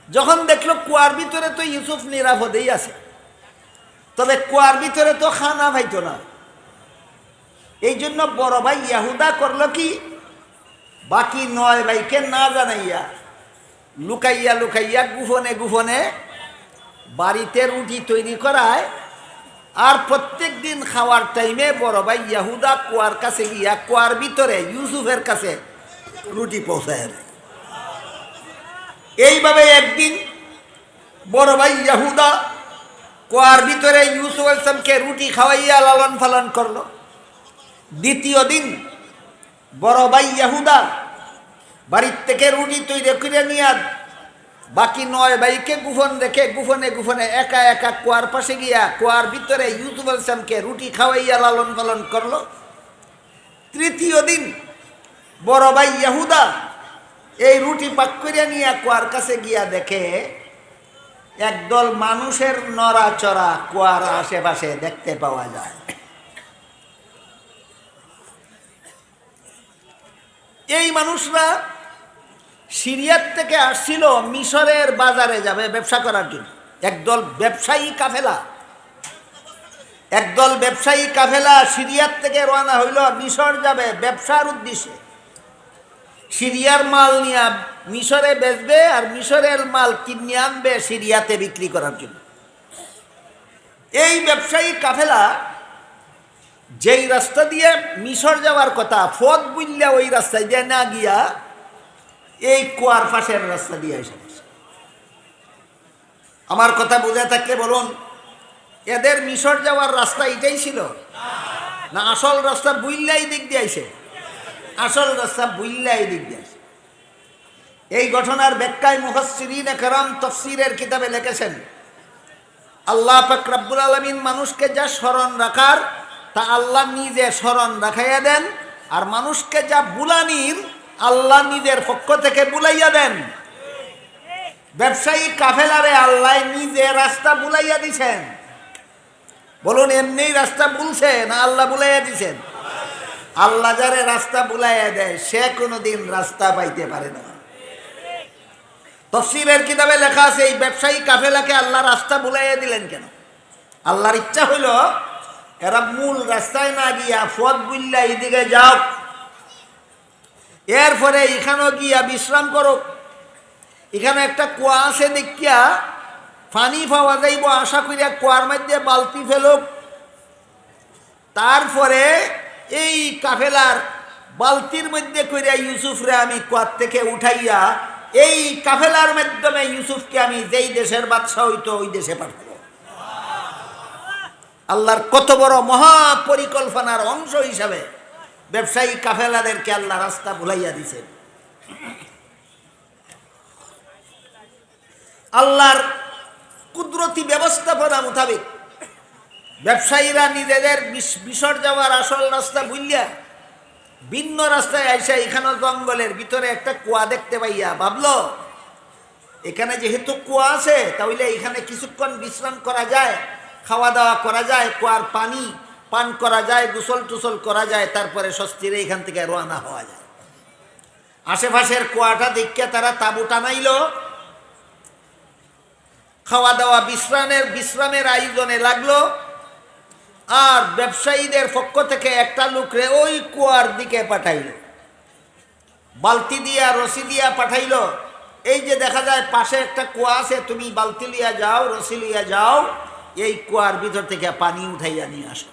যখন দেখলো কুয়ার ভিতরে তো ইউসুফ নিরাপদেই আছে, তবে কুয়ার ভিতরে তো খানা পাইতো না, এই জন্য বড় ভাই ইয়াহুদা করলো কি, বাকি 9 ভাইকে না জানাইয়া লুকাইয়া লুকাইয়া গোপনে গোপনে বাড়িতে রুটি তৈরি করায়, আর প্রত্যেক দিন খাওয়ার টাইমে বড় ভাই ইয়াহুদা কুয়ার কাছে গিয়া কুয়ার ভিতরে ইউসুফের কাছে রুটি পৌঁছায় দেয়। এইভাবে একদিন বড় ভাই ইয়াহুদা কুয়ার ভিতরে ইউসুফ আলাইহিস সালামকে রুটি খাওয়াইয়া লালন পালন করলো। দ্বিতীয় দিন বড় ভাই ইয়াহুদা বাড়ির থেকে রুটি তৈরি করে নিয়ে বাকি 9 ভাইকে গোপন রেখে গোপনে গোপনে একা একা কুয়ার পাশে গিয়া কুয়ার ভিতরে ইউসুফ আলাইহিস সালামকে রুটি খাওয়াইয়া লালন পালন করলো। তৃতীয় দিন বড় ভাই ইয়াহুদা এই রুটি পাক করে নিয়ে কুয়ার কাছে গিয়া দেখে একদল মানুষের নড়াচড়া কুয়ার আশেপাশে দেখতে পাওয়া যায়। এই মানুষরা সিরিয়ার থেকে আসছিল মিশরের বাজারে যাবে ব্যবসা করার জন্য। একদল ব্যবসায়ী কাফেলা সিরিয়ার থেকে রওনা হইল, মিশর যাবে ব্যবসার উদ্দেশ্যে। সিরিয়ার মাল নিয়ে মিশরে বেচবে আর মিশরের মাল কিনে আনবে সিরিয়াতে বিক্রি করার জন্য। এই ব্যবসায়ী কাফেলা যেই রাস্তা দিয়ে মিশর যাওয়ার কথা, ফদ বুঝলে ওই রাস্তায় দিয়ে না গিয়া এই কুয়ার পাশের রাস্তা দিয়ে এসে। আমার কথা বুঝে থাকলে বলুন, এদের মিশর যাওয়ার রাস্তা এটাই ছিল না আসল রাস্তা বুইল্লাই দিক দিয়ে আইছে? আসল রাস্তা বুইল্লাই দিক দিয়ে আইছে। এই ঘটনার ব্যাখ্যায় মুফাসসিরিনে কেরাম তাফসীরের কিতাবে লিখেছেন, আল্লাহ পাক রব্বুল আলামিন মানুষকে যা স্মরণ রাখার তা আল্লাহ নিজে স্মরণ রাখাইয়া দেন, আর মানুষকে যা বুলানির আল্লাহ নিজের পক্ষ থেকে বুলাইয়া দেন। ব্যবসায়ী কাফেলারে আল্লাহ নিজে রাস্তা বুলাইয়া দিছেন। বলুন, এমনি রাস্তা বুলছে না আল্লাহ বুলাইয়া দিছেন? আল্লাহ যারে রাস্তা বুলাইয়া দেয় সে কোনোদিন রাস্তা পাইতে পারে না। তাফসীরের কিতাবে লেখা আছে, এই ব্যবসায়ী কাফেলাকে আল্লাহ রাস্তা বুলাইয়া দিলেন কেন? আল্লাহর ইচ্ছা হইল এরা মূল রাস্তায় না গিয়া ফদ বুল্লা এইদিকে যাও, এরপরে এখানেও গিয়া বিশ্রাম করো। এখানে একটা কুয়া আছে দেখিয়া পানি পাওয়া যাইব আশা করিয়া কুয়ার মধ্যে বালতি ফেলুক। তারপরে এই কাফেলার বালতির মধ্যে করিয়া ইউসুফরে আমি কুয়ার থেকে উঠাইয়া এই কাফেলার মাধ্যমে ইউসুফকে আমি যেই দেশের বাদশা হইতো ওই দেশে পাঠাবো। আল্লাহর কত বড় মহা পরিকল্পনার অংশ হিসাবে ব্যবসায়ী কাফেলাদেরকে আল্লাহ রাস্তা ভুলাইয়া দিছেন। আল্লাহর কুদরতি ব্যবস্থাপনা মোতাবেক ব্যবসায়ীরা নিজেদের মিশর যাওয়ার আসল রাস্তা ভুলিয়া ভিন্ন রাস্তায় আইসা এখানে জঙ্গলের ভিতরে একটা কুয়া দেখতে পাইয়া ভাবলো, এখানে যেহেতু কুয়া আছে তাহলে এখানে কিছুক্ষণ বিশ্রাম করা যায়, খাওয়া দাওয়া করা যায়, কুয়ার পানি পান করা যায়, গোসল টুসল করা যায়, তারপরে স্বস্তিরে এখান থেকে রওনা হওয়া যায়। আশেপাশের কুয়াটা দেখে তারা তাঁবু টানাইল, খাওয়া দাওয়া বিশ্রামের আয়োজনে লাগলো। আর ব্যবসায়ীদের পক্ষ থেকে একটা লোকরে ওই কুয়ার দিকে পাঠাইল, বালতি দিয়া রশি দিয়া পাঠাইল। এই যে দেখা যায় পাশে একটা কুয়া আছে, তুমি বালতি লিয়া যাও, রশি লিয়া যাও, এই কুয়ার ভিতর থেকে পানি উঠাইয়া নিয়ে আসো।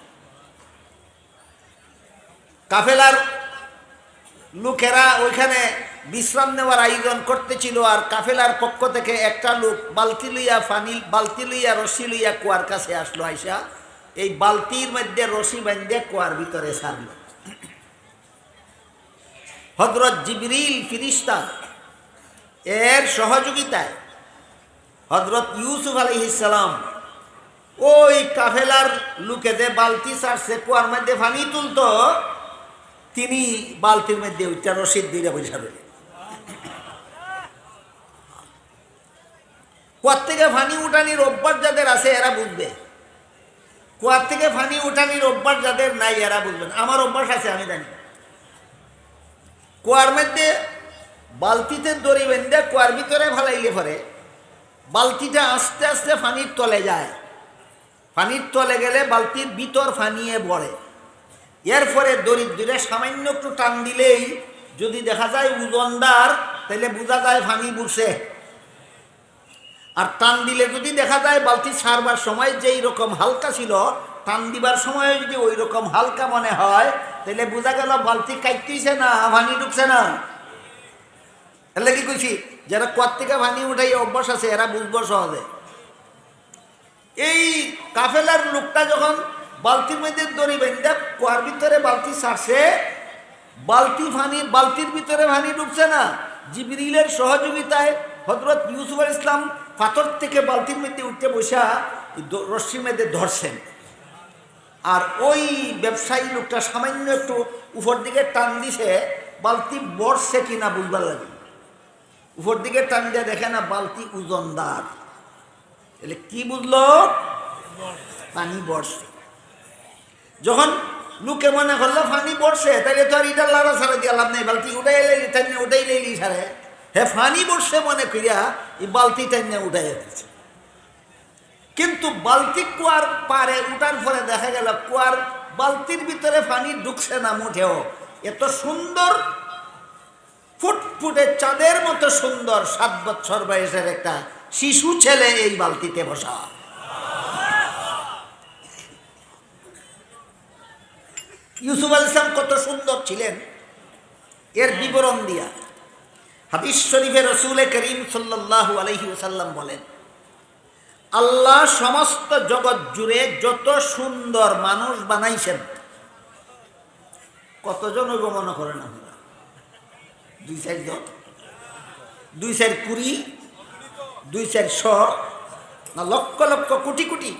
কাফেলার লোকেরা ওইখানে বিশ্রাম নেওয়ার আয়োজন করতেছিল, আর কাফেলার পক্ষ থেকে একটা লোক বালতি লইয়া রশি লইয়া কুয়ার কাছে আসলো। আইসা এই বালতির মধ্যে রশি বাঁধে কুয়ার ভিতরে ছাড়ল। হযরত জিবরিল ফিরিস্তা এর সহযোগিতায় হযরত ইউসুফ আলাইহিস সালাম ওই কাফেলার লোকেদের বালতি ছাড়ছে কুয়ার মধ্যে পানি তুলতো, তিনি বালতির মধ্যে ওইটা রশিদ দিয়ে বসে রইলেন। কুয়ার থেকে পানি উঠানির অভ্যাস যাদের আছে এরা বুঝবে, কুয়ার থেকে পানি উঠানির অভ্যাস যাদের নাই এরা বুঝবেন। আমার অভ্যাস আছে, আমি জানি। কুয়ার মধ্যে বালতিতে দড়ি বেঁধে কুয়ার ভিতরে ফেলাইলে পরে বালতিটা আস্তে আস্তে পানির তলে যায়। পানির তলে গেলে বালতির ভিতর ফানিয়ে পড়ে। এরপরে দরিদ্রে সামান্য একটু টান দিলেই যদি দেখা যায় ওজনদার, তাহলে বোঝা যায় পানি বুঝছে। আর টান দিলে যদি দেখা যায় বালতি ছাড়বার সময় যেই রকম হালকা ছিল, টান দিবার সময় যদি ওই রকম হালকা মনে হয়, তাহলে বোঝা গেল বালতি কাটতেছে না, পানি ঢুকছে না। তাহলে কি কইছি, যারা কুয়ার থেকে পানি উঠাই অভ্যাস আছে এরা বুঝবো সহজে। এই কাফেলার লোকটা যখন বালতির মধ্যে দড়ি বেঁধে কুয়ার ভিতরে বালতি ছাড়ছে, বালতির ভিতরে পানি ঢুকছে না। জিবরিলের সহযোগিতায় হযরত ইউসুফ আলাইহিস সালাম পাথর থেকে বালতির মধ্যে উঠতে বসা রশ্মির মধ্যে ধরছেন। আর ওই ব্যবসায়ী লোকটা সামান্য একটু উপর দিকে টান দিছে, বালতি বড়ছে কিনা বুঝবার লাগে। উপর দিকে টান দিয়ে দেখে না বালতি ওজনদার। এলে কি বুঝলো? পানি বর্ষে। যখন লোকে মনে করলো ফানি বর্ষে, তাহলে তো আর ইটা লাড়া ছাড়া দিয়ে লাভ নেই, বালতি উঠাই লাইলি টাইনে উঠাই লাইলি সারে। হ্যাঁ, ফানি বর্ষে মনে করিয়া এই বালতি টাইনে উঠাই দিচ্ছে। কিন্তু বালতি কুয়ার পারে উঠার পরে দেখা গেল কুয়ার বালতির ভিতরে পানি ঢুকছে না মুঠেও। এত সুন্দর ফুটফুটে চাঁদের মতো সুন্দর 7 বছর বয়সের একটা শিশু ছেলে এই বালতিতে বসা। ইউসুফ আলাইহিস সালাম কত সুন্দর ছিলেন এর বিবরণ দিয়া হাদিস শরীফে রাসূল করিম সাল্লাল্লাহু আলাইহি ওয়াসাল্লাম বলেন, আল্লাহ সমস্ত জগৎ জুড়ে যত সুন্দর মানুষ বানাইছেন, কতজন হইব মনে করেন আপনারা? 2-4 জন, 2-4 কুড়ি, 2-4 শ, না লক্ষ লক্ষ কোটি কোটি,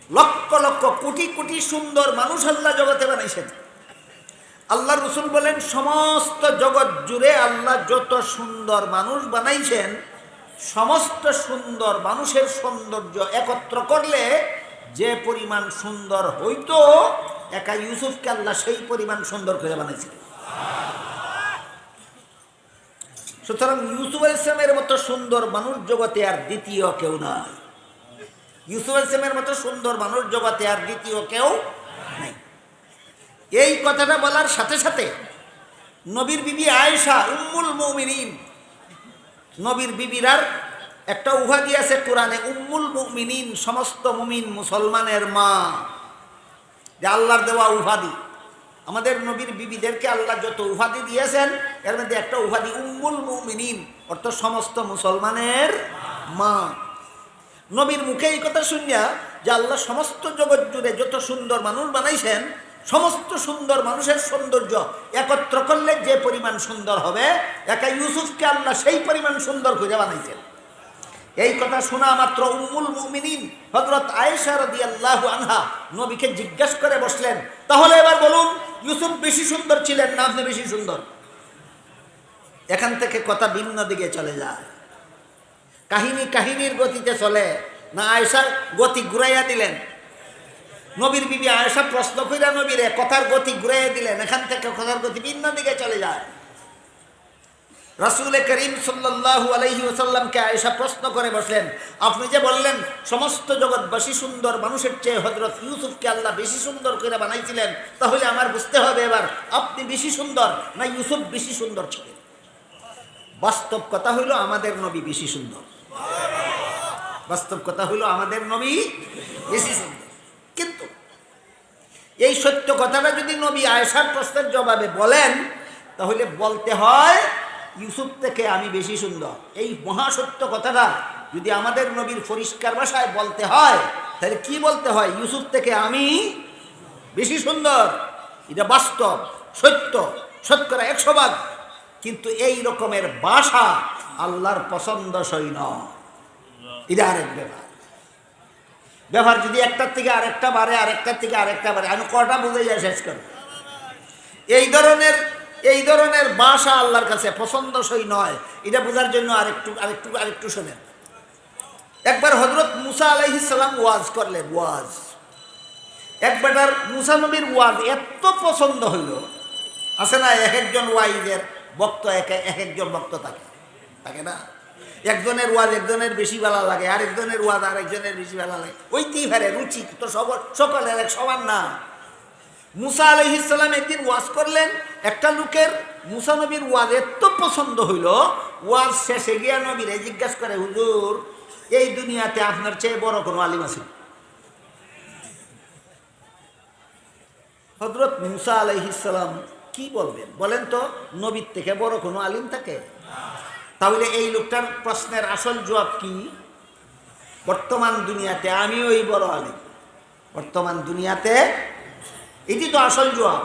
লক্ষ লক্ষ কোটি কোটি সুন্দর মানুষ আল্লাহ জগতে বানাইছেন। আল্লাহ রসুল বলেন, সমস্ত জগৎ জুড়ে আল্লাহ যত সুন্দর মানুষ বানাইছেন, সমস্ত সুন্দর মানুষের সৌন্দর্য একত্র করলে যে পরিমাণ সুন্দর হইতো, একা ইউসুফকে আল্লাহ সেই পরিমাণ সুন্দর করে বানাইছেন। সুতরাং ইউসুফ আলাইহিস সালামের মতো সুন্দর মানুষ জগতে আর দ্বিতীয় কেউ নাই। ইউসুফ আলাইহিস সালামের মতো সুন্দর মানুষ জগতে আর দ্বিতীয় কেউ নাই। এই কথাটা বলার সাথে সাথে নবীর বিবি আয়েশা উম্মুল মুমিনিন, নবীর বিবিরার একটা উপাধি আছে কোরআনে, উম্মুল মুমিনিন, সমস্ত মুমিন মুসলমানের মা, যে আল্লাহর দেওয়া উপাধি। আমাদের নবীর বিবিদেরকে আল্লাহ যত উপাধি দিয়েছেন এর মধ্যে একটা উপাধি উম্মুল মুমিনিন, অর্থাৎ সমস্ত মুসলমানের মা। নবীর মুখে এই কথা শুনিয়া যে আল্লাহ সমস্ত জগৎ জুড়ে যত সুন্দর মানুষ বানাইছেন, সমস্ত সুন্দর মানুষের সৌন্দর্য একত্র করলে যে পরিমাণ সুন্দর হবে, একা ইউসুফকে আল্লাহ সেই পরিমাণ সুন্দর করে বানাইছেন। এই কথা শোনা মাত্র উম্মুল মুমিনিন হযরত আয়েশা রাদিয়াল্লাহু আনহা নবীকে জিজ্ঞাসা করে বসলেন, তাহলে এবার বলুন, ইউসুফ বেশি সুন্দর ছিলেন না আপনি বেশি সুন্দর? এখান থেকে কথা ভিন্ন দিকে চলে যায়। কাহিনীর গতিতে চলে না, আয়েশার গতি ঘুরাইয়া দিলেন। নবীর বিবি আয়েশা প্রশ্ন কইরা নবীরে কথার গতি ঘুরাইয়া দিলেন, এখান থেকে কথার গতি ভিন্ন দিকে চলে যায়। রাসূল করিম সাল্লাল্লাহু আলাইহি ওয়াসাল্লামকে আয়েশা প্রশ্ন করে বসলেন, আপনি যে বললেন সমস্ত জগৎবাসী সুন্দর মানুষের চেয়ে হযরত ইউসুফকে আল্লাহ বেশি সুন্দর করে বানাইছিলেন, তাহলে আমার বুঝতে হবে এবার আপনি বেশি সুন্দর না ইউসুফ বেশি সুন্দর ছিলেন? বাস্তব কথা হইল আমাদের নবী বেশি সুন্দর। বাস্তব কথা হইল আমাদের নবী বেশি সুন্দর। কিন্তু এই সত্য কথাটা যদি নবী আয়েশার প্রশ্নের জবাবে বলেন, তাহলে বলতে হয় ইউসুফ থেকে আমি বেশি সুন্দর। এই মহাসত্য কথাটা যদি আমাদের নবীর পরিষ্কার ভাষায় বলতে হয়, তাহলে কি বলতে হয়? ইউসুফ থেকে আমি বেশি সুন্দর। এটা বাস্তব, সত্য, শতকরা 100 ভাগ। কিন্তু এই রকমের ভাষা আল্লাহর পছন্দসই নয়। এটা আরেক ব্যাপার যদি একটার থেকে আরেকটা বাড়ে, আরেকটার থেকে আরেকটা বাড়ে, আমি কটা বুঝে যায় শেষ করব। এই ধরনের ভাষা আল্লাহর কাছে পছন্দসই নয়। এটা বোঝার জন্য আরেকটু শোনেন। একবার হযরত মুসা আলাইহিস সালাম ওয়াজ করলেন। একবার মুসা নবীর ওয়াজ এত পছন্দ হইল, আছে না এক একজন ওয়াইজের বক্ত একজন বক্ত থাকে না, একজনের ওয়াজ একজনের বেশি ভালো লাগে, আরেকজনের ওয়াজ আরেকজনের বেশি ভালো লাগে। ওইতেই পারে, রুচি তো সকলের এক সমান না। মুসা আলাইহিস সালাম একদিন ওয়াজ করলেন, একটা লোকের মুসা নবীর ওয়াজ এত পছন্দ হইল, ওয়াজ শেষে গিয়া নবীরে জিজ্ঞাসা করে, হুজুর এই দুনিয়াতে আপনার চেয়ে বড় কোনো আলিম আছে? হযরত মুসা আলাইহিস সালাম কি বলবেন বলেন তো? নবীর থেকে বড় কোনো আলিম থাকে? তাহলে এই লোকটার প্রশ্নের আসল জবাব কি? বর্তমান দুনিয়াতে আমি ওই বড় আলিম। বর্তমান দুনিয়াতে এটি তো আসল জবাব।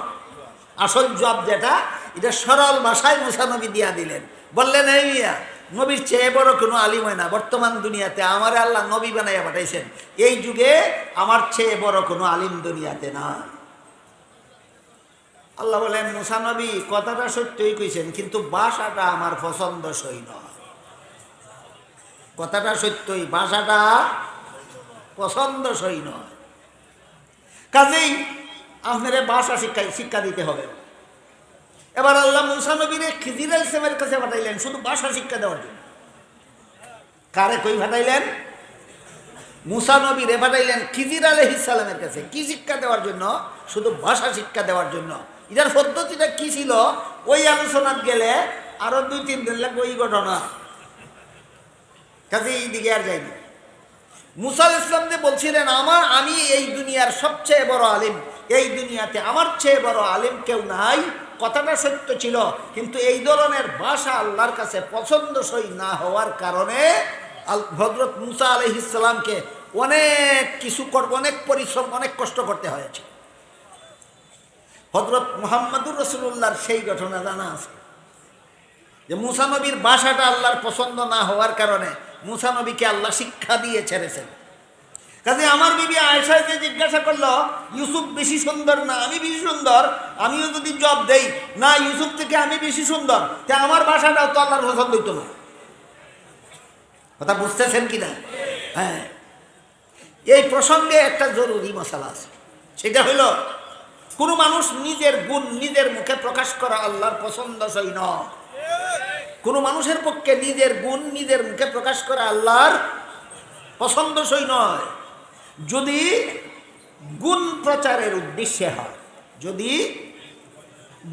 আসল জবাব যেটা, এটা সরল ভাষায় মুসা নবী দিয়া দিলেন। বললেন, এই মিয়া, নবীর চেয়ে বড় কোনো আলিম হয় না। বর্তমান দুনিয়াতে আমার আল্লাহ নবী বানাইয়া পাঠাইছেন, এই যুগে আমার চেয়ে বড় কোনো আলিম দুনিয়াতে না। আল্লাহ বলেন, মুসা নবী কথাটা সত্যই কইছেন, কিন্তু ভাষাটা আমার পছন্দসই নয়। কথাটা সত্যই, ভাষাটা পছন্দসই নয়। কাজেই আপনারে ভাষা শিক্ষা দিতে হবে। এবার আল্লাহ মূসা নবীরে খিজির আলাইহিস সালামের কাছে পাঠাইলেন শুধু ভাষা শিক্ষা দেওয়ার জন্য। কারে কই পাঠাইলেন? মূসা নবীরে পাঠাইলেন খিজির আলাইহিস সালামের কাছে। কি শিক্ষা দেওয়ার জন্য? শুধু ভাষা শিক্ষা দেওয়ার জন্য। এটার পদ্ধতিটা কি ছিল ওই আলোচনার গেলে আরো 2-3 দিন লাগবে ওই ঘটনা। কাজে এই দিকে আর যাইনি। মূসা আলাইহিস সালাম যে বলছিলেন আমি এই দুনিয়ার সবচেয়ে বড় আলিম, এই দুনিয়াতে আমার চেয়ে বড় আলিম কেউ নাই, কথাটা সত্য ছিল। কিন্তু এই ধরনের ভাষা আল্লাহর কাছে পছন্দসই না হওয়ার কারণে হযরত মূসা আলাইহিস সালামকে অনেক কিছু অনেক পরিশ্রম, অনেক কষ্ট করতে হয়েছে। হযরত মুহাম্মদুর রাসূলুল্লাহর সেই ঘটনা জানা আছে যে মূসা নবীর ভাষাটা আল্লাহর পছন্দ না হওয়ার কারণে মূসা নবীকে আল্লাহ শিক্ষা দিয়ে ছেড়েছেন। কাজে আমার বিবি আয়েশা যে জিজ্ঞাসা করলো ইউসুফ বেশি সুন্দর না আমি বেশি সুন্দর, আমিও যদি জবাব দেই না ইউসুফ থেকে আমি বেশি সুন্দর, তা আমার ভাষাটাও তো আল্লাহর পছন্দ হইতো না। কথা বুঝতেছেন কিনা? হ্যাঁ, এই প্রসঙ্গে একটা জরুরি মশালা আছে। সেটা হলো কোনো মানুষ নিজের গুণ নিজের মুখে প্রকাশ করা আল্লাহর পছন্দসই নয়। কোনো মানুষের পক্ষে নিজের গুণ নিজের মুখে প্রকাশ করা আল্লাহর পছন্দসই নয়। যদি গুণ প্রচারের উদ্দেশ্যে হয়, যদি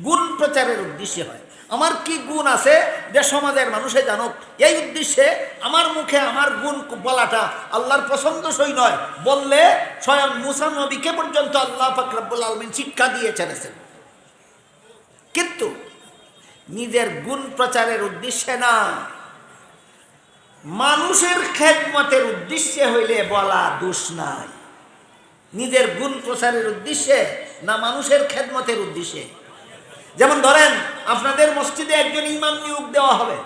গুণ প্রচারের উদ্দেশ্যে হয়, আমার কি গুণ আছে যে সমাজের মানুষে জানুক, এই উদ্দেশ্যে আমার মুখে আমার গুণ বলাটা আল্লাহর পছন্দসই নয়। বললে স্বয়ং মূসা নবীকে পর্যন্ত আল্লাহ পাক রব্বুল আলামিন শিক্ষা দিয়ে ছেড়েছেন। কিন্তু নিজের গুণ প্রচারের উদ্দেশ্যে না, মানুষের খেদমতের উদ্দেশ্যে হইলে বলা দোষ নাই। নিজের গুণ প্রচারের উদ্দেশ্যে না মানুষের খেদমতের উদ্দেশ্যে। যেমন ধরেন আপনাদের মসজিদে একজন ইমাম নিয়োগ দেওয়া হবে,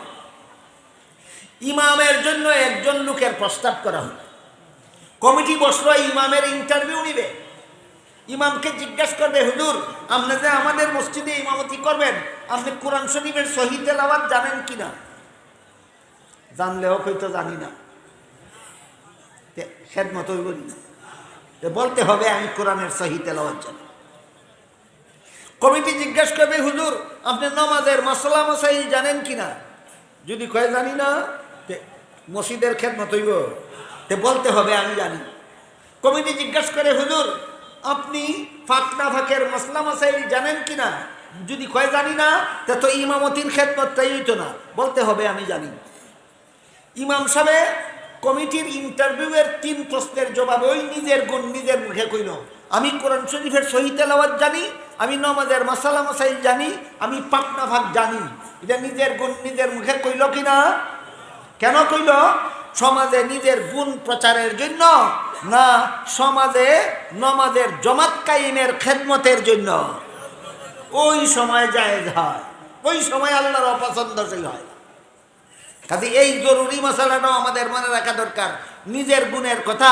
ইমামের জন্য একজন লোকের প্রস্তাব করা হবে, কমিটি বসলো, ইমামের ইন্টারভিউ নিবে, ইমামকে জিজ্ঞাসা করবে হুজুর আপনি যে আমাদের মসজিদে ইমামতি করবেন আপনি কোরআন শরীফের সহিহ তেলাওয়াত জানেন কিনা? জানলেও হয়তো জানি না, খেদমত হইব না, বলতে হবে আমি কোরআনের সহিহ তেলাওয়াত জানি। কমিটি জিজ্ঞাসা করবে হুজুর আপনি নামাজের মাসলা মাসাইল জানেন কিনা? যদি কয়ে জানি না, মসজিদের খেদমত হইব, বলতে হবে আমি জানি। কমিটি জিজ্ঞাসা করে হুজুর আপনি ফাঁক না ফাঁকের মাসলা মাসাইল জানেন কিনা? যদি কয়ে জানি না, তো ইমামতির খেদমতটাই হইতো না, বলতে হবে আমি জানি। ইমাম সাহেব কমিটির ইন্টারভিউয়ের 3 প্রশ্নের জবাব ওই নিজের গুণ নিজের মুখে কইল, আমি কোরআন শরীফের সহিহ তেলাওয়াত জানি, আমি নামাজের মাসালা মাসাইল জানি, আমি পাক না ফাঁক জানি। এটা নিজের গুণ নিজের মুখে কইল কিনা? কেন কইল? সমাজে নিজের গুণ প্রচারের জন্য না সমাজে নামাজের জামাত কায়েমের খেদমতের জন্য? ওই সময় জায়েজ হয়, ওই সময় আল্লাহর অপছন্দসই হয়। কাজে এই জরুরি মশলাটাও আমাদের মনে রাখা দরকার। নিজের গুণের কথা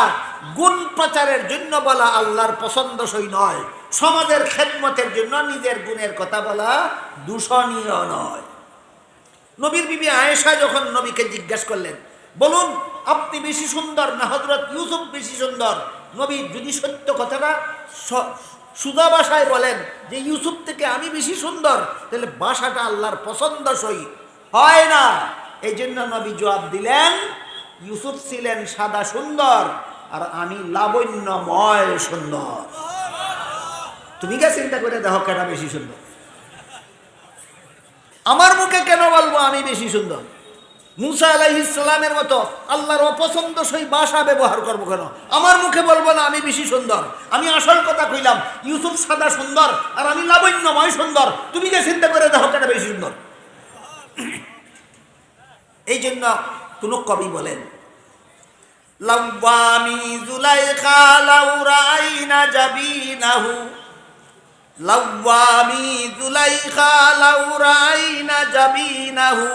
গুণ প্রচারের জন্য বলা আল্লাহর পছন্দসই নয়, সমাজের খেদমতের জন্য নিজের গুণের কথা বলা দূষণীয় নয়। নবীর বিবি আয়েশা যখন নবীকে জিজ্ঞাসা করলেন বলুন আপনি বেশি সুন্দর না হযরত ইউসুফ বেশি সুন্দর, নবী যদি সত্য কথাটা সুদা ভাষায় বলেন যে ইউসুফ থেকে আমি বেশি সুন্দর, তাহলে ভাষাটা আল্লাহর পছন্দসই হয় না। এই জন্য নবী জবাব দিলেন ইউসুফ ছিলেন সাদা সুন্দর আর আমি লাবণ্যময় সুন্দর। তুমি কে চিন্তা করে দেখো কেটা বেশি সুন্দর? আমার মুখে কেন বলবো আমি বেশি সুন্দর? মূসা আলাইহিস সালামের মতো আল্লাহর অপছন্দসই ভাষা ব্যবহার করবো কেন? আমার মুখে বলবো না আমি বেশি সুন্দর, আমি আসল কথা কইলাম ইউসুফ সাদা সুন্দর আর আমি লাবণ্যময় সুন্দর। তুমি কে চিন্তা করে দেখো কেটা বেশি সুন্দর? এই জন্য কোন কবি বলেন লাওয়ামি জুলাইখা লাউরাইনা জাবিনাহু, লাওয়ামি জুলাইখা লাউরাইনা জাবিনাহু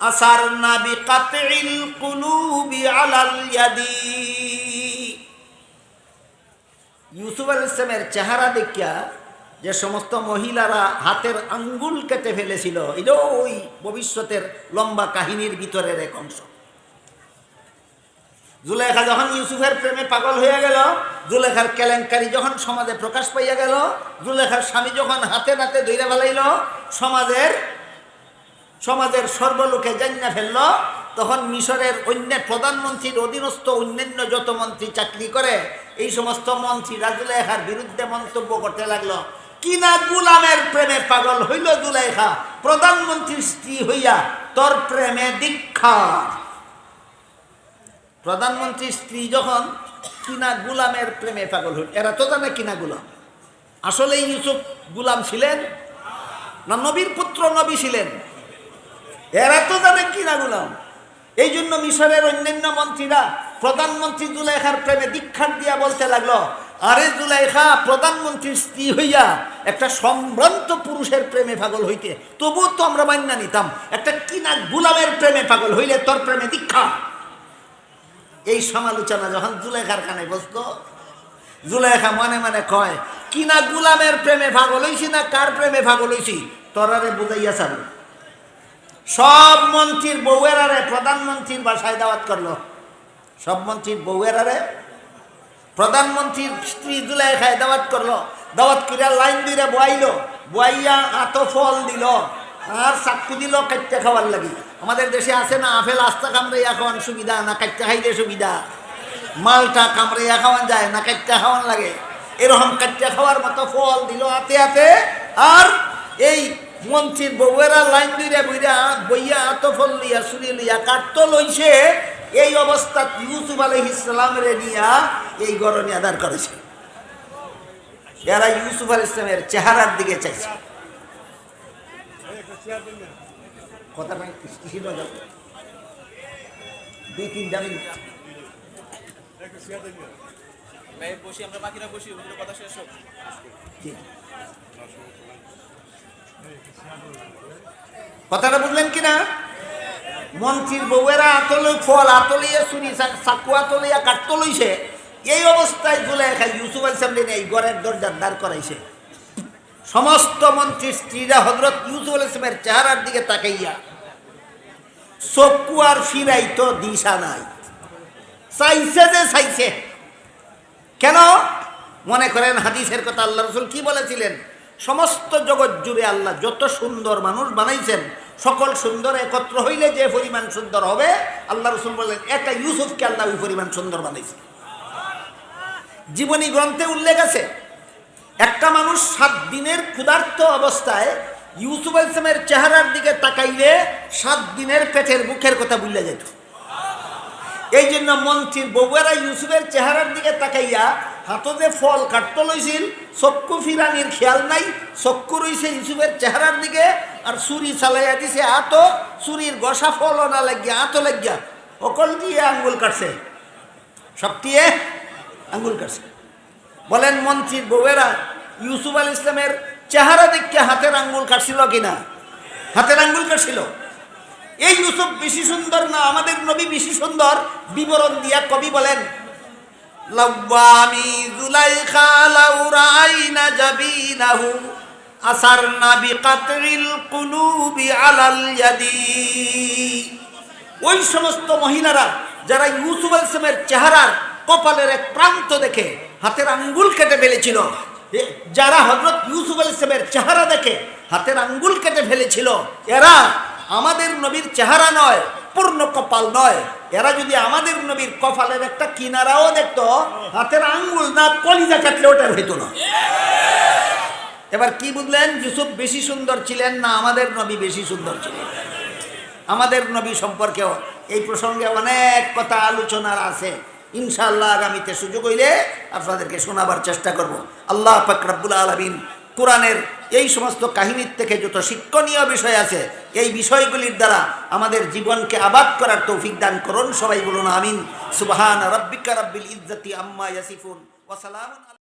আসারনা বিকাতইল কুলুবি আলাল ইয়াদি। ইউসুফ আলাইহিস সালামের চেহারা দেখিয়া যে সমস্ত মহিলারা হাতের আঙ্গুল কেটে ফেলেছিল, এটা ওই ভবিষ্যতের লম্বা কাহিনীর ভিতরের এক অংশ। জুলেখা যখন ইউসুফের প্রেমে পাগল হয়ে গেল, জুলেখার কেলেঙ্কারি যখন সমাজে প্রকাশ পাইয়া গেল, জুলেখার স্বামী যখন হাতে নাতে ধইরা ফেলাইল, সমাজের সর্বলোকে জানিয়ে ফেলল, তখন মিশরের অন্য প্রধানমন্ত্রীর অধীনস্থ অন্যান্য যত মন্ত্রী চাকরি করে এই সমস্ত মন্ত্রীরা জুলেখার বিরুদ্ধে মন্তব্য করতে লাগলো। কিনা গুলামের প্রেমে পাগল হইল জুলেখা, প্রধানমন্ত্রীর স্ত্রী হইয়া তোর প্রেমে দীক্ষা। প্রধানমন্ত্রীর স্ত্রী যখন কিনা গুলামের প্রেমে পাগল হইল, এরা তো জানে কিনা গুলাম। আসলে ইউসুফ গুলাম ছিলেন না নবীর পুত্র নবী ছিলেন? এরা তো জানে কিনা গুলাম। এই জন্য মিশরের অন্যান্য মন্ত্রীরা প্রধানমন্ত্রী জুলেখার প্রেমে দীক্ষা দিয়া বলতে লাগলো, আরে জুলেখা, প্রধানমন্ত্রীর স্ত্রী হইয়া একটা সম্ভ্রান্ত পুরুষের প্রেমে পাগল হইতে তবুও তো আমরা মান্য নিতাম, একটা কিনা গুলামের প্রেমে পাগল হইলে তোর প্রেমে দীক্ষা। এই সমালোচনা যখন জুলেখার কানে বসতো, জুলেখা মনে মনে কয়, কিনা গুলামের প্রেমে পাগল হইছি না কার প্রেমে পাগল হইছি তোরারে বুঝাইয়া চালু। সব মন্ত্রীর বউয়েরারে প্রধানমন্ত্রীর বাসায় দাওয়াত করলো। সব মন্ত্রীর বউয়েরারে প্রধানমন্ত্রীর স্ত্রী জুলেখায় দাওয়াত করলো। দাওয়াত করিয়া লাইন দিয়ে বয়াইল, বয়াইয়া আত ফল দিল আর চাকু দিল কাটতে খাওয়ার লাগি। আমাদের দেশে আছে না আপেল আস্তা কামড়াইয়া খাওয়ান সুবিধা না কাটতে খাইতে সুবিধা? মালটা কামড়াইয়া খাওয়ান যায় না কাটতে খাওয়ান লাগে? এরকম কাটতে খাওয়ার মতো ফল দিল হাতে হাতে। আর এই মন্ত্রীর বউয়েরা লাইন দিয়ে বইয়া আত ফল লইয়া চুরি লইয়া কাটতো লইছে। এই অবস্থা ইউসুফ আলাইহিস সালামের নিয়া এই গরনি আদার করেছে। এরা ইউসুফ আলাইহিস সালামের চেহারার দিকে চাইছে। কথাটা দুই তিনটা মিনিট কথাটা বুঝলেন কিনা? মন্ত্রীর বউয়েরা আতলে ফল আতলিয়ে চুরি চাকু আতলিয়া কাটতো লইছে। এই অবস্থায় জুলেখা ইউসুফ আলাইহিস সালাম এই ঘরের দরজার দ্বার করাইছে। সমস্ত মন্ত্রীর স্ত্রীরা হযরত ইউসুফ আলাইহিস সালামের চেহারার দিকে তাকাইয়া চক্ষু আর ফিরাইতো দিশা নাই। চাইছে যে চাইছে কেন? মনে করেন হাদিসের কথা, আল্লাহ রাসূল কি বলেছিলেন? সমস্ত জগৎ জুড়ে আল্লাহ যত সুন্দর মানুষ বানাইছেন, সকল সুন্দর একত্র হইলে যে পরিমাণ সুন্দর হবে, আল্লাহ রাসূল বলেন একটা ইউসুফকে আল্লাহ ওই পরিমাণ সুন্দর বানাইছে। জীবনী গ্রন্থে উল্লেখ আছে, একটা মানুষ 7 দিনের ক্ষুধার্ত অবস্থায় ইউসুফ আলাইহিস সালামের চেহারার দিকে তাকাইলে 7 দিনের পেটের মুখের কথা ভুলে যেত। এই জন্য মন্ত্রীর বউয়েরা ইউসুফের চেহারার দিকে তাকাইয়া হাতে যে ফল কাটতে লইছিল, চক্ষু ফিরানির খেয়াল নাই, চক্ষু রইছে ইউসুফের চেহারার দিকে। আর ছুরি চালাইয়া দিছে আতো, ছুরির গসা ফলও না লাগিয়া আতো লাগিয়া অকল দিয়ে আঙ্গুল কাটছে, সব দিয়ে আঙ্গুল কাটছে। বলেন মন্ত্রীর বউয়েরা ইউসুফ আলাইহিস সালামের চেহারা দেখে হাতের আঙ্গুল কাটছিল কিনা? হাতের আঙ্গুল কাটছিল। এই ইউসুফ বেশি সুন্দর না আমাদের নবী বেশি সুন্দর? বিবরণ দিয়া কবি বলেন, লাওয়ামি জুলাইখা লাউ রাইনা জাবিনাহু আসারনা বিকাতরিল কুলুবি আলাল ইয়াদি। ওই সমস্ত মহিলারা যারা ইউসুফ আলাইহিস সালামের চেহারার কপালের এক প্রান্ত দেখে হাতের আঙ্গুল কেটে ফেলেছিল, যারা হযরত ইউসুফ আলাইহিস সালামের চেহারা দেখে হাতের আঙ্গুল কেটে ফেলেছিল, এরা আমাদের নবীর চেহারা নয়, পূর্ণ কপাল নয়। এরা যদি আমাদের নবীর কপালের একটা কিনারাও দেখতো, হাতের আঙ্গুল না কলিজা কাটলে ওটার হইতো না। এবার কি বুঝলেন? ইউসুফ বেশি সুন্দর ছিলেন না আমাদের নবী বেশি সুন্দর ছিলেন? আমাদের নবী সম্পর্কেও এই প্রসঙ্গে অনেক কথা আলোচনার আছে। ইনশাআল্লাহ আগামীতে সুযোগ হইলে আপনাদেরকে শোনাবার চেষ্টা করব। আল্লাহ পাক রব্বুল আলামিন কোরআনের এই সমস্ত কাহিনীর থেকে যত শিক্ষণীয় বিষয় আছে, এই বিষয়গুলির দ্বারা আমাদের জীবনকে আবাদ করার তৌফিক দান করুন। সবাই বলুন আমিন। সুবহান রাব্বিকা রাব্বিল ইজ্জাতি আম্মা ইয়াসিফুন ওয়া সালামুন।